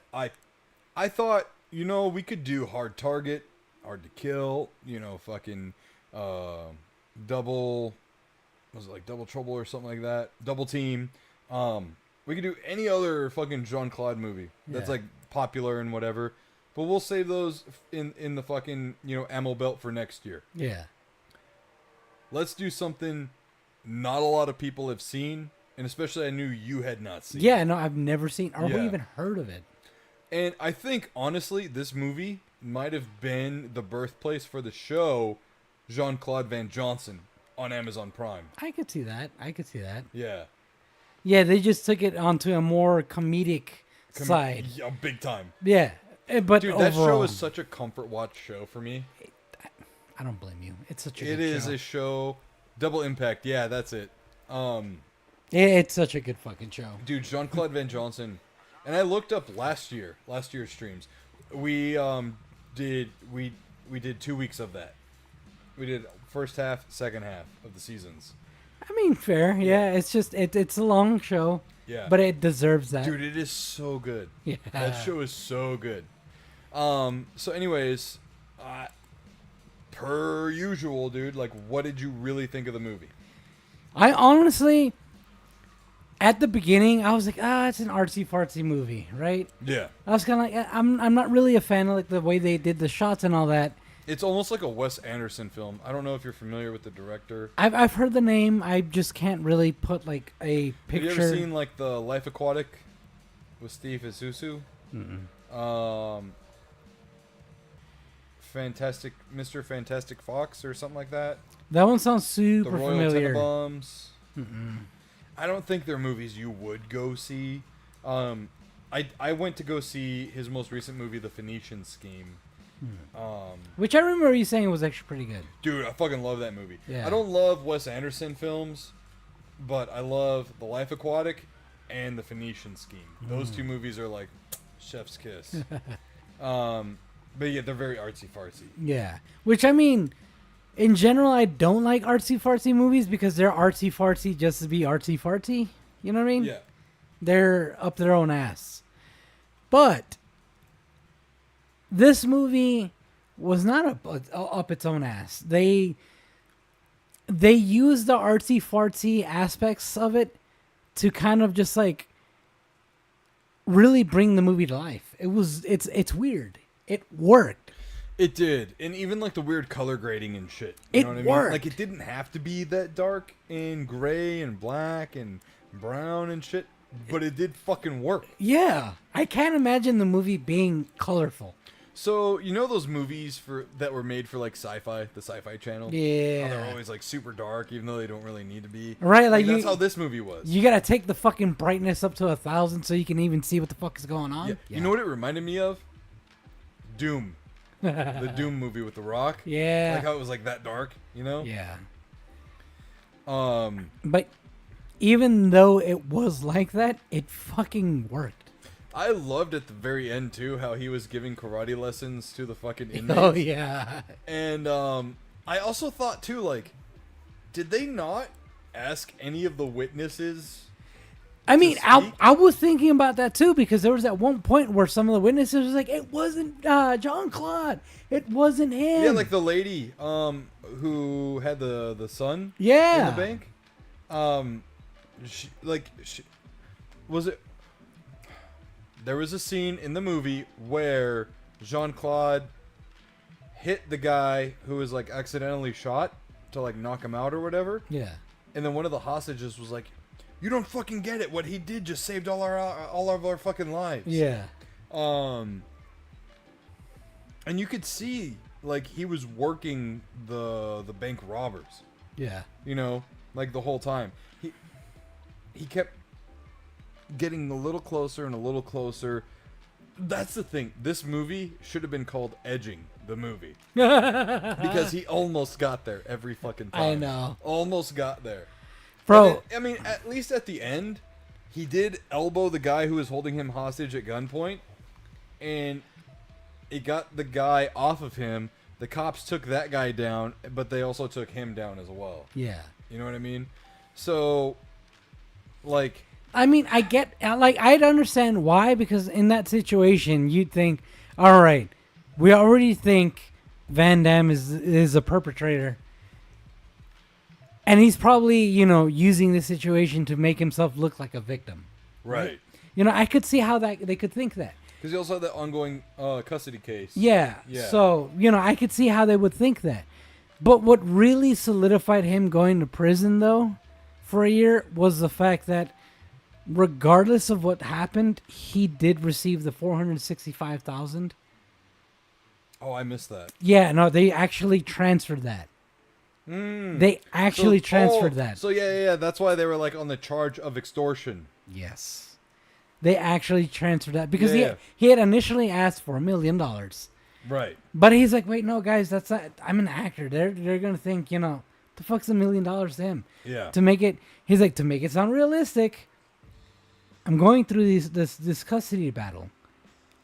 I thought, you know, we could do Hard Target, Hard to Kill, you know, fucking Double, was it like Double Trouble or something like that? Double Team. We could do any other fucking Jean-Claude movie that's Yeah. like popular and whatever. But we'll save those in the fucking, you know, ammo belt for next year. Yeah. Let's do something not a lot of people have seen, and especially I knew you had not seen. Yeah, no, I've never seen or Yeah. even heard of it. And I think, honestly, this movie might have been the birthplace for the show Jean-Claude Van Johnson on Amazon Prime. I could see that. Yeah. Yeah, they just took it onto a more comedic side. Yeah, big time. Yeah. But Dude, overall, that show is such a comfort watch show for me. I don't blame you. It's such a It good is show. a show. Double Impact. Yeah, that's it. It's such a good fucking show. Dude, Jean-Claude Van Johnson. And I looked up last year's streams. We did 2 weeks of that. We did first half, second half of the seasons. I mean, fair. Yeah, it's just it's a long show. Yeah. But it deserves that. Dude, it is so good. Yeah. That show is so good. So anyways, per usual, dude, like, what did you really think of the movie? I honestly, at the beginning, I was like, it's an artsy fartsy movie, right? Yeah. I was kind of like, I'm not really a fan of like the way they did the shots and all that. It's almost like a Wes Anderson film. I don't know if you're familiar with the director. I've heard the name. I just can't really put like a picture. Have you ever seen like the Life Aquatic with Steve Isuzu? Mr. Fantastic Fox or something like that. That one sounds The super Royal familiar. Tenenbaums. I don't think they're movies you would go see. I went to go see his most recent movie, The Phoenician Scheme. Which I remember you saying was actually pretty good. Dude, I fucking love that movie. Yeah. I don't love Wes Anderson films, but I love The Life Aquatic and The Phoenician Scheme. Those two movies are like chef's kiss. But yeah, they're very artsy fartsy. Yeah. Which I mean, in general, I don't like artsy fartsy movies because they're artsy fartsy just to be artsy fartsy. You know what I mean? Yeah. They're up their own ass. But this movie was not up its own ass. They used the artsy fartsy aspects of it to kind of just like really bring the movie to life. It's weird. It worked. It did. And even like the weird color grading and shit. It know what I worked. mean? Like it didn't have to be that dark and gray and black and brown and shit, but it did fucking work. Yeah. I can't imagine the movie being colorful. So, you know those movies that were made for like sci-fi, the Sci-Fi Channel? Yeah. How they're always like super dark, even though they don't really need to be. Right, like that's how this movie was. You gotta take the fucking brightness up to 1,000 so you can even see what the fuck is going on. Yeah. You know what it reminded me of? Doom. The Doom movie with The Rock. Yeah. Like how it was like that dark, you know? Yeah. But even though it was like that, it fucking worked. I loved at the very end too how he was giving karate lessons to the fucking inmates. Oh yeah. And I also thought too, like, did they not ask any of the witnesses I mean, speak. I was thinking about that too, because there was at one point where some of the witnesses was like, it wasn't John Claude. It wasn't him. Yeah, like the lady who had the son Yeah. in the bank. Was it? There was a scene in the movie where Jean-Claude hit the guy who was like accidentally shot to like knock him out or whatever. Yeah. And then one of the hostages was like, "You don't fucking get it. What he did just saved all of our fucking lives." Yeah. And you could see like he was working the bank robbers. Yeah. You know, like the whole time. He kept getting a little closer and a little closer. That's the thing. This movie should have been called Edging the Movie. Because he almost got there every fucking time. I know. Almost got there. Bro. I mean, at least at the end, he did elbow the guy who was holding him hostage at gunpoint. And it got the guy off of him. The cops took that guy down, but they also took him down as well. Yeah. You know what I mean? So, like... I mean, I'd understand why, because in that situation, you'd think, all right, we already think Van Damme is a perpetrator. And he's probably, using the situation to make himself look like a victim. Right. I could see how they could think that. Because he also had that ongoing custody case. Yeah. So, I could see how they would think that. But what really solidified him going to prison, though, for a year, was the fact that regardless of what happened, he did receive the $465,000. Oh, I missed that. Yeah, no, they actually transferred that. They actually transferred that. So yeah, that's why they were like on the charge of extortion. Yes. They actually transferred that because Yeah. he had initially asked for $1 million. Right. But he's like, wait, no, guys, that's not. I'm an actor. They're gonna think, the fuck's $1 million to him? Yeah. To make it sound realistic. I'm going through this custody battle.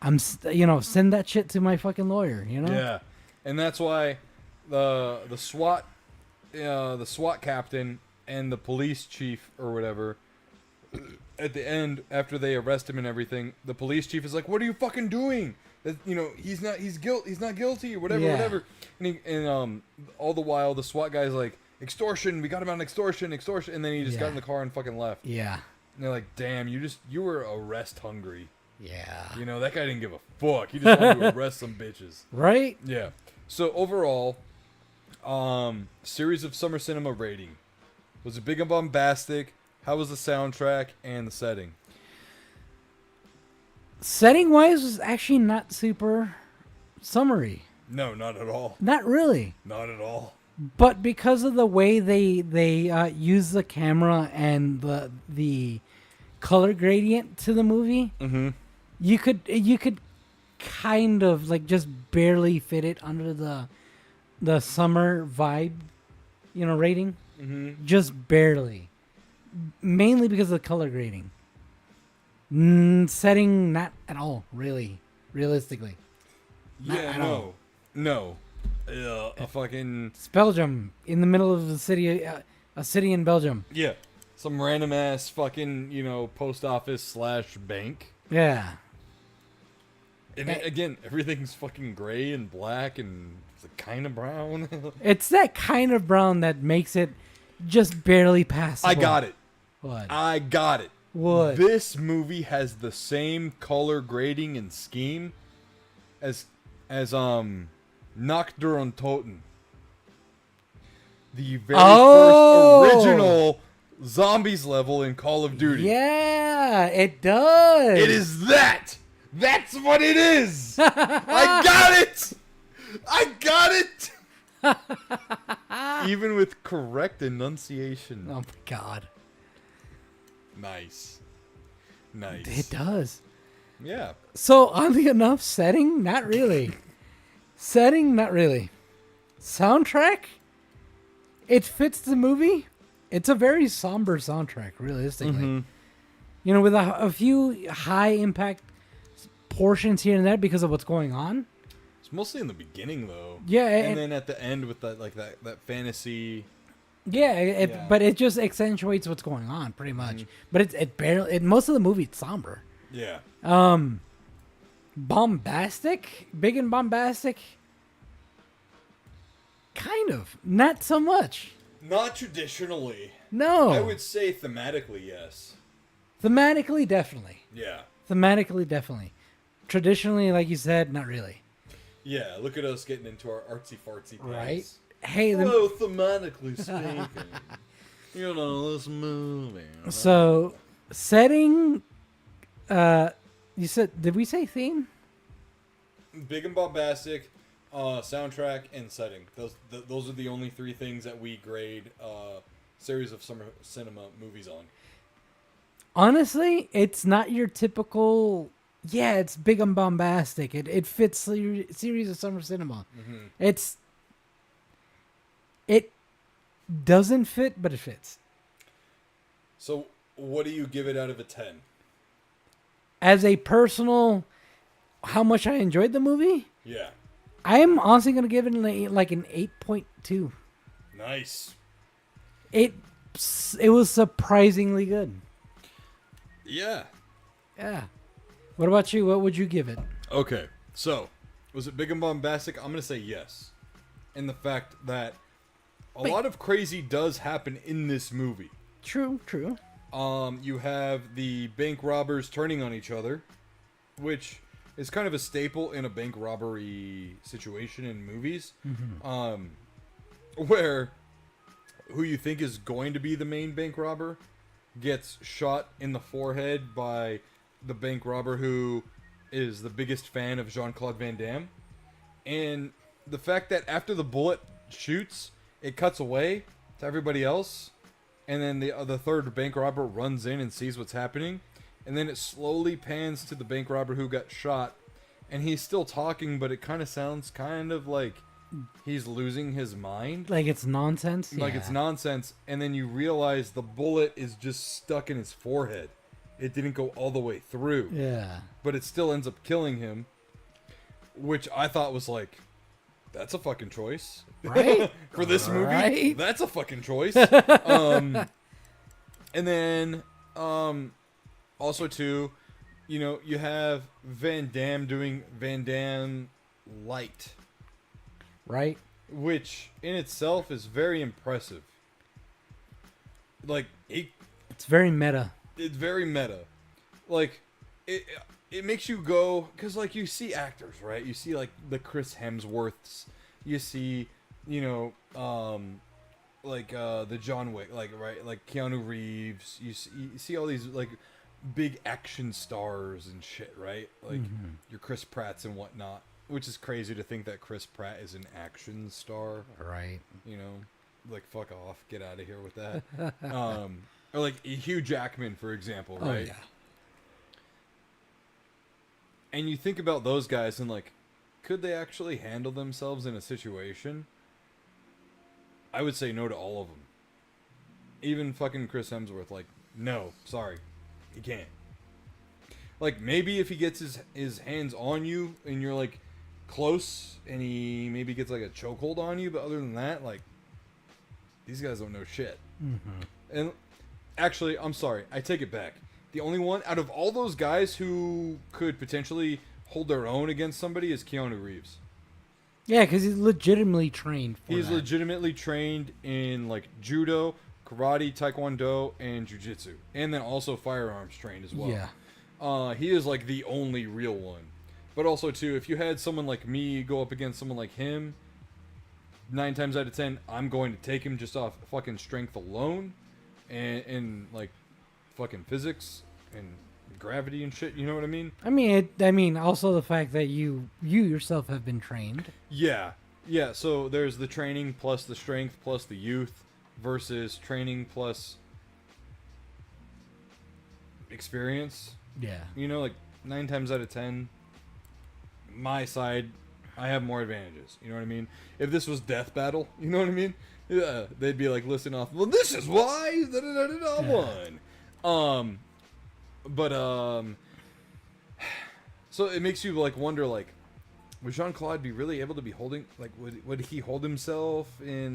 Send that shit to my fucking lawyer. Yeah, and that's why the SWAT captain and the police chief or whatever. At the end, after they arrest him and everything, the police chief is like, "What are you fucking doing? He's not guilty or whatever, Yeah. whatever." And all the while, the SWAT guy's like, "Extortion! We got him on extortion!" And then he just got in the car and fucking left. Yeah. And they're like, "Damn, you were arrest hungry." Yeah. That guy didn't give a fuck. He just wanted to arrest some bitches. Right? Yeah. So overall, series of summer cinema rating. Was it big and bombastic? How was the soundtrack and the setting? Setting wise was actually not super summery. No, not at all. Not really. Not at all. But because of the way they use the camera and the color gradient to the movie, you could kind of like just barely fit it under the summer vibe, rating. Just barely. Mainly because of the color grading. Setting, not at all, really, realistically. Not at all. No. A fucking... It's Belgium, in the middle of the city, a city in Belgium. Yeah. Some random ass fucking, post office / bank. Yeah. And again, everything's fucking gray and black and it's kind of brown. It's that kind of brown that makes it just barely passable. I got it. What? I got it. What? This movie has the same color grading and scheme as Nacht der Untoten. The very first original zombies level in Call of Duty. Yeah, it does. It is that. That's what it is. I got it. I got it. Even with correct enunciation. Oh my god. Nice. It does. Yeah. So, oddly enough, setting, not really. Setting, not really. Soundtrack, it fits the movie. It's a very somber soundtrack, realistically. With a few high impact portions here and there because of what's going on. It's mostly in the beginning though. Yeah, and then at the end with that fantasy Yeah, Yeah. but it just accentuates what's going on pretty much. But it barely. Most of the movie it's somber. Yeah. Bombastic, big and bombastic. Kind of, not so much. Not traditionally. No, I would say thematically, yes. thematically, definitely. Yeah. Thematically, definitely. Traditionally, like you said, not really. Yeah, look at us getting into our artsy fartsy things. Right? Hey, Well, thematically speaking, you know, this movie. so setting. You said? Did we say theme? Big and bombastic, soundtrack and setting. Those are the only three things that we grade series of summer cinema movies on. Honestly, it's not your typical. Yeah, it's big and bombastic. It fits series of summer cinema. It doesn't fit, but it fits. So, what do you give it out of a 10? As a personal, how much I enjoyed the movie, Yeah. I'm honestly gonna give it like an 8.2. Nice. It was surprisingly good. Yeah. Yeah. What about you? What would you give it? Okay, so was it big and bombastic? I'm gonna say yes, in the fact that a lot of crazy does happen in this movie. True. You have the bank robbers turning on each other, which is kind of a staple in a bank robbery situation in movies, where who you think is going to be the main bank robber gets shot in the forehead by the bank robber who is the biggest fan of Jean-Claude Van Damme. And the fact that after the bullet shoots, it cuts away to everybody else, and then the third bank robber runs in and sees what's happening, and then it slowly pans to the bank robber who got shot, and he's still talking, but it kind of sounds kind of like he's losing his mind. Like it's nonsense. Like it's nonsense, and then you realize the bullet is just stuck in his forehead. It didn't go all the way through. Yeah. But it still ends up killing him, which I thought was like, that's a fucking choice. Right? For this movie, Right? that's a fucking choice. And then, also too, you know, you have Van Damme doing Van Damme Light, Right? which in itself is very impressive. Like, It's very meta. it's very meta. Like, it makes you go, because like you see actors, right? You see like the Chris Hemsworths, you see, you know, the John Wick, like, right, like Keanu Reeves. You see all these like big action stars and shit, right? Like your Chris Pratts and whatnot, which is crazy to think that Chris Pratt is an action star. Right. You know, like, fuck off, get out of here with that. Or like Hugh Jackman, for example, right? Oh, yeah. And you think about those guys and like, could they actually handle themselves in a situation? I would say no to all of them. Even fucking Chris Hemsworth, like, no, sorry, he can't. Like, maybe if he gets his hands on you and you're like close and he maybe gets like a chokehold on you, but other than that, like, these guys don't know shit. And actually, I'm sorry, I take it back. The only one out of all those guys who could potentially hold their own against somebody is Keanu Reeves. Yeah, because he's legitimately trained for He's that. legitimately trained in like judo, karate, taekwondo, and jiu-jitsu. And then also firearms trained as well. Yeah. He is like the only real one. But also too, if you had someone like me go up against someone like him, 9 times out of 10, I'm going to take him just off fucking strength alone. And like fucking physics and gravity and shit, you know what I mean? I mean, also the fact that you yourself have been trained. Yeah. So there's the training plus the strength plus the youth versus training plus experience. Yeah. You know, like 9 times out of 10, my side, I have more advantages. You know what I mean? If this was Death Battle, you know what I mean? Yeah, they'd be like listing off, well, this is why I won. So it makes you like wonder, like, would Jean-Claude be really able to be holding, like, would he hold himself in,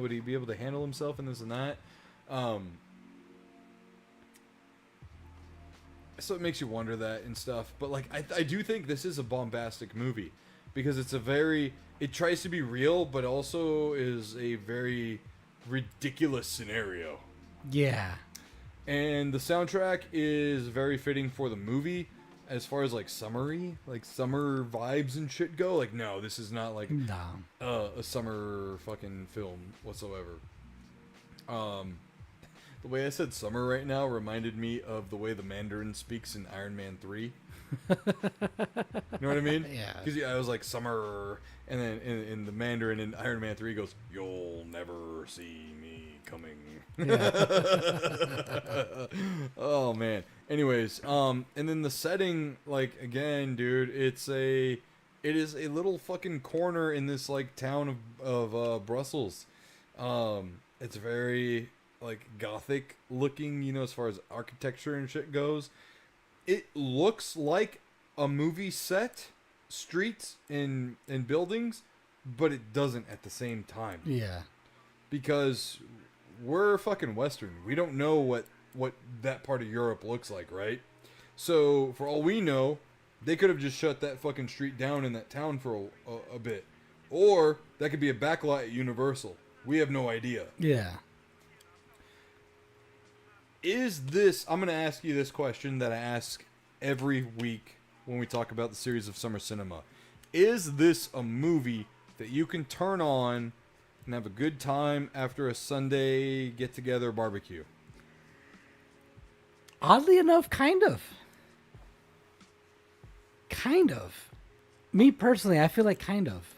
would he be able to handle himself in this and that? So it makes you wonder that and stuff. But, like, I do think this is a bombastic movie because it tries to be real, but also is a very ridiculous scenario. Yeah. And the soundtrack is very fitting for the movie. As far as like summer vibes and shit go, like no, this is not like a summer fucking film whatsoever. The way I said summer right now reminded me of the way the Mandarin speaks in Iron Man 3. You know what I mean? Yeah. Because I was like summer, and then in the Mandarin in Iron Man 3 goes, "You'll never see me coming." Yeah. Oh man. Anyways, and then the setting, like again, dude, it is a little fucking corner in this like town of Brussels. It's very like gothic looking, as far as architecture and shit goes. It looks like a movie set, streets and buildings, but it doesn't at the same time. Yeah. Because we're fucking Western. We don't know what that part of Europe looks like, right? So, for all we know, they could have just shut that fucking street down in that town for a bit. Or, that could be a backlot at Universal. We have no idea. Yeah. I'm going to ask you this question that I ask every week when we talk about the series of summer cinema. Is this a movie that you can turn on and have a good time after a Sunday get-together barbecue? Oddly enough, kind of. Kind of. Me personally, I feel like kind of.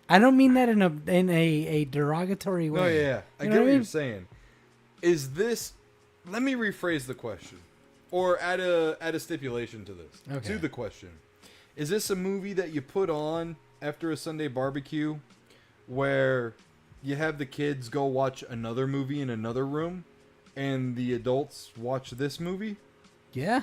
I don't mean that in a derogatory way. No, yeah. I You get know what I you're mean? saying. Is this... Let me rephrase the question. Or add a stipulation to this. Okay. To the question. Is this a movie that you put on after a Sunday barbecue where you have the kids go watch another movie in another room and the adults watch this movie? Yeah.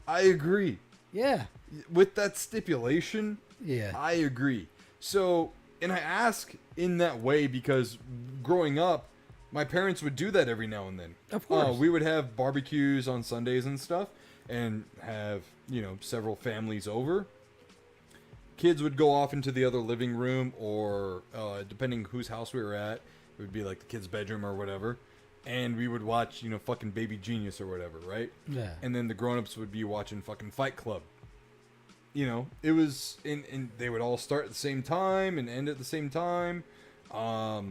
I agree. Yeah. With that stipulation, Yeah. I agree. So, and I ask in that way because growing up, my parents would do that every now and then. Of course. We would have barbecues on Sundays and stuff and have, several families over. Kids would go off into the other living room or, depending whose house we were at, it would be like the kid's bedroom or whatever. And we would watch, fucking Baby Genius or whatever, right? Yeah. And then the grown-ups would be watching fucking Fight Club. It was, and they would all start at the same time and end at the same time. I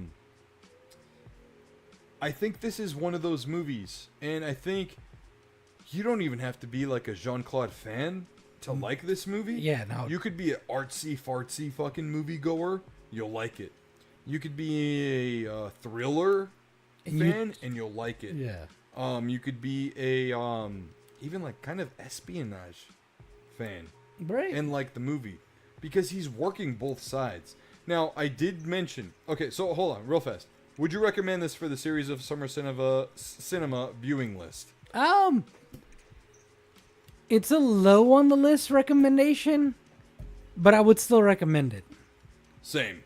think this is one of those movies, and I think you don't even have to be like a Jean-Claude fan to like this movie. Yeah, no. You could be an artsy-fartsy fucking moviegoer. You'll like it. You could be a thriller fan, and you'll like it. Yeah. You could be a even like kind of espionage fan Right. and like the movie because he's working both sides. Now, I did mention. Okay, so hold on, real fast. Would you recommend this for the series of summer cinema viewing list? It's a low on the list recommendation, but I would still recommend it. Same.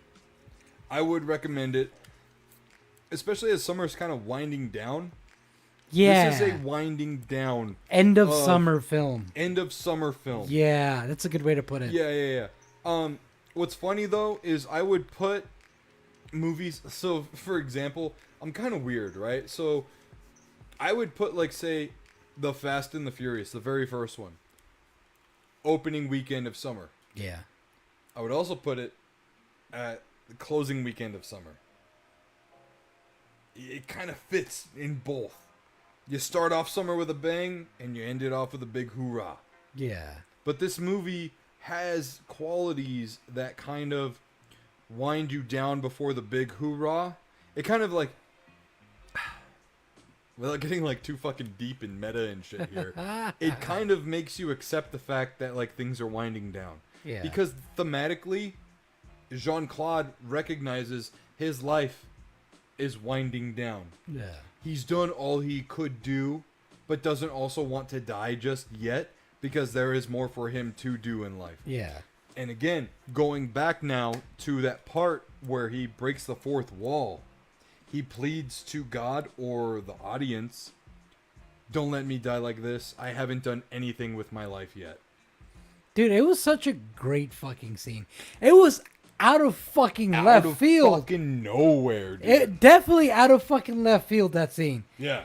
I would recommend it, especially as summer's kind of winding down. Yeah. This is a winding down. End of summer film. End of summer film. Yeah, that's a good way to put it. Yeah. What's funny though is I would put movies. So, for example, I'm kind of weird, right? So, I would put like say, The Fast and the Furious, the very first one, opening weekend of summer. Yeah. I would also put it at the closing weekend of summer. It kind of fits in both. You start off summer with a bang, and you end it off with a big hoorah. Yeah. But this movie has qualities that kind of wind you down before the big hoorah. It kind of like, without getting like too fucking deep in meta and shit here, it kind of makes you accept the fact that like things are winding down. Yeah. Because thematically, Jean-Claude recognizes his life is winding down. Yeah. He's done all he could do, but doesn't also want to die just yet. because there is more for him to do in life. Yeah. And again, going back now to that part where he breaks the fourth wall, he pleads to God or the audience, don't let me die like this. I haven't done anything with my life yet. Dude, it was such a great fucking scene. It was out of fucking left field. Fucking nowhere, dude. It definitely out of fucking left field, that scene. Yeah.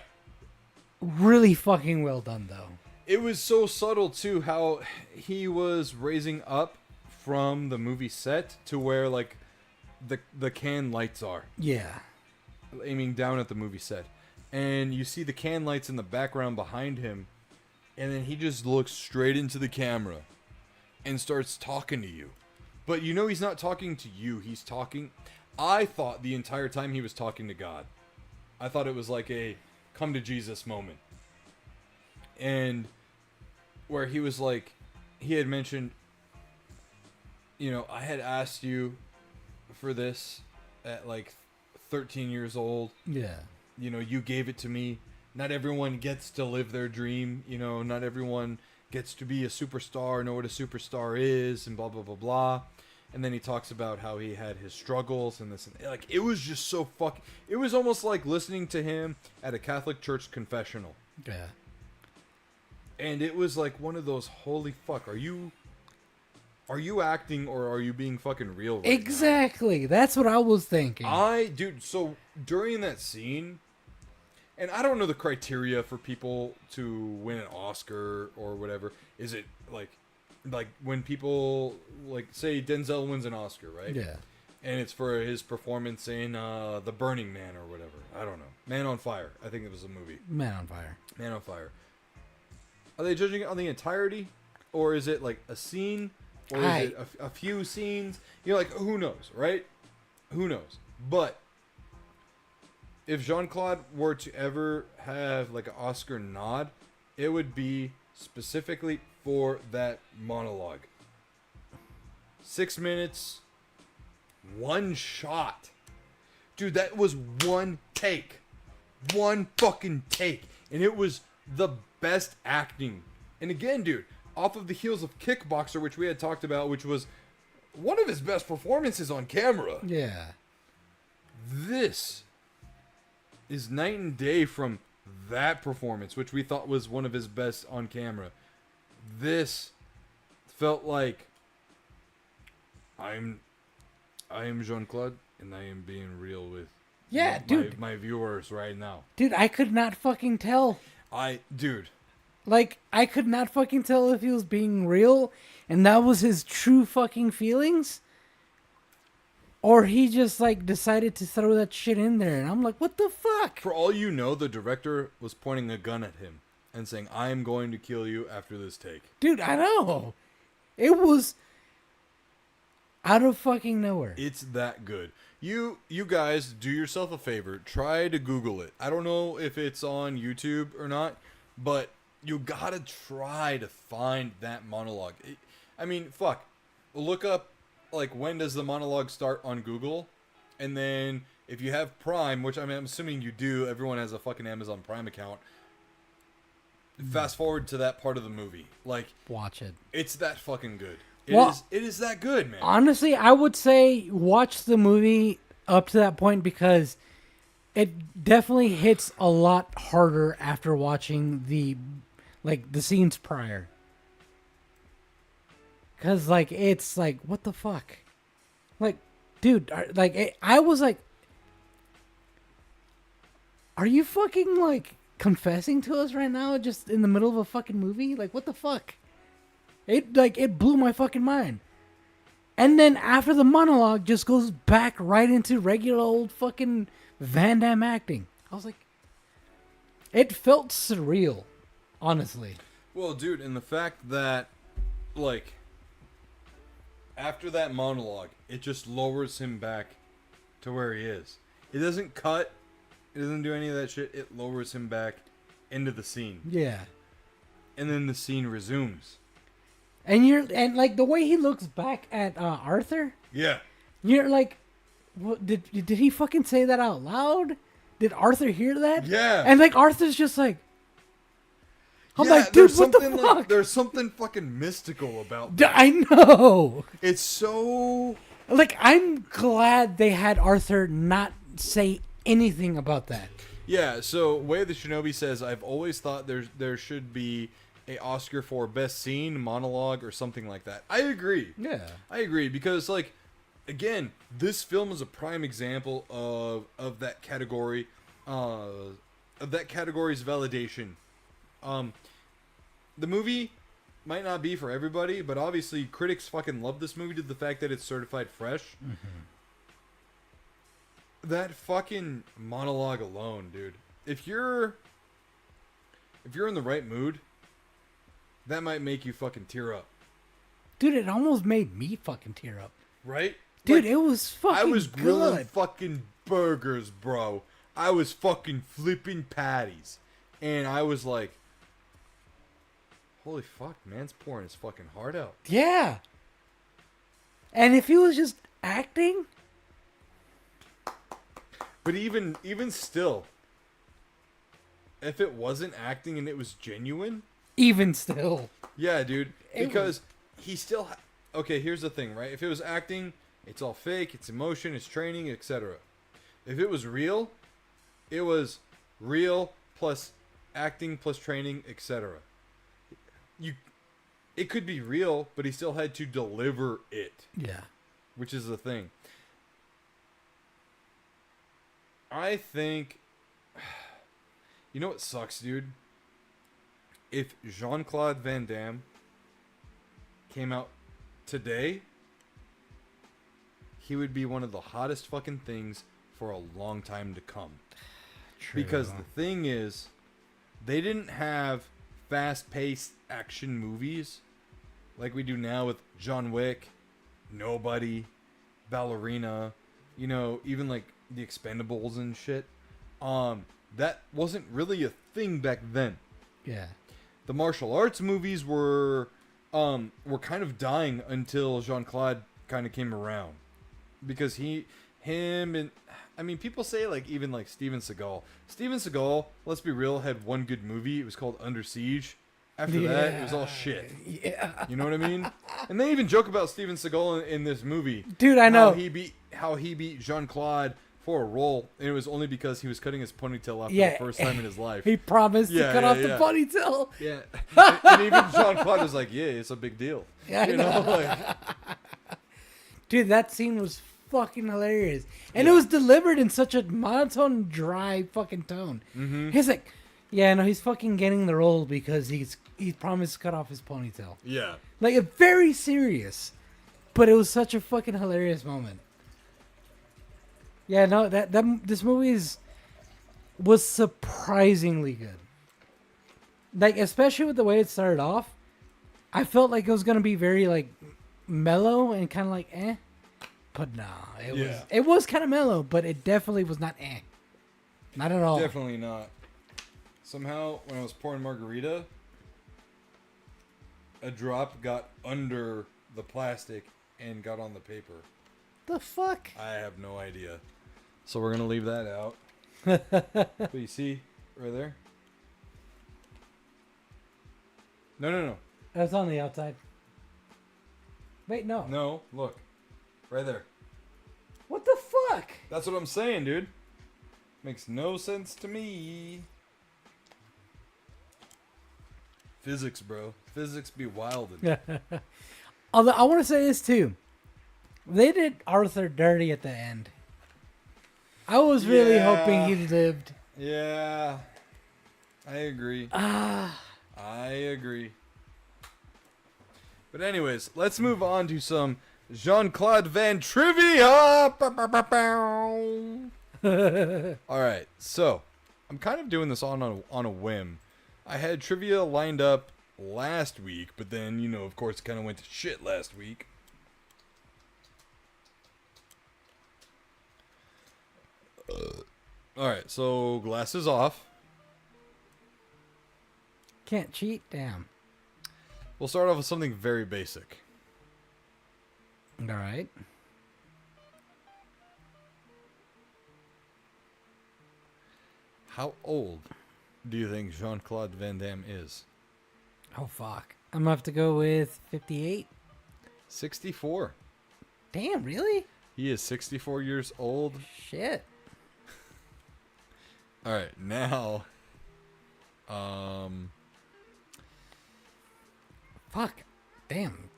Really fucking well done, though. It was so subtle, too, how he was raising up from the movie set to where, like, the can lights are. Yeah. Aiming down at the movie set. And you see the can lights in the background behind him. And then he just looks straight into the camera and starts talking to you. But you know he's not talking to you. He's talking... I thought the entire time he was talking to God. I thought it was like a come to Jesus moment. And where he was like... He had mentioned... You know, I had asked you for this at like 13 years old. Yeah. You know, you gave it to me. Not everyone gets to live their dream. You know, not everyone gets to be a superstar, know what a superstar is, and blah, blah, blah, blah. And then he talks about how he had his struggles and this. And like, it was just so fucking... It was almost like listening to him at a Catholic church confessional. Yeah. And it was like one of those, holy fuck, are you acting or are you being fucking real right Exactly. now? That's what I was thinking. Dude, so during that scene... And I don't know the criteria for people to win an Oscar or whatever. Is it like when people, like, say Denzel wins an Oscar, right? Yeah. And it's for his performance in The Burning Man or whatever. I don't know. Man on Fire. I think it was a movie. Man on Fire. Man on Fire. Are they judging it on the entirety? Or is it like a scene? Or is it a few scenes? You're like, who knows, right? Who knows? But... if Jean-Claude were to ever have like an Oscar nod, it would be specifically for that monologue. 6 minutes, one shot. Dude, that was one take. One fucking take. And it was the best acting. And again, dude, off of the heels of Kickboxer, which we had talked about, which was one of his best performances on camera. Yeah. This is night and day from that performance, which we thought was one of his best on camera. This felt like I am Jean-Claude, and I am being real with my viewers right now. Dude, I could not fucking tell. Like, I could not fucking tell if he was being real, and that was his true fucking feelings. Or he just, like, decided to throw that shit in there. And I'm like, what the fuck? For all you know, the director was pointing a gun at him and saying, I am going to kill you after this take. Dude, I know. It was out of fucking nowhere. It's that good. You guys, do yourself a favor. Try to Google it. I don't know if it's on YouTube or not, but you gotta try to find that monologue. I mean, fuck. Look up, like, when does the monologue start on Google? And then if you have Prime, which I'm assuming you do, everyone has a fucking Amazon Prime account. Fast forward to that part of the movie. Like, watch it. It's that fucking good. It is that good, man. Honestly, I would say watch the movie up to that point because it definitely hits a lot harder after watching the scenes prior. Cause like it's like, what the fuck, like, dude, I was like, are you fucking like confessing to us right now, just in the middle of a fucking movie? Like, what the fuck? It blew my fucking mind. And then after the monologue, just goes back right into regular old fucking Van Damme acting. I was like, it felt surreal, honestly. Well, dude, and the fact that, like, after that monologue, it just lowers him back to where he is. It doesn't cut. It doesn't do any of that shit. It lowers him back into the scene. Yeah. And then the scene resumes. And like the way he looks back at Arthur. Yeah. You're like, what, did he fucking say that out loud? Did Arthur hear that? Yeah. And like Arthur's just like, I'm like, dude, there's what the something fuck? there's something fucking mystical about that. I know. It's so... Like, I'm glad they had Arthur not say anything about that. Yeah, so Way of the Shinobi says, I've always thought there should be a Oscar for best scene, monologue, or something like that. I agree. Yeah. I agree, because, like, again, this film is a prime example of that category, of that category's validation. The movie might not be for everybody, but obviously critics fucking love this movie to the fact that it's certified fresh. Mm-hmm. That fucking monologue alone, dude. If you're in the right mood, that might make you fucking tear up. Dude, it almost made me fucking tear up. Right? Dude, Like, it was fucking I was grilling good. fucking burgers, bro. I was fucking flipping patties. And I was like, holy fuck, man's pouring his fucking heart out. Yeah. And if he was just acting, But even still, if it wasn't acting and it was genuine, even still. yeah, dude, It because he still okay, here's the thing, right? If it was acting, it's all fake, it's emotion, it's training, etc. If it was real plus acting plus training, etc. It could be real, but he still had to deliver it, Yeah. which is the thing. I think, you know what sucks, dude? If Jean-Claude Van Damme came out today, he would be one of the hottest fucking things for a long time to come. True. Because the thing is, they didn't have fast-paced action movies like we do now with John Wick, Nobody, Ballerina, you know, even like the Expendables and shit. That wasn't really a thing back then. Yeah. The martial arts movies were kind of dying until Jean-Claude kind of came around, because people say like even like Steven Seagal, let's be real, had one good movie. It was called Under Siege. After that, it was all shit. Yeah. You know what I mean? And they even joke about Steven Seagal in this movie. Dude, I know. How he beat Jean-Claude for a role, and it was only because he was cutting his ponytail off for Yeah. the first time in his life. He promised to cut off the ponytail. Yeah. And even Jean-Claude was like, yeah, it's a big deal. Yeah, I you know? know. Like, Dude, that scene was fucking hilarious. And it was delivered in such a monotone, dry fucking tone. mm-hmm. He's like, yeah, no, he's fucking getting the role because he promised to cut off his ponytail. Yeah. Like, very serious. But it was such a fucking hilarious moment. Yeah, no, this movie was surprisingly good. Like, especially with the way it started off, I felt like it was gonna be very like mellow and kind of like eh, but nah, it was kind of mellow, but it definitely was not eh, not at all. Definitely not. Somehow, when I was pouring margarita, a drop got under the plastic and got on the paper. The fuck? I have no idea. So we're gonna leave that out. But you see, right there. No. That's on the outside. Wait, no. No, look, right there. What the fuck? That's what I'm saying, dude. Makes no sense to me. Physics, bro. Physics be wildin'. Although I want to say this too, they did Arthur dirty at the end. I was really hoping he lived. Yeah, I agree. I agree. But anyways, let's move on to some Jean-Claude Van trivia. All right, so I'm kind of doing this on a whim. I had trivia lined up last week, but then, you know, of course, it kind of went to shit last week. All right, so glasses off. Can't cheat? Damn. We'll start off with something very basic. All right. How old do you think Jean-Claude Van Damme is? Oh, fuck. I'm going to have to go with 58. 64. Damn, really? He is 64 years old. Shit. All right, now, Fuck. Damn.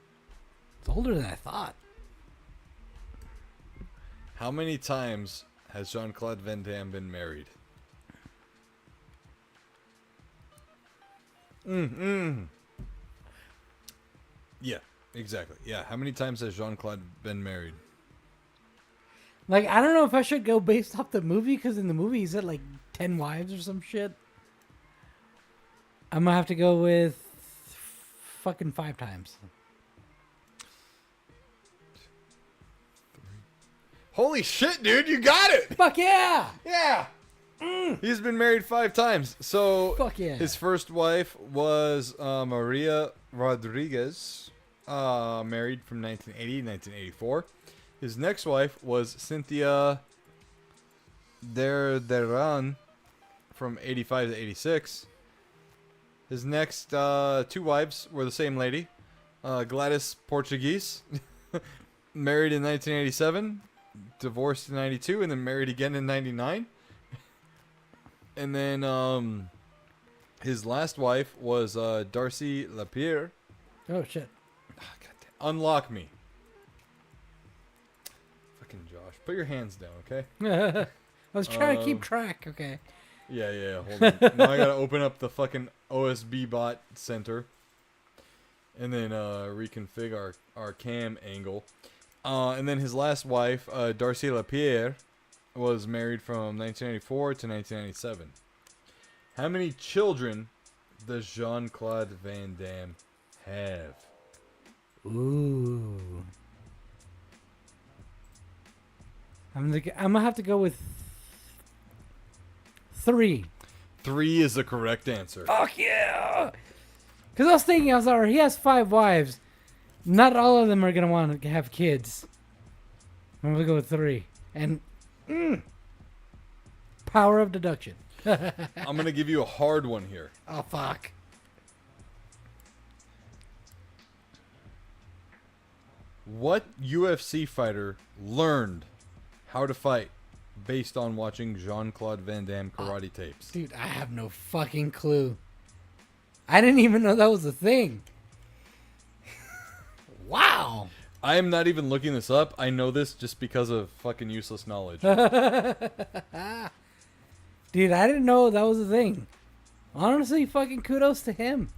It's older than I thought. how many times has Jean-Claude Van Damme been married? Yeah, exactly. Yeah, how many times has Jean-Claude been married? Like, I don't know if I should go based off the movie, because in the movie he said like 10 wives or some shit. I'm gonna have to go with fucking 5 times. Holy shit, dude, you got it! Fuck yeah! Yeah! He's been married 5 times. So, Fuck yeah. his first wife was Maria Rodriguez, married from 1980 to 1984. His next wife was Cynthia Derderan from 85 to 86. His next 2 wives were the same lady, Gladys Portuguese, married in 1987, divorced in 92, and then married again in 99. And then his last wife was Darcy Lapierre. Oh shit. Unlock me. Fucking Josh. Put your hands down, okay? I was trying to keep track. Okay. Yeah. Hold on. Now I gotta open up the fucking OSB bot center. And then reconfigure our cam angle. And then his last wife, Darcy Lapierre, was married from 1994 to 1997. How many children does Jean-Claude Van Damme have? Ooh. I'm gonna have to go with 3. 3 is the correct answer. Fuck yeah! Because I was thinking, he has 5 wives. Not all of them are gonna want to have kids. I'm gonna go with 3. And power of deduction. I'm gonna give you a hard one here. Oh fuck. What UFC fighter learned how to fight based on watching Jean-Claude Van Damme karate tapes? Dude, I have no fucking clue. I didn't even know that was a thing. Wow. I am not even looking this up. I know this just because of fucking useless knowledge. Dude, I didn't know that was a thing. Honestly, fucking kudos to him.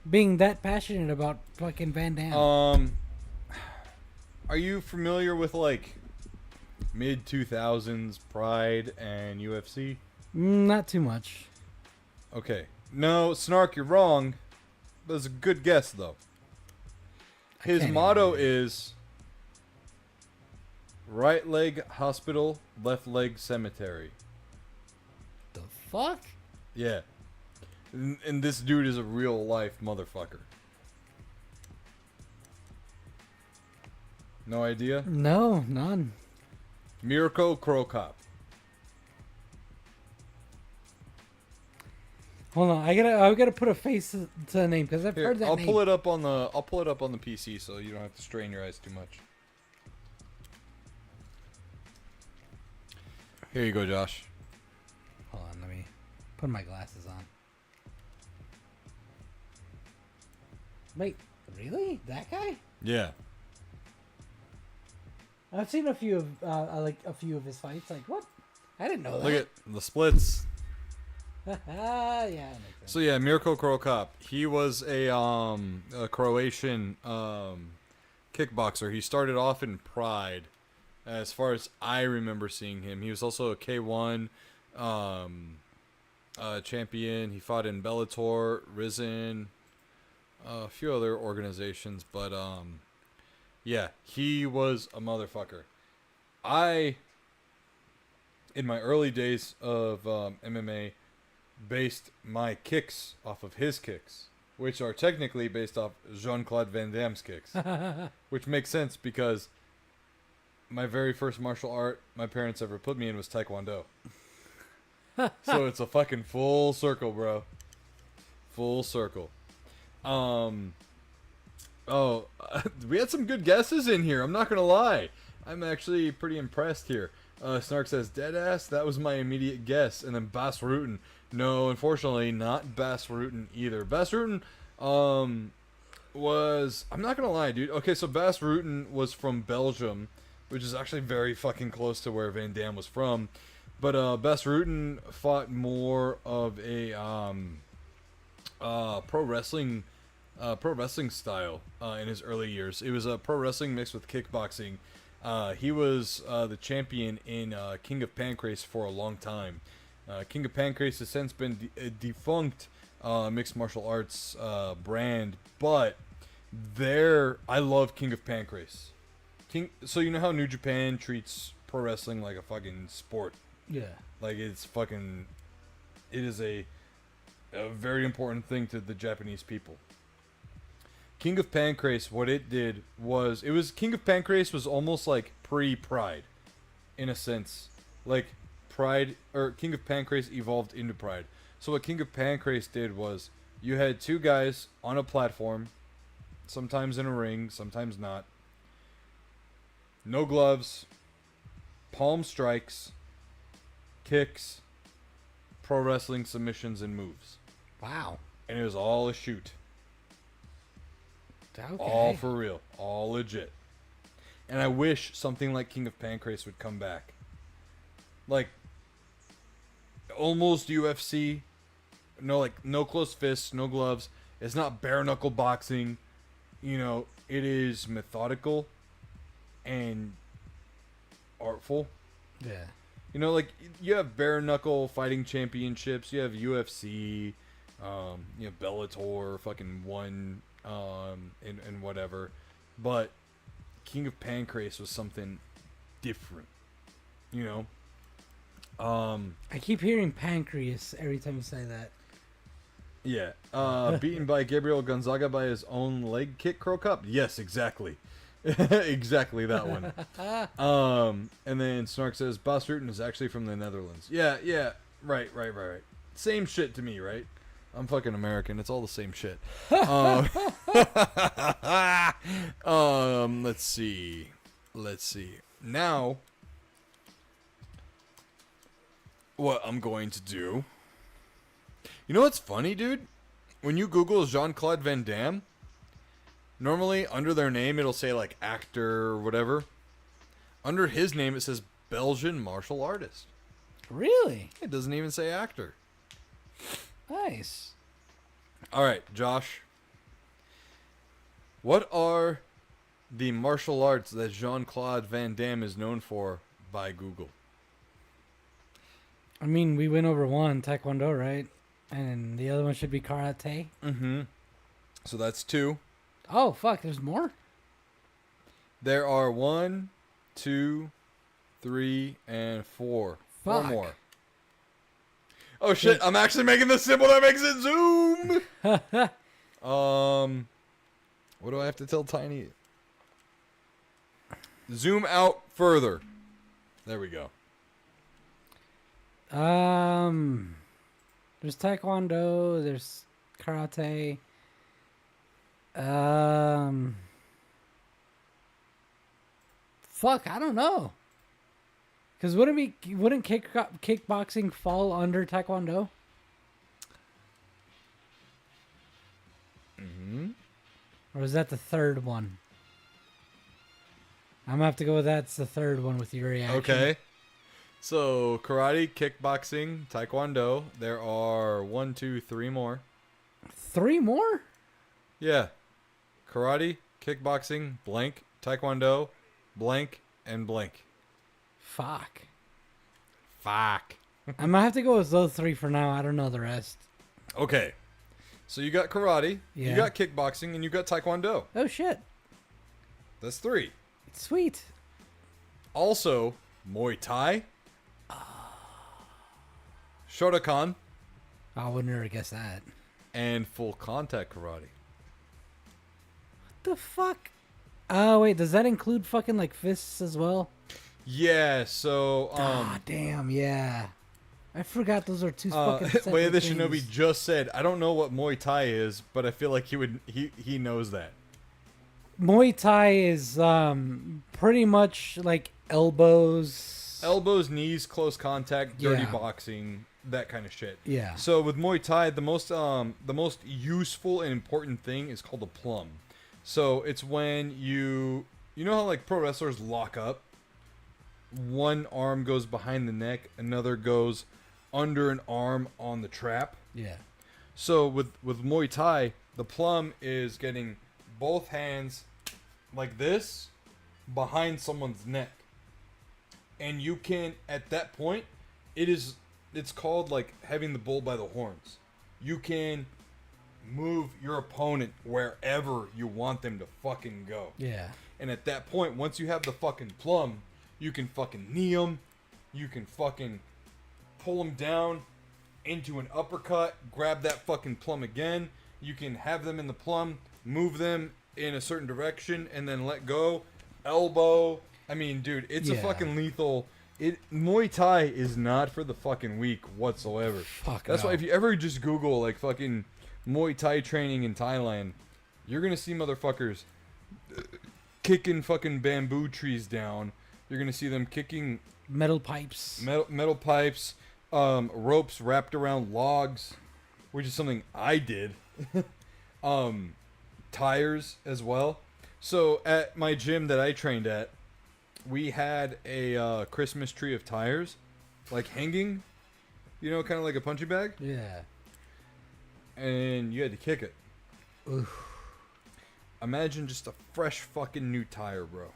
Being that passionate about fucking Van Damme. Are you familiar with like mid 2000s Pride and UFC? Not too much. Okay. No, Snark, you're wrong. But it's a good guess though. His can't motto even is right leg hospital, left leg cemetery. The fuck? Yeah. And this dude is a real life motherfucker. No idea? No, none. Mirko Krokop. Hold on, I gotta put a face to the name because I've Here, heard that I'll name. pull it up on the PC so you don't have to strain your eyes too much. Here you go, Josh. Hold on, let me put my glasses on. Wait, really? That guy? Yeah. I've seen a few of his fights. Like what? I didn't know that. Look at the splits. Yeah, that makes sense. So yeah, Mirko Krokop. He was a Croatian kickboxer. He started off in Pride, as far as I remember seeing him. He was also a K1 champion. He fought in Bellator, Risen, a few other organizations, but yeah, he was a motherfucker. In my early days of MMA, based my kicks off of his kicks, which are technically based off Jean-Claude Van Damme's kicks, which makes sense because my very first martial art my parents ever put me in was Taekwondo. So it's a fucking full circle, bro. Full circle. Oh, we had some good guesses in here. I'm not gonna lie. I'm actually pretty impressed here. Snark says, "Deadass." That was my immediate guess. And then Bas Rutten. No, unfortunately, not Bas Rutten either. Bas Rutten, was, I'm not gonna lie, dude. Okay, so Bas Rutten was from Belgium, which is actually very fucking close to where Van Damme was from. But Bas Rutten fought more of a pro wrestling style in his early years. It was pro wrestling mixed with kickboxing. He was the champion in King of Pancrase for a long time. King of Pancrase has since been defunct mixed martial arts brand, but I love King of Pancrase. So you know how New Japan treats pro wrestling like a fucking sport? Yeah. Like it is a very important thing to the Japanese people. King of Pancrase, what it did was, King of Pancrase was almost like pre-Pride, in a sense. Like Pride, or King of Pancrase evolved into Pride. So what King of Pancrase did was, you had two guys on a platform, sometimes in a ring, sometimes not. No gloves, palm strikes, kicks, pro wrestling submissions, and moves. Wow. And it was all a shoot. Okay. All for real. All legit. And I wish something like King of Pancrase would come back. Like, almost UFC. No close fists, no gloves. It's not bare knuckle boxing. You know, it is methodical and artful. Yeah. You know, like, you have bare knuckle fighting championships. You have UFC. You have Bellator. Fucking one. And whatever. But King of Pancrase was something different. You know? I keep hearing pancreas every time you say that. Yeah. Beaten by Gabriel Gonzaga by his own leg kick, Crow Cup? Yes, exactly. Exactly that one. And then Snark says, Bas Rutten is actually from the Netherlands. Yeah. Right. Same shit to me, right? I'm fucking American. It's all the same shit. Let's see. Now, what I'm going to do. You know what's funny, dude? When you Google Jean-Claude Van Damme, normally under their name it'll say like actor or whatever. Under his name it says Belgian martial artist. Really? It doesn't even say actor. Nice. All right, Josh. What are the martial arts that Jean-Claude Van Damme is known for by Google? I mean, we went over one, Taekwondo, right? And the other one should be karate. Mm-hmm. So that's 2. Oh, fuck, there's more? There are 1, 2, 3, and 4. Fuck. 4 more. Oh shit, I'm actually making the symbol that makes it zoom! What do I have to tell Tiny? Zoom out further. There we go. There's Taekwondo, there's karate. Fuck, I don't know. Because wouldn't kickboxing fall under Taekwondo? Mm-hmm. Or is that the third one? I'm gonna have to go with that's the third one with your reaction. Okay. So, karate, kickboxing, taekwondo. There are 1, 2, 3 more. 3 more? Yeah. Karate, kickboxing, blank, taekwondo, blank, and blank. Fuck. I'm gonna have to go with those 3 for now. I don't know the rest. Okay. So you got karate, Yeah. you got kickboxing, and you got taekwondo. Oh shit. That's 3. Sweet. Also, Muay Thai, Shotokan, I would never guess that. and full contact karate. The fuck? Oh wait, does that include fucking like fists as well? Yeah, so Ah, damn, yeah. I forgot those are two fucking separate Way of the things. Shinobi just said, I don't know what Muay Thai is, but I feel like he knows that. Muay Thai is pretty much like elbows. Elbows, knees, close contact, dirty Yeah. boxing, that kind of shit. Yeah. So with Muay Thai, the most useful and important thing is called a plum. So it's when you know how like pro wrestlers lock up. One arm goes behind the neck, another goes under an arm on the trap. Yeah. So with Muay Thai, the plum is getting both hands like this behind someone's neck. And you can, at that point, it's called like having the bull by the horns. You can move your opponent wherever you want them to fucking go. Yeah. And at that point, once you have the fucking plum, you can fucking knee them. You can fucking pull them down into an uppercut, grab that fucking plum again. You can have them in the plum, move them in a certain direction, and then let go. Elbow. I mean, dude, it's a fucking lethal. Muay Thai is not for the fucking weak whatsoever. Fuck That's no. why if you ever just Google like fucking Muay Thai training in Thailand, you're gonna see motherfuckers kicking fucking bamboo trees down. You're gonna see them kicking Metal pipes. metal pipes, ropes wrapped around logs, which is something I did. Tires as well. So at my gym that I trained at, we had a Christmas tree of tires, like hanging, you know, kind of like a punching bag, Yeah. and you had to kick it. Oof. Imagine just a fresh fucking new tire, bro.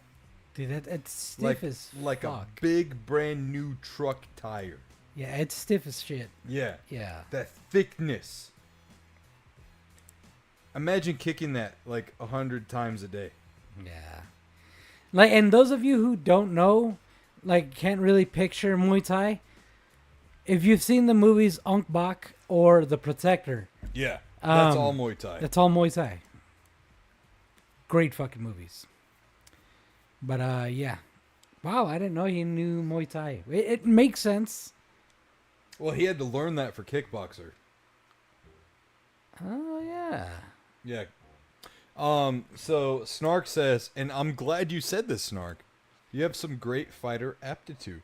Dude, it's stiff Like as like fuck. a big brand new truck tire. Yeah, it's stiff as shit. Yeah. Yeah. That thickness. Imagine kicking that like 100 times a day. Yeah. Like, and those of you who don't know, like, can't really picture Muay Thai, if you've seen the movies Ong Bak or The Protector, Yeah. That's Um, all Muay Thai. that's all Muay Thai. Great fucking movies. But, yeah. Wow, I didn't know he knew Muay Thai. It makes sense. Well, he had to learn that for kickboxer. Oh, yeah. Yeah. So Snark says, and I'm glad you said this, Snark. You have some great fighter aptitude.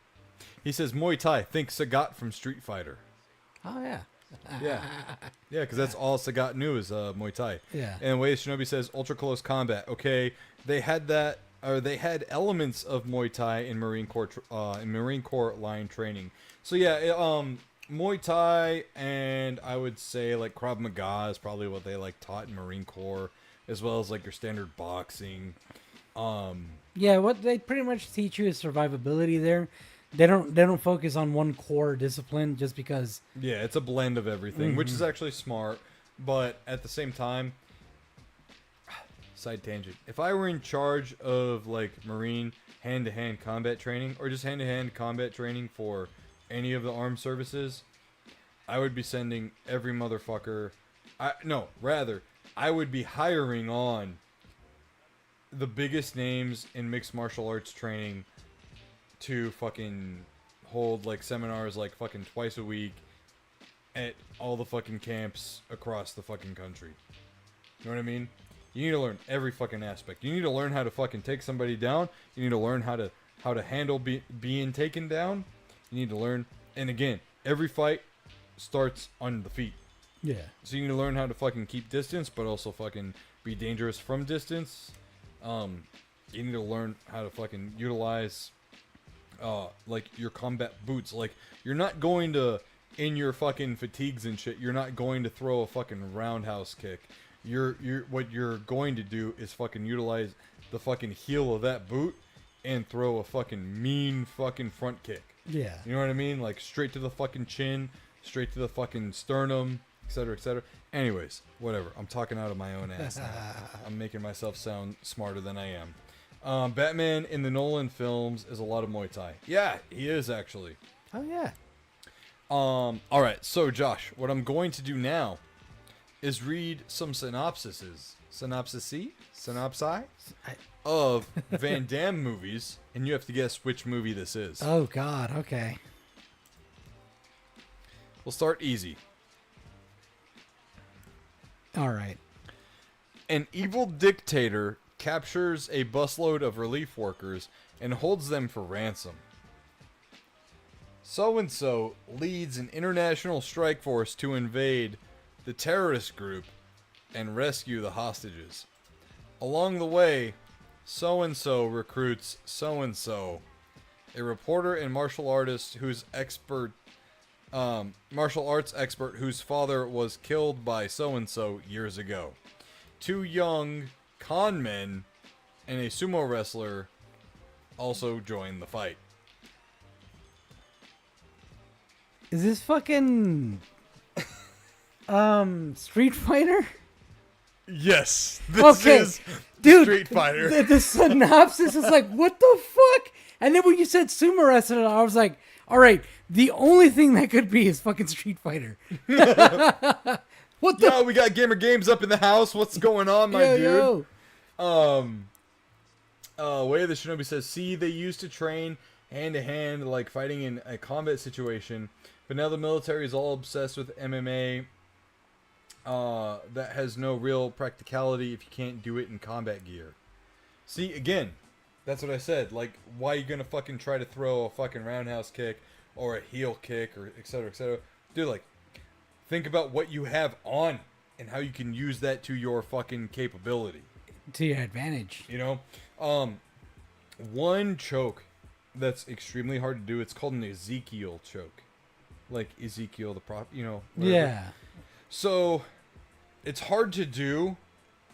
He says Muay Thai. Think Sagat from Street Fighter. Oh, yeah. Yeah. Yeah, because that's all Sagat knew is Muay Thai. Yeah. And Way Shinobi says ultra close combat. Okay, they had that, or they had elements of Muay Thai in Marine Corps line training. So yeah, Muay Thai and I would say like Krav Maga is probably what they like taught in Marine Corps, as well as like your standard boxing. Yeah, what they pretty much teach you is survivability there. They don't focus on one core discipline just because. Yeah, it's a blend of everything, which is actually smart. But at the same time, side tangent. If I were in charge of like Marine hand-to-hand combat training or just hand-to-hand combat training for any of the armed services, I would be sending every motherfucker. I would be hiring on the biggest names in mixed martial arts training to fucking hold like seminars like fucking twice a week at all the fucking camps across the fucking country. You know what I mean? You need to learn every fucking aspect. You need to learn how to fucking take somebody down. You need to learn how to handle being taken down. You need to learn, and again, every fight starts on the feet. Yeah. So you need to learn how to fucking keep distance, but also fucking be dangerous from distance. You need to learn how to fucking utilize, like your combat boots. Like you're not going to, in your fucking fatigues and shit, you're not going to throw a fucking roundhouse kick. What you're going to do is fucking utilize the fucking heel of that boot and throw a fucking mean fucking front kick. Yeah. You know what I mean? Like straight to the fucking chin, straight to the fucking sternum, etc., etc. Anyways, whatever. I'm talking out of my own ass now. I'm making myself sound smarter than I am. Batman in the Nolan films is a lot of Muay Thai. Yeah, he is actually. Oh yeah. All right. So Josh, what I'm going to do now is read some synopsi of Van Damme movies, and you have to guess which movie this is. Oh God. Okay. We'll start easy. All right. An evil dictator captures a busload of relief workers and holds them for ransom. So-and-so leads an international strike force to invade the terrorist group and rescue the hostages. Along the way, so-and-so recruits so-and-so, a reporter and martial arts expert whose father was killed by so-and-so years ago. 2 young con men and a sumo wrestler also join the fight. Is this fucking Street Fighter? Yes, this is dude, Street Fighter. The synopsis is like, what the fuck? And then when you said sumo wrestler, I was like, all right, the only thing that could be is fucking Street Fighter. What the? Yo, we got Gamer Games up in the house. What's going on, my dude? Way of the Shinobi says, see, they used to train hand-to-hand, like fighting in a combat situation, but now the military is all obsessed with MMA. That has no real practicality if you can't do it in combat gear. See, again, that's what I said. Like, why are you gonna fucking try to throw a fucking roundhouse kick or a heel kick or etc. etc. Dude, like, think about what you have on and how you can use that to your fucking capability. To your advantage. You know? One choke that's extremely hard to do, it's called an Ezekiel choke. Like Ezekiel the prop, you know. Whatever. Yeah. So, it's hard to do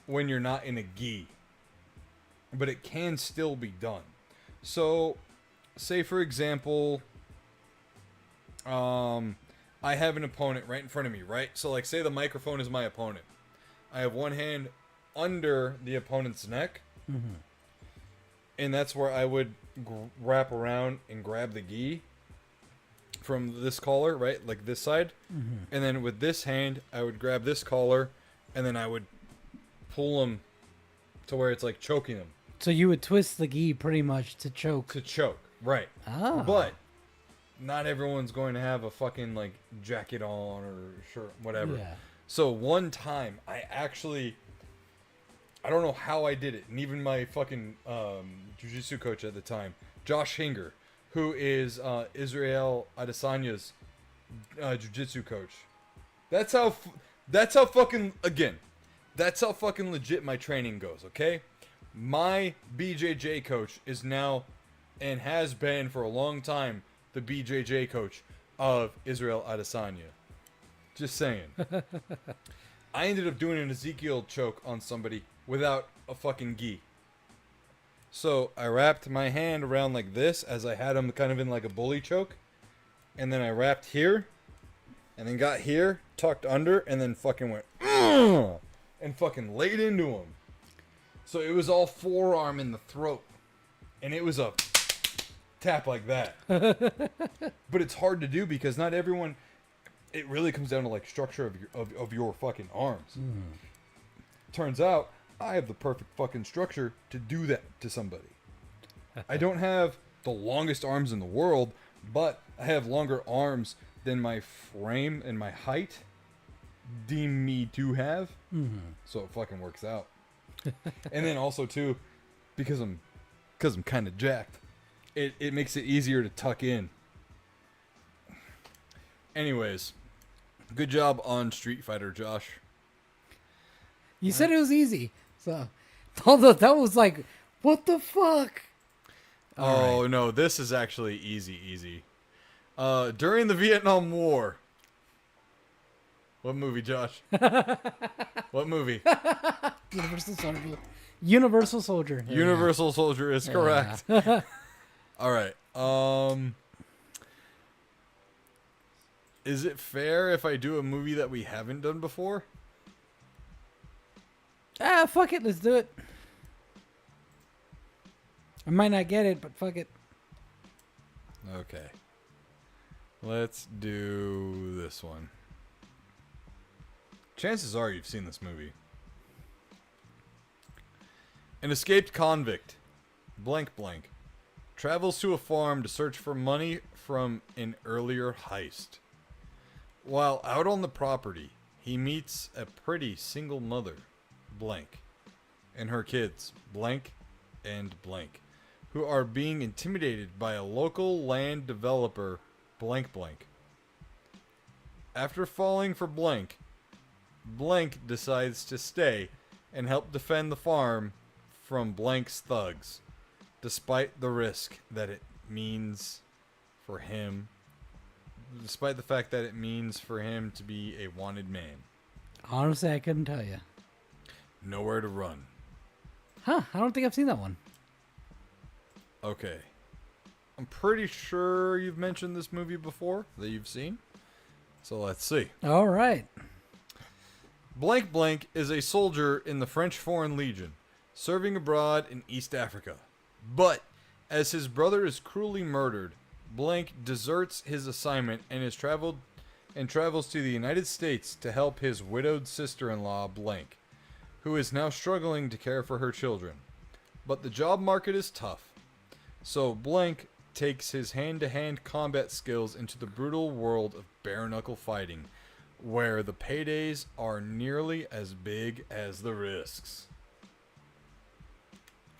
when you're not in a gi. But it can still be done. So, say for example, I have an opponent right in front of me, right? So, like, say the microphone is my opponent. I have one hand under the opponent's neck. Mm-hmm. And that's where I would wrap around and grab the gi from this collar, right? Like this side. Mm-hmm. And then with this hand, I would grab this collar, and then I would pull him to where it's like choking him. So you would twist the gi pretty much to choke. To choke, right. Oh. But not everyone's going to have a fucking like jacket on or shirt, whatever. Yeah. So one time, I don't know how I did it, and even my fucking jiu-jitsu coach at the time, Josh Hinger, who is Israel Adesanya's jiu-jitsu coach. That's how fucking legit my training goes, okay? My BJJ coach is now, and has been for a long time, the BJJ coach of Israel Adesanya. Just saying. I ended up doing an Ezekiel choke on somebody without a fucking gi. So I wrapped my hand around like this as I had him kind of in like a bully choke. And then I wrapped here. And then got here, tucked under, and then fucking went and fucking laid into him. So it was all forearm in the throat. And it was a tap like that. But it's hard to do because not everyone... It really comes down to like structure of your fucking arms. Turns out I have the perfect fucking structure to do that to somebody. I don't have the longest arms in the world, but I have longer arms than my frame and my height deem me to have. So it fucking works out. And then also too, because I'm kind of jacked, it makes it easier to tuck in. Anyways, good job on Street Fighter, Josh. You said it was easy, so although that was like, what the fuck? All right. No, this is actually easy. During the Vietnam War. What movie, Josh? What movie? Universal Soldier. Universal Soldier. There Universal Soldier is correct. All right. Is it fair if I do a movie that we haven't done before? Fuck it. Let's do it. I might not get it, but fuck it. Okay. Let's do this one. Chances are you've seen this movie. An escaped convict, blank, travels to a farm to search for money from an earlier heist. While out on the property, he meets a pretty single mother, blank, and her kids, blank and blank, who are being intimidated by a local land developer, blank blank. After falling for blank, blank decides to stay and help defend the farm from blank's thugs, despite the risk that it means for him, despite the fact that it means for him to be a wanted man. Honestly, I couldn't tell you. Nowhere to run. Huh, I don't think I've seen that one. Okay. I'm pretty sure you've mentioned this movie before that you've seen. So let's see. All right. Blank Blank is a soldier in the French Foreign Legion, serving abroad in East Africa. But, as his brother is cruelly murdered, Blank deserts his assignment and travels to the United States to help his widowed sister-in-law, Blank, who is now struggling to care for her children. But the job market is tough. So Blank takes his hand-to-hand combat skills into the brutal world of bare-knuckle fighting, where the paydays are nearly as big as the risks.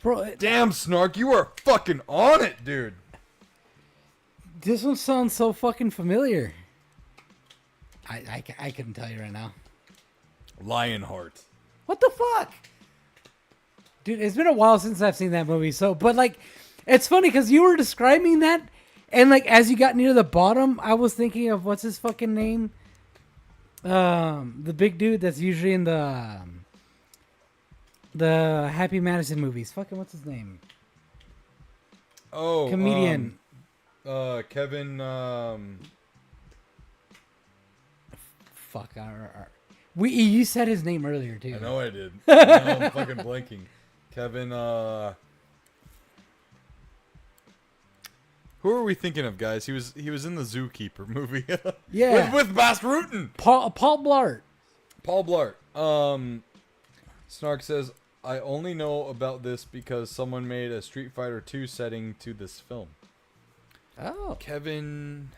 Bro, Damn, Snark, you are fucking on it, dude. this one sounds so fucking familiar. I couldn't tell you right now. Lionheart. What the fuck? Dude, it's been a while since I've seen that movie. So, but like, it's funny because you were describing that, and like as you got near the bottom, I was thinking of what's his fucking name? The big dude that's usually in the Happy Madison movies. Fucking what's his name? Oh, Comedian. Kevin. Fuck. You said his name earlier too. I know I did. Now I'm fucking blanking. Kevin. Who are we thinking of, guys? He was in the Zookeeper movie. Yeah. with Bas Rutten. Paul Blart. Paul Blart. Snark says, I only know about this because someone made a Street Fighter 2 setting to this film. Oh. Kevin.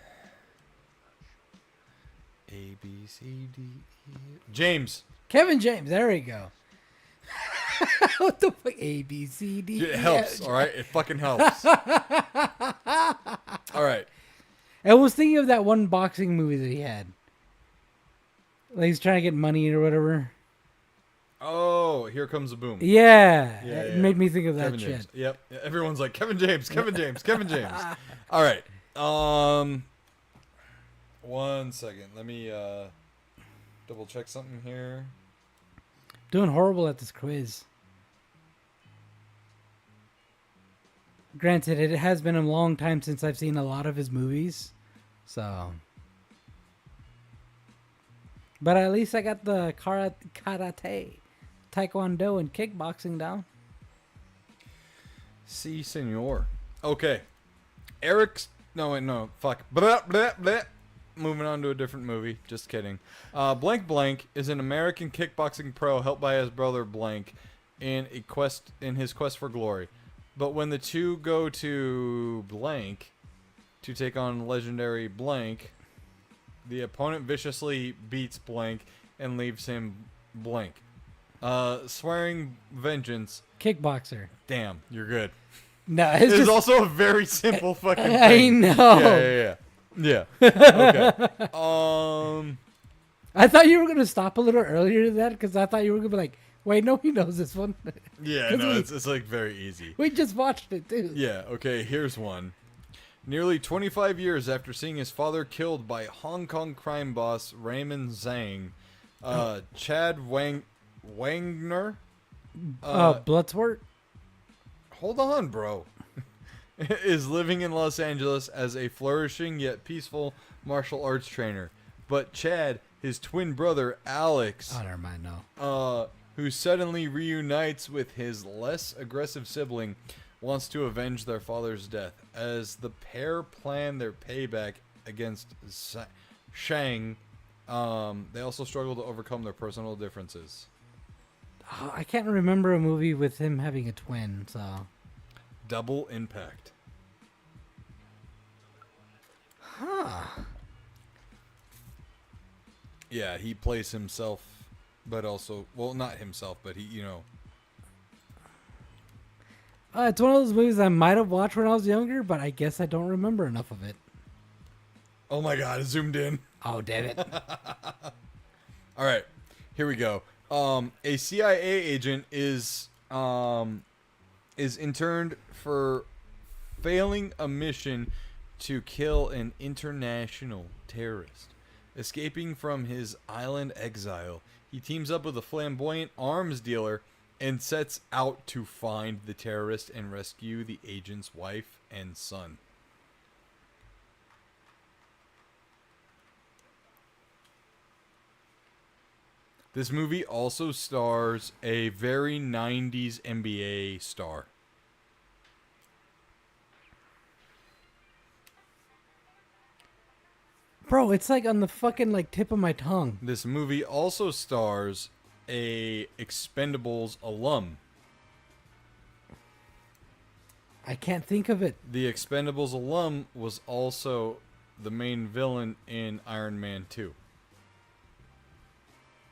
A, B, C, D, E. James. Kevin James. There we go. What the fuck? A, B, C, D. It helps, all right? It fucking helps. All right. I was thinking of that one boxing movie that he had. Like he's trying to get money or whatever. Oh, Here Comes the Boom. Yeah. Yeah, It yeah. made me think of that Kevin shit. James. Yep. Everyone's like, Kevin James, Kevin James, Kevin James. All right. 1 second. Let me double check something here. Doing horrible at this quiz. Granted, it has been a long time since I've seen a lot of his movies. So. But at least I got the karate, taekwondo, and kickboxing down. Si, senor. Okay. Eric's... No, wait, no. Fuck. Blah, blah, blah. Moving on to a different movie. Just kidding. Blank Blank is an American kickboxing pro helped by his brother Blank in his quest for glory. But when the two go to Blank to take on legendary Blank, the opponent viciously beats Blank and leaves him blank. Swearing vengeance. Kickboxer. Damn, you're good. No, it's It's just... also a very simple fucking thing. I know. Yeah. Okay. I thought you were going to stop a little earlier than that because I thought you were going to be like, wait, no, he knows this one. Yeah, 'Cause no, we- it's like very easy. We just watched it too. Yeah, okay, here's one. Nearly 25 years after seeing his father killed by Hong Kong crime boss Raymond Zhang, Chad Wagner? Bloodsport? Hold on, bro. Is living in Los Angeles as a flourishing yet peaceful martial arts trainer. But Chad, his twin brother Alex, Oh, never mind, no. who suddenly reunites with his less aggressive sibling, wants to avenge their father's death. As the pair plan their payback against Shang, they also struggle to overcome their personal differences. Oh, I can't remember a movie with him having a twin, so... Double Impact. Huh. Yeah, he plays himself, but also, well, not himself, but he, It's one of those movies I might have watched when I was younger, but I guess I don't remember enough of it. Oh my God, it zoomed in. Oh, damn it. All right, here we go. A CIA agent is interned for failing a mission to kill an international terrorist. Escaping from his island exile, he teams up with a flamboyant arms dealer and sets out to find the terrorist and rescue the agent's wife and son. This movie also stars a very 90s NBA star. Bro, it's like on the fucking like tip of my tongue. This movie also stars a Expendables alum. I can't think of it. The Expendables alum was also the main villain in Iron Man 2.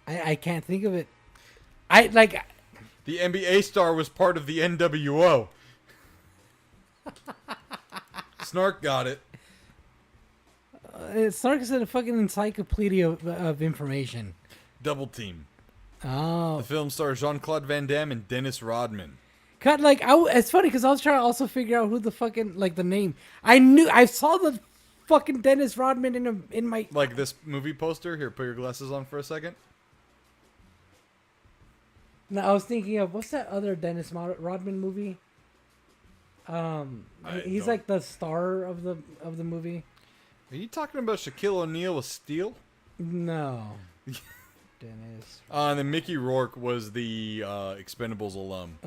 I can't think of it. I like. The NBA star was part of the NWO. Snark got it. Snark is a fucking encyclopedia of information. Double Team. Oh. The film stars Jean-Claude Van Damme and Dennis Rodman. God, like, it's funny because I was trying to also figure out who the fucking, like, the name. I saw the fucking Dennis Rodman in my... Like this movie poster. Here, put your glasses on for a second. No, I was thinking of, what's that other Dennis Rodman movie? He's like the star of the movie. Are you talking about Shaquille O'Neal with Steel? No. Dennis. And then Mickey Rourke was the Expendables alum.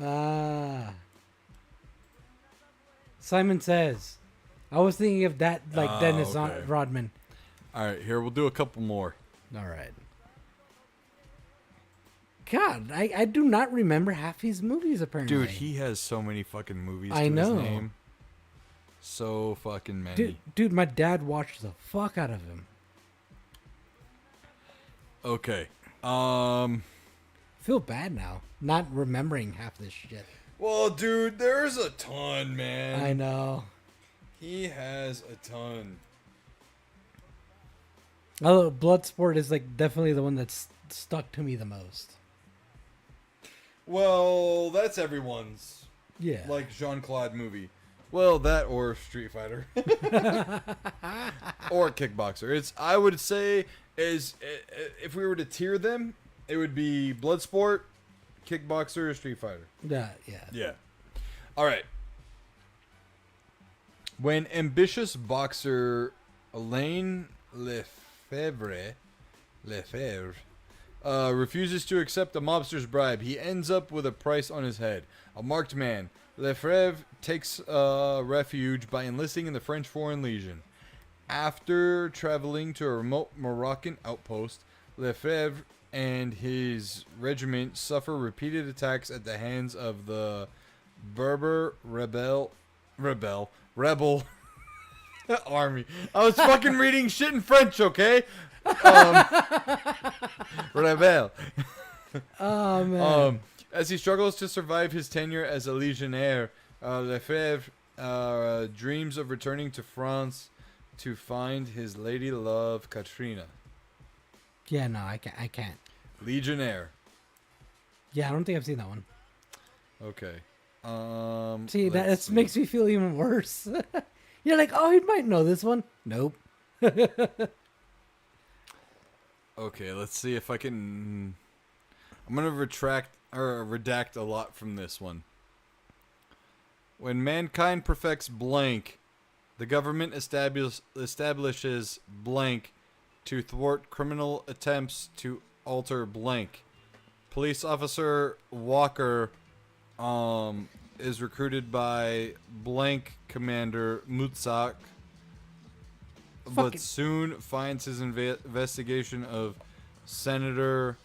Simon Says. I was thinking of that, like Dennis okay. Rodman. All right, here, we'll do a couple more. All right. God, I do not remember half his movies, apparently. Dude, he has so many fucking movies I to know. his name. So fucking many. Dude, my dad watched the fuck out of him. Okay. Feel bad now, not remembering half this shit. Well, dude, there's a ton, man. I know. He has a ton. Although Bloodsport is like definitely the one that's stuck to me the most. Well, that's everyone's. Yeah. Like Jean-Claude movie. Well, that or Street Fighter. Or Kickboxer. I would say, if we were to tier them, it would be Bloodsport, Kickboxer, Street Fighter. Yeah. Yeah. All right. When ambitious boxer Alain Lefebvre refuses to accept a mobster's bribe, he ends up with a price on his head. A marked man, Lefebvre takes refuge by enlisting in the French Foreign Legion. After traveling to a remote Moroccan outpost, Lefebvre and his regiment suffer repeated attacks at the hands of the Berber rebel army. I was fucking reading shit in French, okay? Rebel. Oh man. As he struggles to survive his tenure as a legionnaire, Lefebvre dreams of returning to France to find his lady love, Katrina. Yeah, no, I can't. Legionnaire. Yeah, I don't think I've seen that one. Okay. See, that makes me feel even worse. You're like, oh, he might know this one. Nope. Okay, let's see if I can... I'm going to redact a lot from this one. When mankind perfects blank, the government establishes blank to thwart criminal attempts to alter blank. Police officer Walker is recruited by blank commander Mutsak, but soon finds his investigation of Senator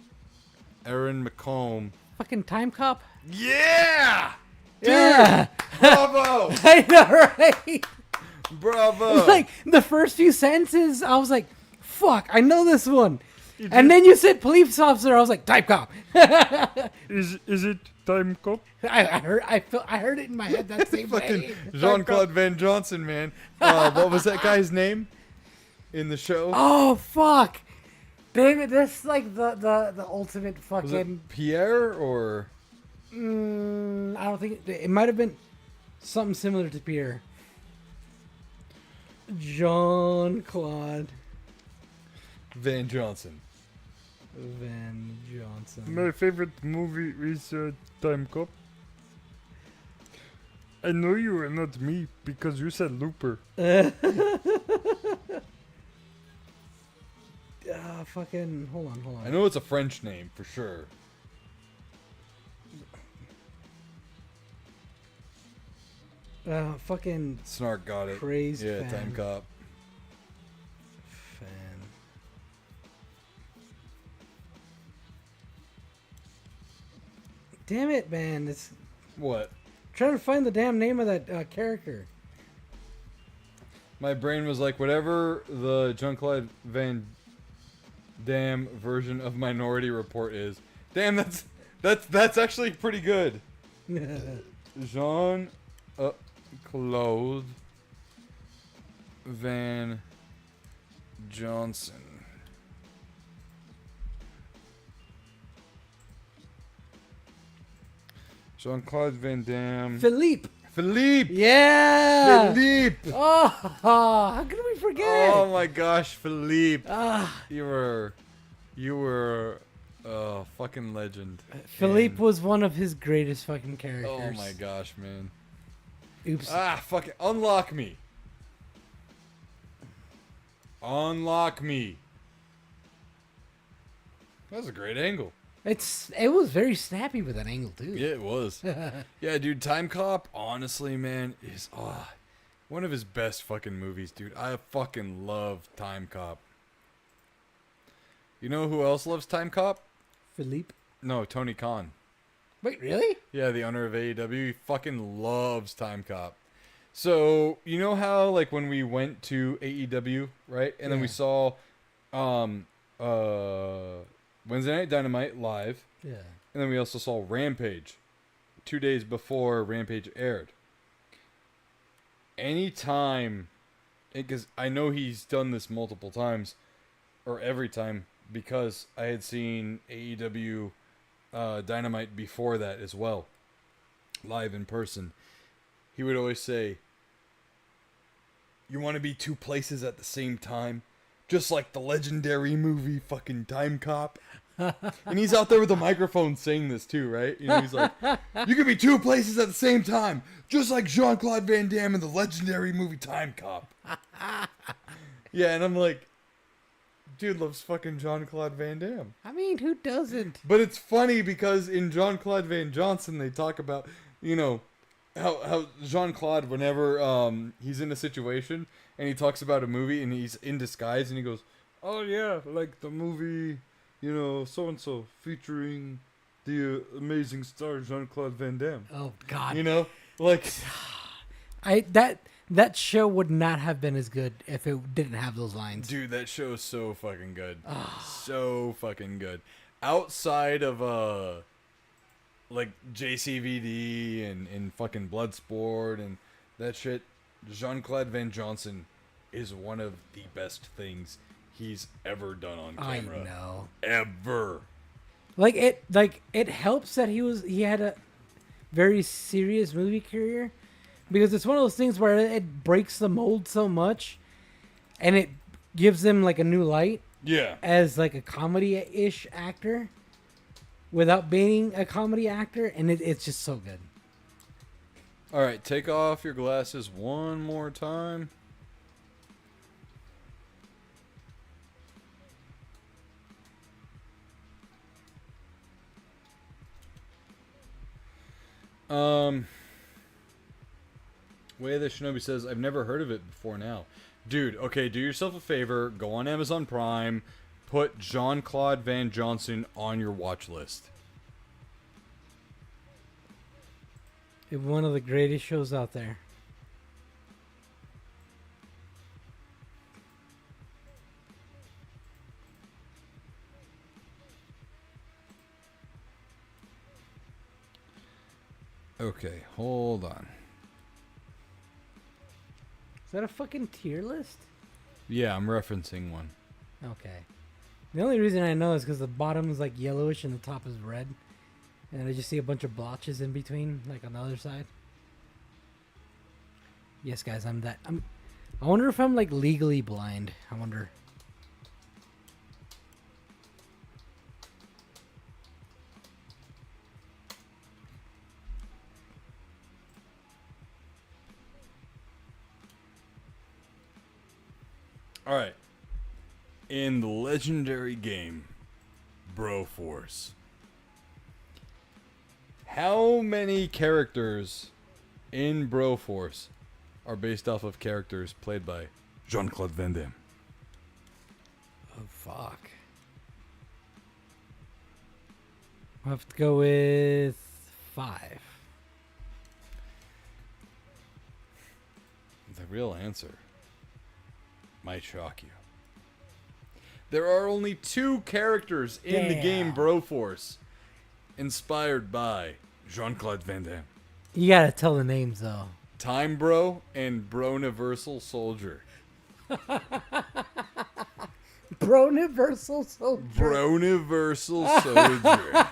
Aaron McComb. Fucking Time Cop? Yeah! Dude! Yeah! Bravo! I know, right? Bravo! Like, the first few sentences, I was like, fuck, I know this one. And then you said police officer. I was like, type cop. Is it time cop? I heard it in my head that same way. Jean-Claude Van Johnson, man. What was that guy's name in the show? Oh fuck! Damn it! That's like the ultimate Was it fucking. Pierre or I don't think it might have been something similar to Pierre. Jean-Claude Van Johnson? Van Johnson. My favorite movie is Time Cop. I know you are not me because you said Looper. Fucking hold on. I know it's a French name for sure. Fucking Snark got it. crazed Yeah, fan. Time Cop. Fan. Damn it, man! It's What? trying to find the damn name of that character. My brain was like, whatever the Jean-Claude Van Damme version of Minority Report is. Damn, that's actually pretty good. Jean Claude Van Johnson. Jean-Claude Van Damme. Philippe. Philippe. Yeah. Philippe. Oh, how could we forget? Oh my gosh, Philippe. Ah, You were a fucking legend. Philippe And- was one of his greatest fucking characters. Oh my gosh, man. Oops. Fucking unlock me. Unlock me. That was a great angle. It was very snappy with that angle too. Yeah, it was. Yeah, dude, Time Cop, honestly, man, is one of his best fucking movies, dude. I fucking love Time Cop. You know who else loves Time Cop? Philippe. No, Tony Khan. Wait, really? Yeah, the owner of AEW, he fucking loves Time Cop. So, you know how, like, when we went to AEW, right? And then we Yeah. saw Wednesday Night Dynamite live. Yeah. And then we also saw Rampage 2 days before Rampage aired. Anytime, because I know he's done this multiple times, or every time, because I had seen AEW Dynamite before that as well, live in person. He would always say, "You want to be two places at the same time? Just like the legendary movie fucking Time Cop." And he's out there with a microphone saying this too, right? You know, he's like, "You could be two places at the same time, just like Jean-Claude Van Damme in the legendary movie Time Cop." Yeah, and I'm like, dude loves fucking Jean-Claude Van Damme. I mean, who doesn't? But it's funny because in Jean-Claude Van Johnson, they talk about, you know, how Jean-Claude, whenever he's in a situation and he talks about a movie and he's in disguise and he goes, "Oh yeah, like the movie, you know, so-and-so featuring the amazing star Jean-Claude Van Damme." Oh God. You know? Like, That show would not have been as good if it didn't have those lines. dude, that show is so fucking good. So fucking good. Outside of, like JCVD and fucking Bloodsport and that shit, Jean-Claude Van Johnson is one of the best things he's ever done on camera. I know. Ever. Like it helps that he had a very serious movie career, because it's one of those things where it breaks the mold so much, and it gives him like a new light Yeah. as like a comedy-ish actor without being a comedy actor, and it's just so good. All right, take off your glasses one more time. Way the Shinobi says, "I've never heard of it before now." Dude, okay, do yourself a favor, go on Amazon Prime, put Jean-Claude Van Johnson on your watch list. It's one of the greatest shows out there. Okay, hold on. Is that a fucking tier list? Yeah, I'm referencing one. Okay. The only reason I know is because the bottom is like yellowish and the top is red. And I just see a bunch of blotches in between, like on the other side. Yes, guys, I wonder if I'm like legally blind. I wonder. Alright. In the legendary game, Broforce, how many characters in Broforce are based off of characters played by Jean-Claude Van Damme? Oh, fuck. I'll have to go with 5. The real answer might shock you. There are only 2 characters in the game Broforce inspired by Jean-Claude Van Damme. You gotta tell the names, though. Time Bro and Broniversal Soldier. Broniversal Soldier. Broniversal Soldier.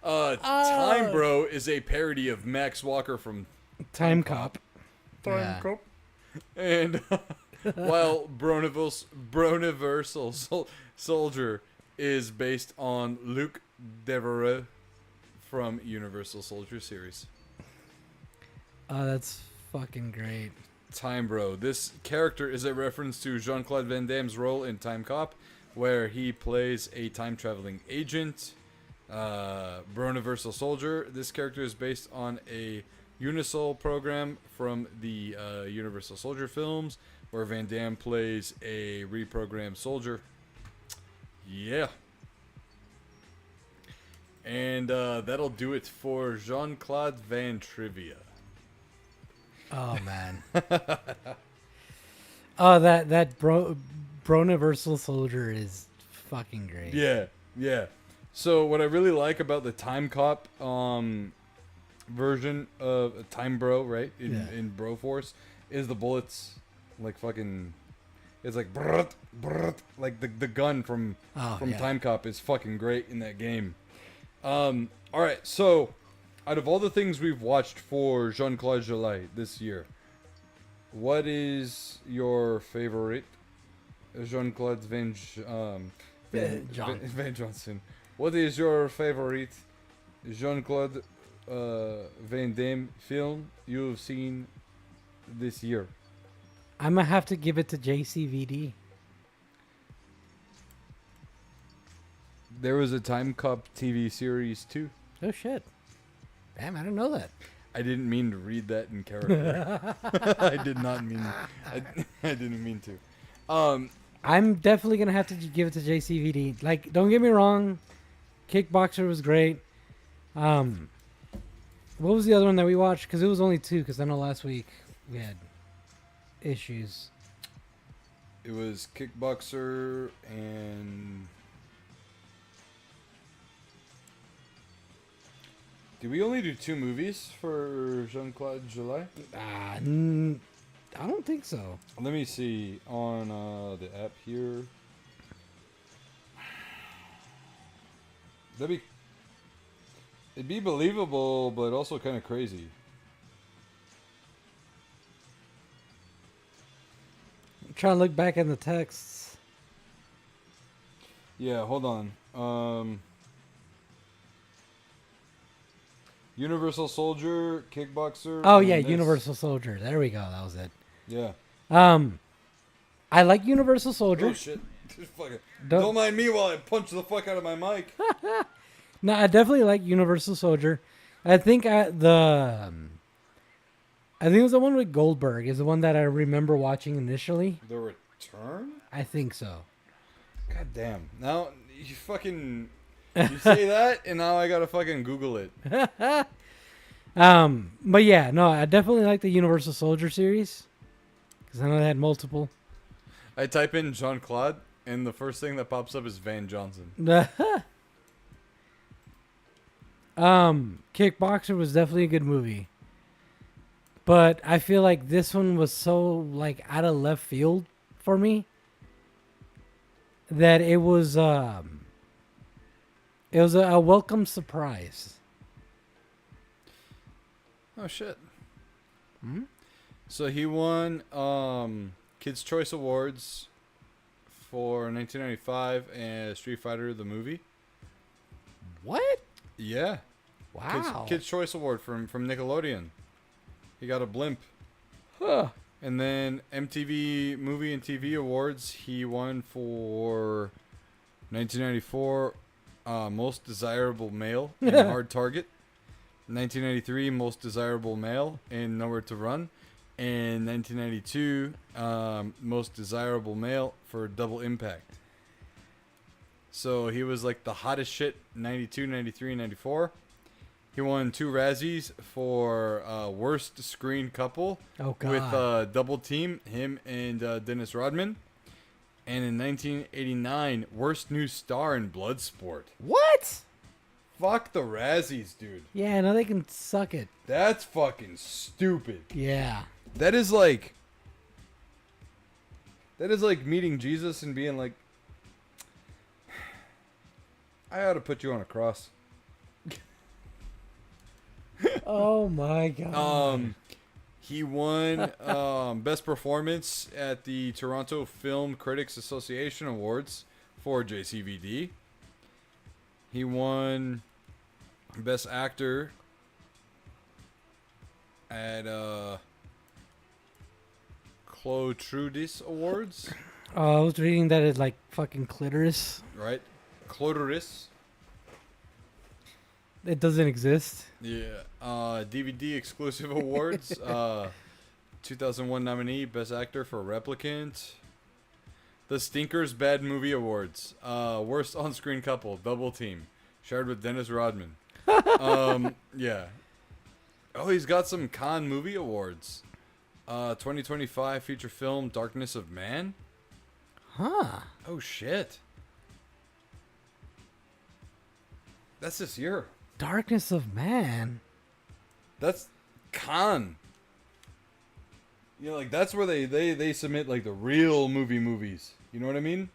Time Bro is a parody of Max Walker from Time Cop. Time Cop. And while Broniversal Soldier is based on Luc Devereaux from Universal Soldier series. Oh, that's fucking great. Time Bro. This character is a reference to Jean-Claude Van Damme's role in Time Cop, where he plays a time-traveling agent. Broniversal Soldier. This character is based on a Unisol program from the Universal Soldier films, where Van Damme plays a reprogrammed soldier. Yeah. And that'll do it for Jean-Claude Van Trivia. Oh, man. Oh, that Broniversal Soldier is fucking great. Yeah, yeah. So what I really like about the Time Cop version of Time Bro, right, in Broforce, is the bullets, like fucking, it's like brrrt, brrrt, like the gun from Time Cop is fucking great in that game. All right, so out of all the things we've watched for Jean-Claude July this year, what is your favorite Jean-Claude Van Johnson? What is your favorite Jean-Claude Van Damme film you've seen this year? I'm gonna have to give it to JCVD. There was a Time Cop TV series too. Oh shit! Damn, I didn't know that. I didn't mean to read that in character. I did not mean. I didn't mean to. I'm definitely gonna have to give it to JCVD. Like, don't get me wrong, Kickboxer was great. What was the other one that we watched? Because it was only 2. Because I know last week we had issues. It was Kickboxer and. Did we only do 2 movies for Jean-Claude July? I don't think so. Let me see on the app here. It'd be believable, but also kind of crazy. I'm trying to look back in the texts. Yeah, hold on. Universal Soldier, Kickboxer. Oh yeah, Universal Soldier. There we go. That was it. Yeah. I like Universal Soldier. Oh shit! Don't mind me while I punch the fuck out of my mic. No, I definitely like Universal Soldier. I think I think it was the one with Goldberg. Is the one that I remember watching initially. The Return? I think so. God damn! Now you fucking. You say that, and now I gotta fucking Google it. But yeah, no, I definitely like the Universal Soldier series because I know they had multiple. I type in Jean-Claude, and the first thing that pops up is Van Johnson. Kickboxer was definitely a good movie. But I feel like this one was so like out of left field for me that it was a welcome surprise. Oh shit. Hmm? So he won Kids Choice Awards for 1995 and Street Fighter the movie. What? Yeah. Wow. Kids Choice Award from Nickelodeon. He got a blimp. Huh. And then MTV Movie and TV Awards, he won for 1994 Most Desirable Male in Hard Target. 1993 Most Desirable Male in Nowhere to Run. And 1992 Most Desirable Male for Double Impact. So he was like the hottest shit 92, 93, and 94. He won 2 Razzies for Worst Screen Couple Oh god. with Double Team, him and Dennis Rodman. And in 1989, Worst New Star in Bloodsport. What? Fuck the Razzies, dude. Yeah, no, they can suck it. That's fucking stupid. Yeah. That is like meeting Jesus and being like, I ought to put you on a cross. Oh my god. He won Best Performance at the Toronto Film Critics Association Awards for JCVD. He won Best Actor at Claude Trudis Awards, I was reading that it's like fucking clitoris. right? Clodoris. It doesn't exist. Yeah. DVD Exclusive Awards. 2001 nominee, Best Actor for Replicant. The Stinkers Bad Movie Awards. Worst On-Screen Couple, Double Team. Shared with Dennis Rodman. Yeah. Oh, he's got some Cannes Movie Awards. 2025 feature film, Darkness of Man. Huh. Oh, shit. That's this year. Darkness of Man. That's Cannes. You know, like, that's where they submit, like, the real movies. You know what I mean?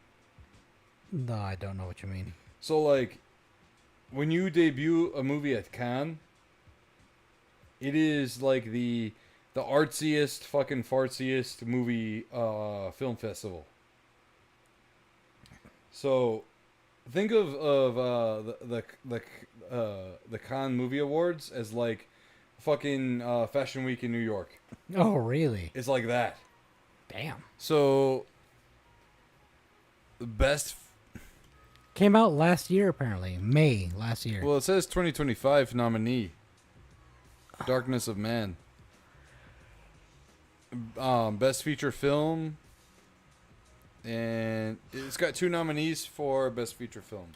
No, I don't know what you mean. So, like, when you debut a movie at Cannes, it is, like, the artsiest, fucking fartsiest movie film festival. So, think of the Cannes Movie Awards as, like, fucking Fashion Week in New York. Oh, really? It's like that. Damn. So, the best... Came out last year, apparently. May last year. Well, it says 2025 nominee. Darkness of Man. Best feature film. And it's got 2 nominees for best feature film.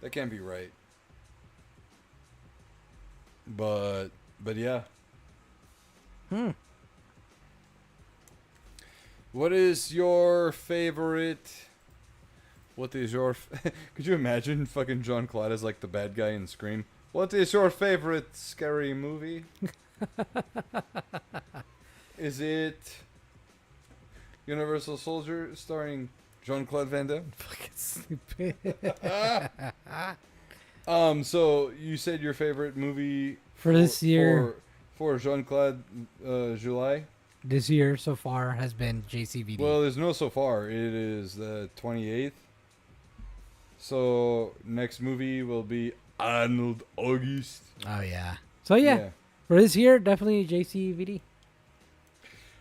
That can't be right. But yeah. What is your favorite? What is your? Could you imagine fucking John Claude as like the bad guy in Scream? What is your favorite scary movie? Is it Universal Soldier starring Jean-Claude Van Damme? Fucking stupid. So you said your favorite movie For this year. for Jean-Claude July? This year so far has been JCVD. Well, there's no so far. It is the 28th. So next movie will be Arnold August. Oh, yeah. So, yeah. For this year, definitely JCVD.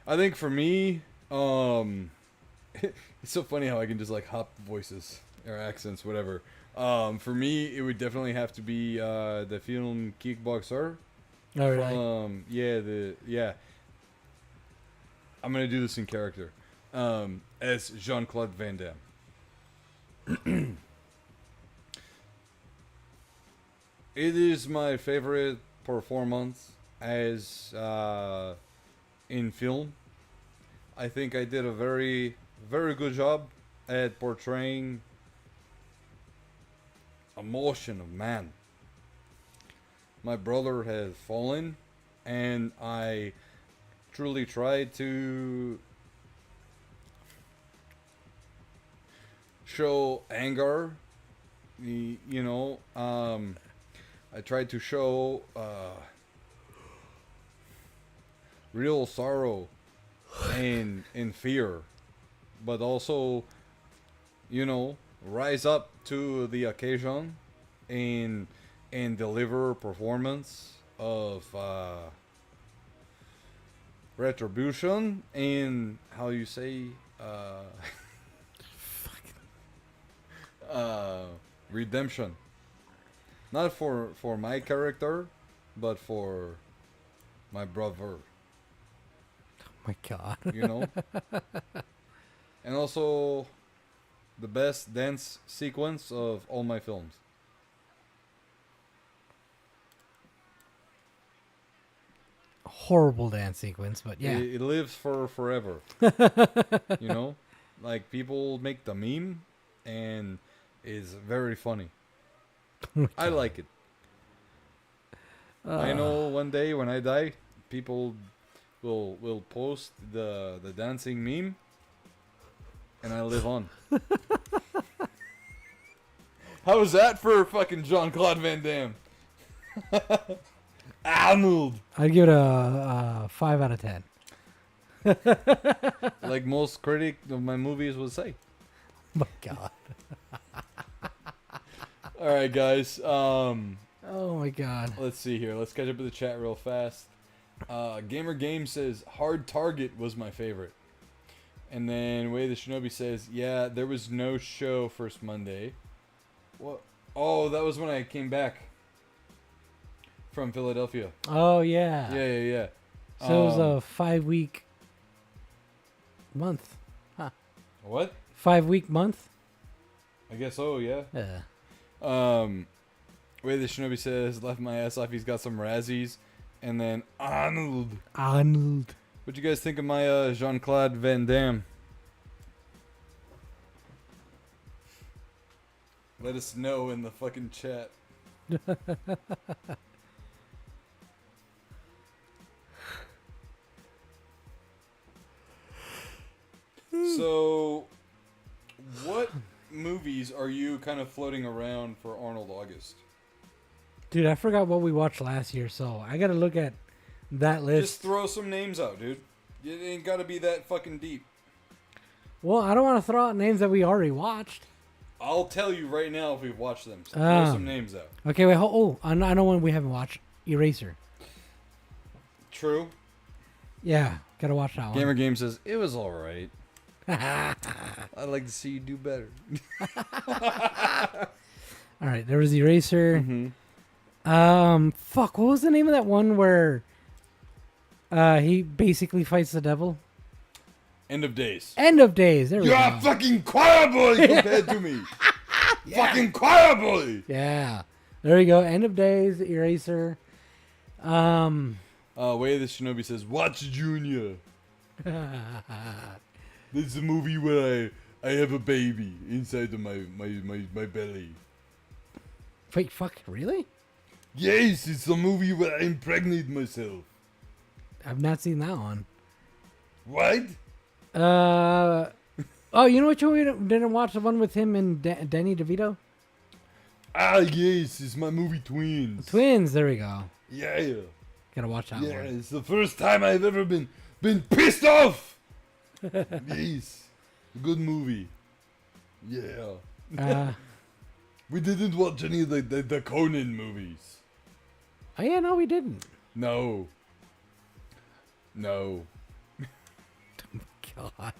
I think for me, it's so funny how I can just like hop voices or accents, whatever. For me, it would definitely have to be the film Kickboxer. Oh, really? Yeah. I'm gonna do this in character, as Jean-Claude Van Damme. It is my favorite performance as in film. I think I did a very, very good job at portraying emotion of man. my brother has fallen, and I truly tried to show anger. I tried to show real sorrow and fear, but also, rise up to the occasion and deliver a performance of retribution and how you say redemption. Not for my character, but for my brother. My God. And also the best dance sequence of all my films. Horrible dance sequence, but yeah. It lives for forever. Like people make the meme and it's very funny. I like it. I know one day when I die, people will post the dancing meme, and I live on. How was that for fucking Jean-Claude Van Damme? Arnold. I'd give it a 5 out of 10. Like most critic of my movies would say. My God. All right, guys. Oh my God. Let's see here. Let's catch up with the chat real fast. Gamer Game says Hard Target was my favorite, and then Way the Shinobi says, yeah, there was no show first Monday. What? Oh, that was when I came back from Philadelphia. Oh yeah. Yeah. So it was a 5-week month. Huh. What? 5-week month. I guess so. Yeah. Yeah. Way the Shinobi says, left my ass off. He's got some Razzies. And then Arnold. What'd you guys think of my Jean-Claude Van Damme? Let us know in the fucking chat. So, what movies are you kind of floating around for Arnold August? Dude, I forgot what we watched last year, so I gotta look at that list. Just throw some names out, dude. It ain't gotta be that fucking deep. Well, I don't want to throw out names that we already watched. I'll tell you right now if we've watched them. So throw some names out. Okay, wait. I know one we haven't watched. Eraser. True. Yeah, gotta watch that one. Gamer Game says, it was alright. I'd like to see you do better. All right, there was Eraser. Mm-hmm. Fuck, what was the name of that one where he basically fights the devil? End of Days. End of Days. There we You're go. a fucking choir boy compared to me. Yeah. Fucking choir boy. Yeah. There we go. End of Days, Eraser. Way the Shinobi says, watch Junior. This is a movie where I have a baby inside of my belly. Wait, fuck, really? Yes, it's a movie where I impregnate myself. I've not seen that one. What? Oh, you know what you didn't watch the one with him and Danny DeVito? Ah, yes, it's my movie Twins. Twins, there we go. Yeah. Gotta watch that Yeah, one. it's the first time I've ever been pissed off. Yes. Good movie. Yeah. We didn't watch any of the Conan movies. Oh yeah, no, we didn't. No. God.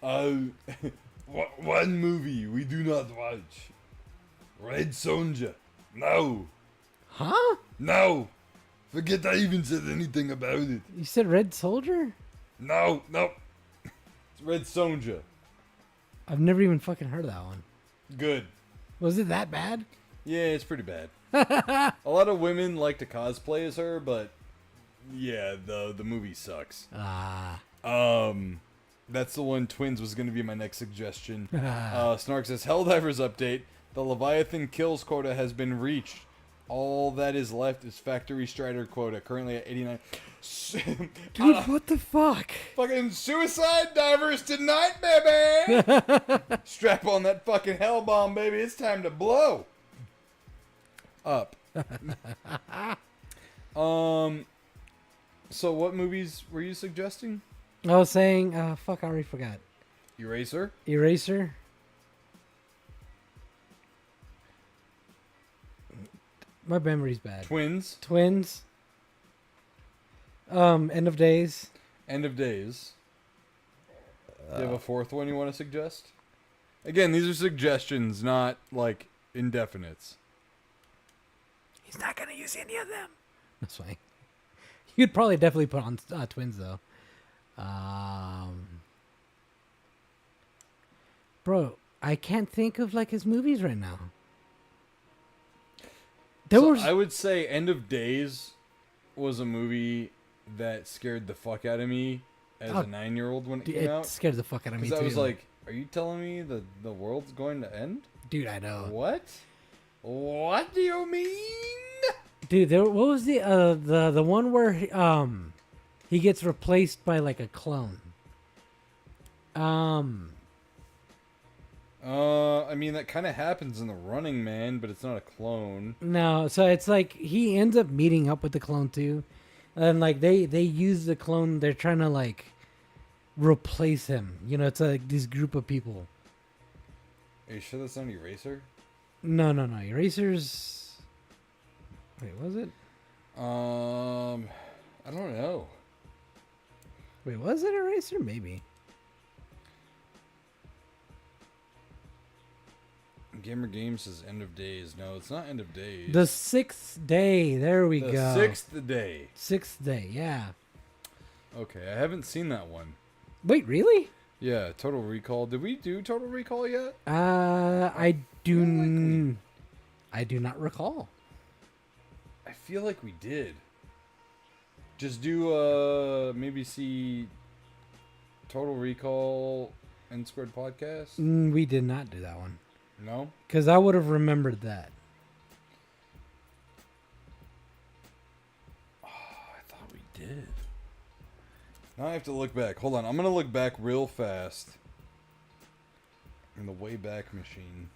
One movie we do not watch. Red Sonja. No. Huh? No. Forget I even said anything about it. You said Red Soldier? No. It's Red Sonja. I've never even fucking heard of that one. Good. Was it that bad? Yeah, it's pretty bad. A lot of women like to cosplay as her, but yeah, the movie sucks. That's the one Twins was going to be my next suggestion. Snark says, Helldivers update. The Leviathan kills quota has been reached. All that is left is factory strider quota, currently at 89. Dude, what the fuck? Fucking suicide divers tonight, baby! Strap on that fucking hell bomb, baby. It's time to blow up. So what movies were you suggesting? I was saying, fuck, I already forgot. Eraser? Eraser. My memory's bad. Twins? Twins. End of Days. End of Days. Do you have a fourth one you want to suggest? Again, these are suggestions, not like indefinites. He's not gonna use any of them. That's fine. You'd probably definitely put on Twins though. Bro, I can't think of like his movies right now. I would say End of Days was a movie that scared the fuck out of me as a 9-year-old when it came out. It scared the fuck out of me too. Because I was like, are you telling me that the world's going to end? Dude, I know. What? What do you mean? Dude, what was the one where he gets replaced by like a clone? I mean that kind of happens in The Running Man, but it's not a clone. No, so it's like he ends up meeting up with the clone too, and like they use the clone. They're trying to like replace him. You know, it's like this group of people. Are you sure that's not Eraser? No. Erasers. Wait, was it? I don't know. Wait, was it Eraser? Maybe. Gamer Games says End of Days. No, it's not End of Days. The Sixth Day. There we go. The Sixth Day. Sixth Day. Yeah. Okay, I haven't seen that one. Wait, really? Yeah, Total Recall. Did we do Total Recall yet? I do not recall. I feel like we did. Just do maybe see Total Recall NSquared podcast. We did not do that one. No? Because I would have remembered that. Oh, I thought we did. Now I have to look back. Hold on. I'm going to look back real fast. In the Wayback Machine.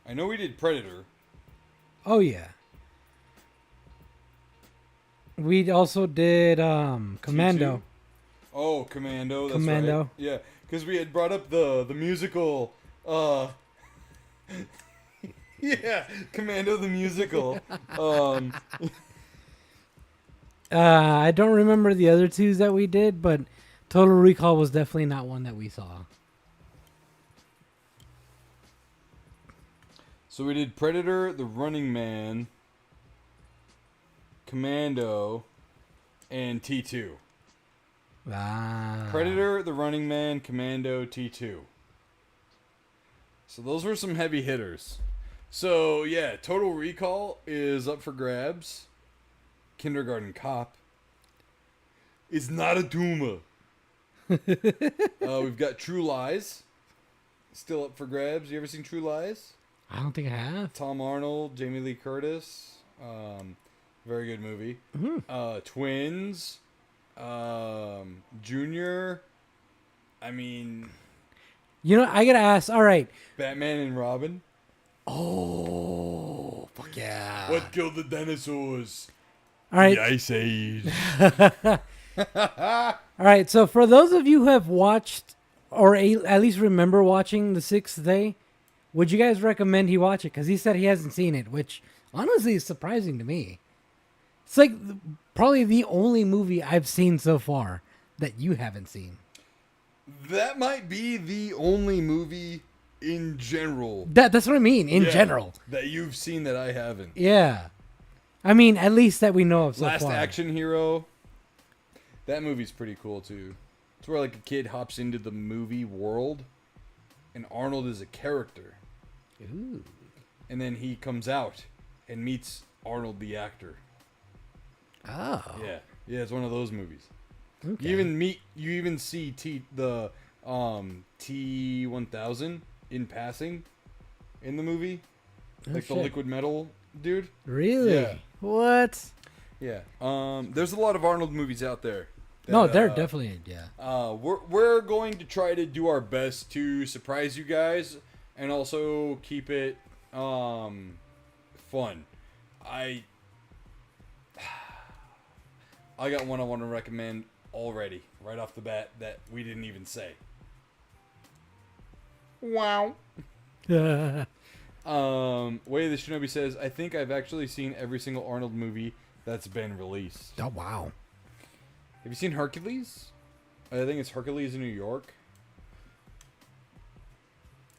I know we did Predator. Oh, yeah. We also did Commando. T2. Oh, Commando. That's Commando. right. Yeah, because we had brought up the musical. Yeah, Commando the musical. I don't remember the other twos that we did, but Total Recall was definitely not one that we saw. So we did Predator, The Running Man, Commando, and T2. Ah. Predator, The Running Man, Commando, T2. So those were some heavy hitters. So yeah, Total Recall is up for grabs. Kindergarten Cop is not a Duma. We've got True Lies, still up for grabs. You ever seen True Lies? I don't think I have. Tom Arnold, Jamie Lee Curtis. Very good movie. Mm-hmm. Twins. Junior. I mean, You know, I gotta ask. All right. Batman and Robin. Oh, fuck yeah. What killed the dinosaurs? All right. The Ice Age. All right. So for those of you who have watched or at least remember watching The Sixth Day, would you guys recommend he watch it? Because he said he hasn't seen it, which honestly is surprising to me. It's like probably the only movie I've seen so far that you haven't seen. That might be the only movie in general. That's what I mean, in Yeah, general. that you've seen that I haven't. Yeah. I mean, at least that we know of so Last far. Action Hero. That movie's pretty cool too. It's where like a kid hops into the movie world, and Arnold is a character. Ooh. And then he comes out and meets Arnold the actor. Oh. Yeah, it's one of those movies. Okay. You even see the T1000 in passing in the movie. Oh, Like the shit. liquid metal dude. Really? Yeah. What? Yeah. There's a lot of Arnold movies out there. No, that, they're definitely, yeah. We're going to try to do our best to surprise you guys and also keep it fun. I got one I want to recommend already, right off the bat, that we didn't even say. Wow. Way the Shinobi says, I think I've actually seen every single Arnold movie that's been released. Oh, wow. Have you seen Hercules? I think it's Hercules in New York.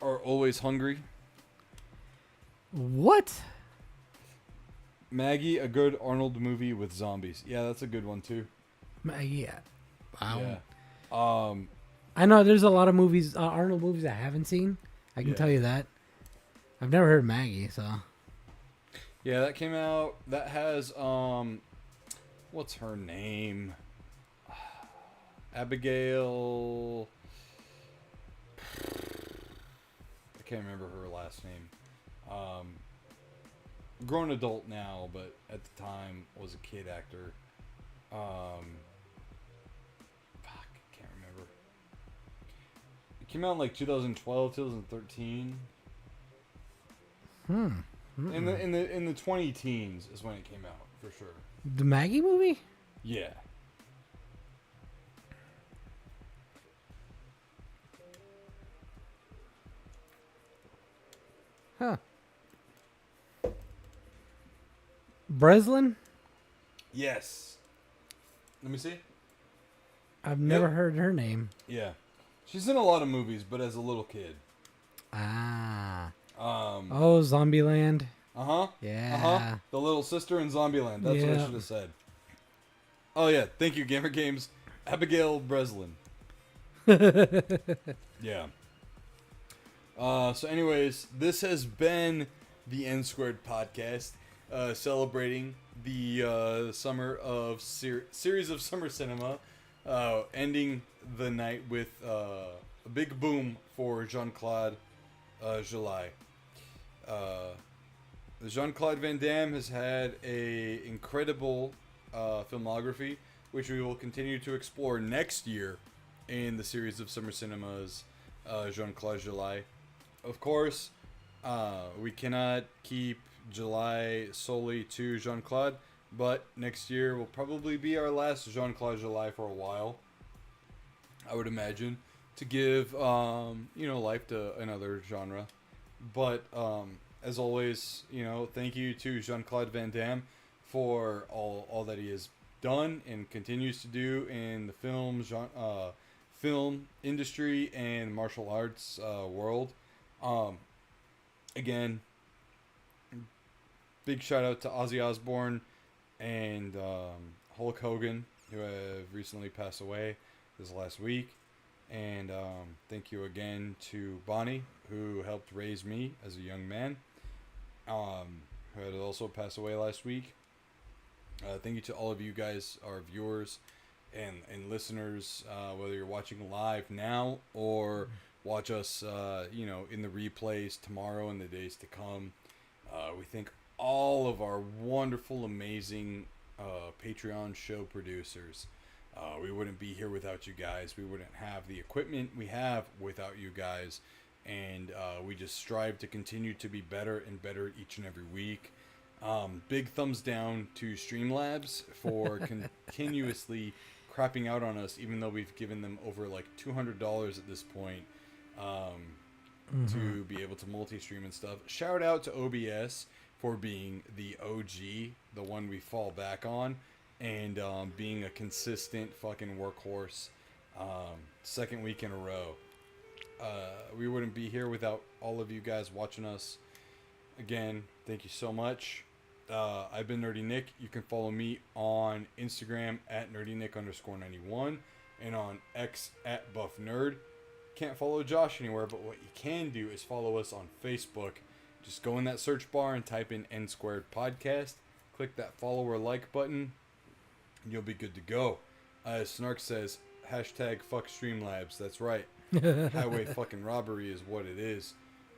Or Always Hungry. What? Maggie, a good Arnold movie with zombies. Yeah, that's a good one too. Yeah. Wow. Yeah. I know there's a lot of movies, Arnold movies I haven't seen. I can Yeah. tell you that. I've never heard of Maggie, so. Yeah, that came out. That has what's her name? Abigail. I can't remember her last name. Grown adult now, but at the time was a kid actor. Fuck, I can't remember. It came out in like 2012, 2013. In the 20 teens is when it came out, for sure. The Maggie movie? Yeah. Huh. Breslin? Yes. Let me see. I've never Yep. heard her name. Yeah. She's in a lot of movies, but as a little kid. Ah. Um. Oh, Zombieland. Uh-huh. Yeah. Uh-huh. The little sister in Zombieland. That's what I Yeah. should have said. Oh, yeah. Thank you, Gamer Games. Abigail Breslin. Yeah. So anyways, this has been the NSquared podcast, celebrating the summer of series of summer cinema, ending the night with a big boom for Jean-Claude July. Jean-Claude Van Damme has had a incredible filmography, which we will continue to explore next year in the series of summer cinemas, Jean-Claude July. Of course, we cannot keep July solely to Jean-Claude, but next year will probably be our last Jean-Claude July for a while, I would imagine, to give life to another genre. But as always, thank you to Jean-Claude Van Damme for all that he has done and continues to do in the film industry and martial arts world. Again, big shout out to Ozzy Osbourne and Hulk Hogan, who have recently passed away this last week. And thank you again to Bonnie, who helped raise me as a young man, who had also passed away last week. Thank you to all of you guys, our viewers and listeners, whether you're watching live now or watch us, in the replays tomorrow and the days to come. We thank all of our wonderful, amazing Patreon show producers. We wouldn't be here without you guys. We wouldn't have the equipment we have without you guys. And we just strive to continue to be better and better each and every week. Big thumbs down to Streamlabs for continuously crapping out on us, even though we've given them over like $200 at this point to be able to multi-stream and stuff. Shout out to OBS for being the OG, the one we fall back on, and being a consistent fucking workhorse second week in a row. We wouldn't be here without all of you guys watching us. Again, thank you so much. I've been Nerdy Nick. You can follow me on Instagram at nerdynick_91 and on X at buffnerd. Can't follow Josh anywhere, but what you can do is follow us on Facebook. Just go in that search bar and type in NSquared Podcast. Click that follow or like button, and you'll be good to go. As Snark says, hashtag fuck Streamlabs. That's right. Highway fucking robbery is what it is.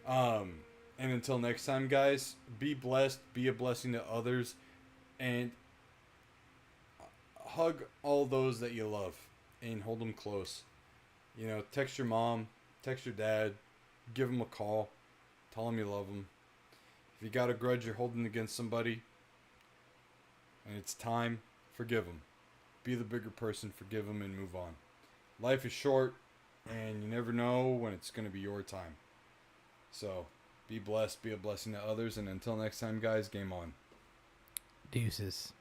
And until next time, guys, be blessed, be a blessing to others, and hug all those that you love and hold them close. You know, text your mom, text your dad, give them a call, tell them you love them. If you got a grudge you're holding against somebody and it's time, forgive them. Be the bigger person, forgive them, and move on. Life is short, and you never know when it's going to be your time. So, be blessed, be a blessing to others, and until next time, guys, game on. Deuces.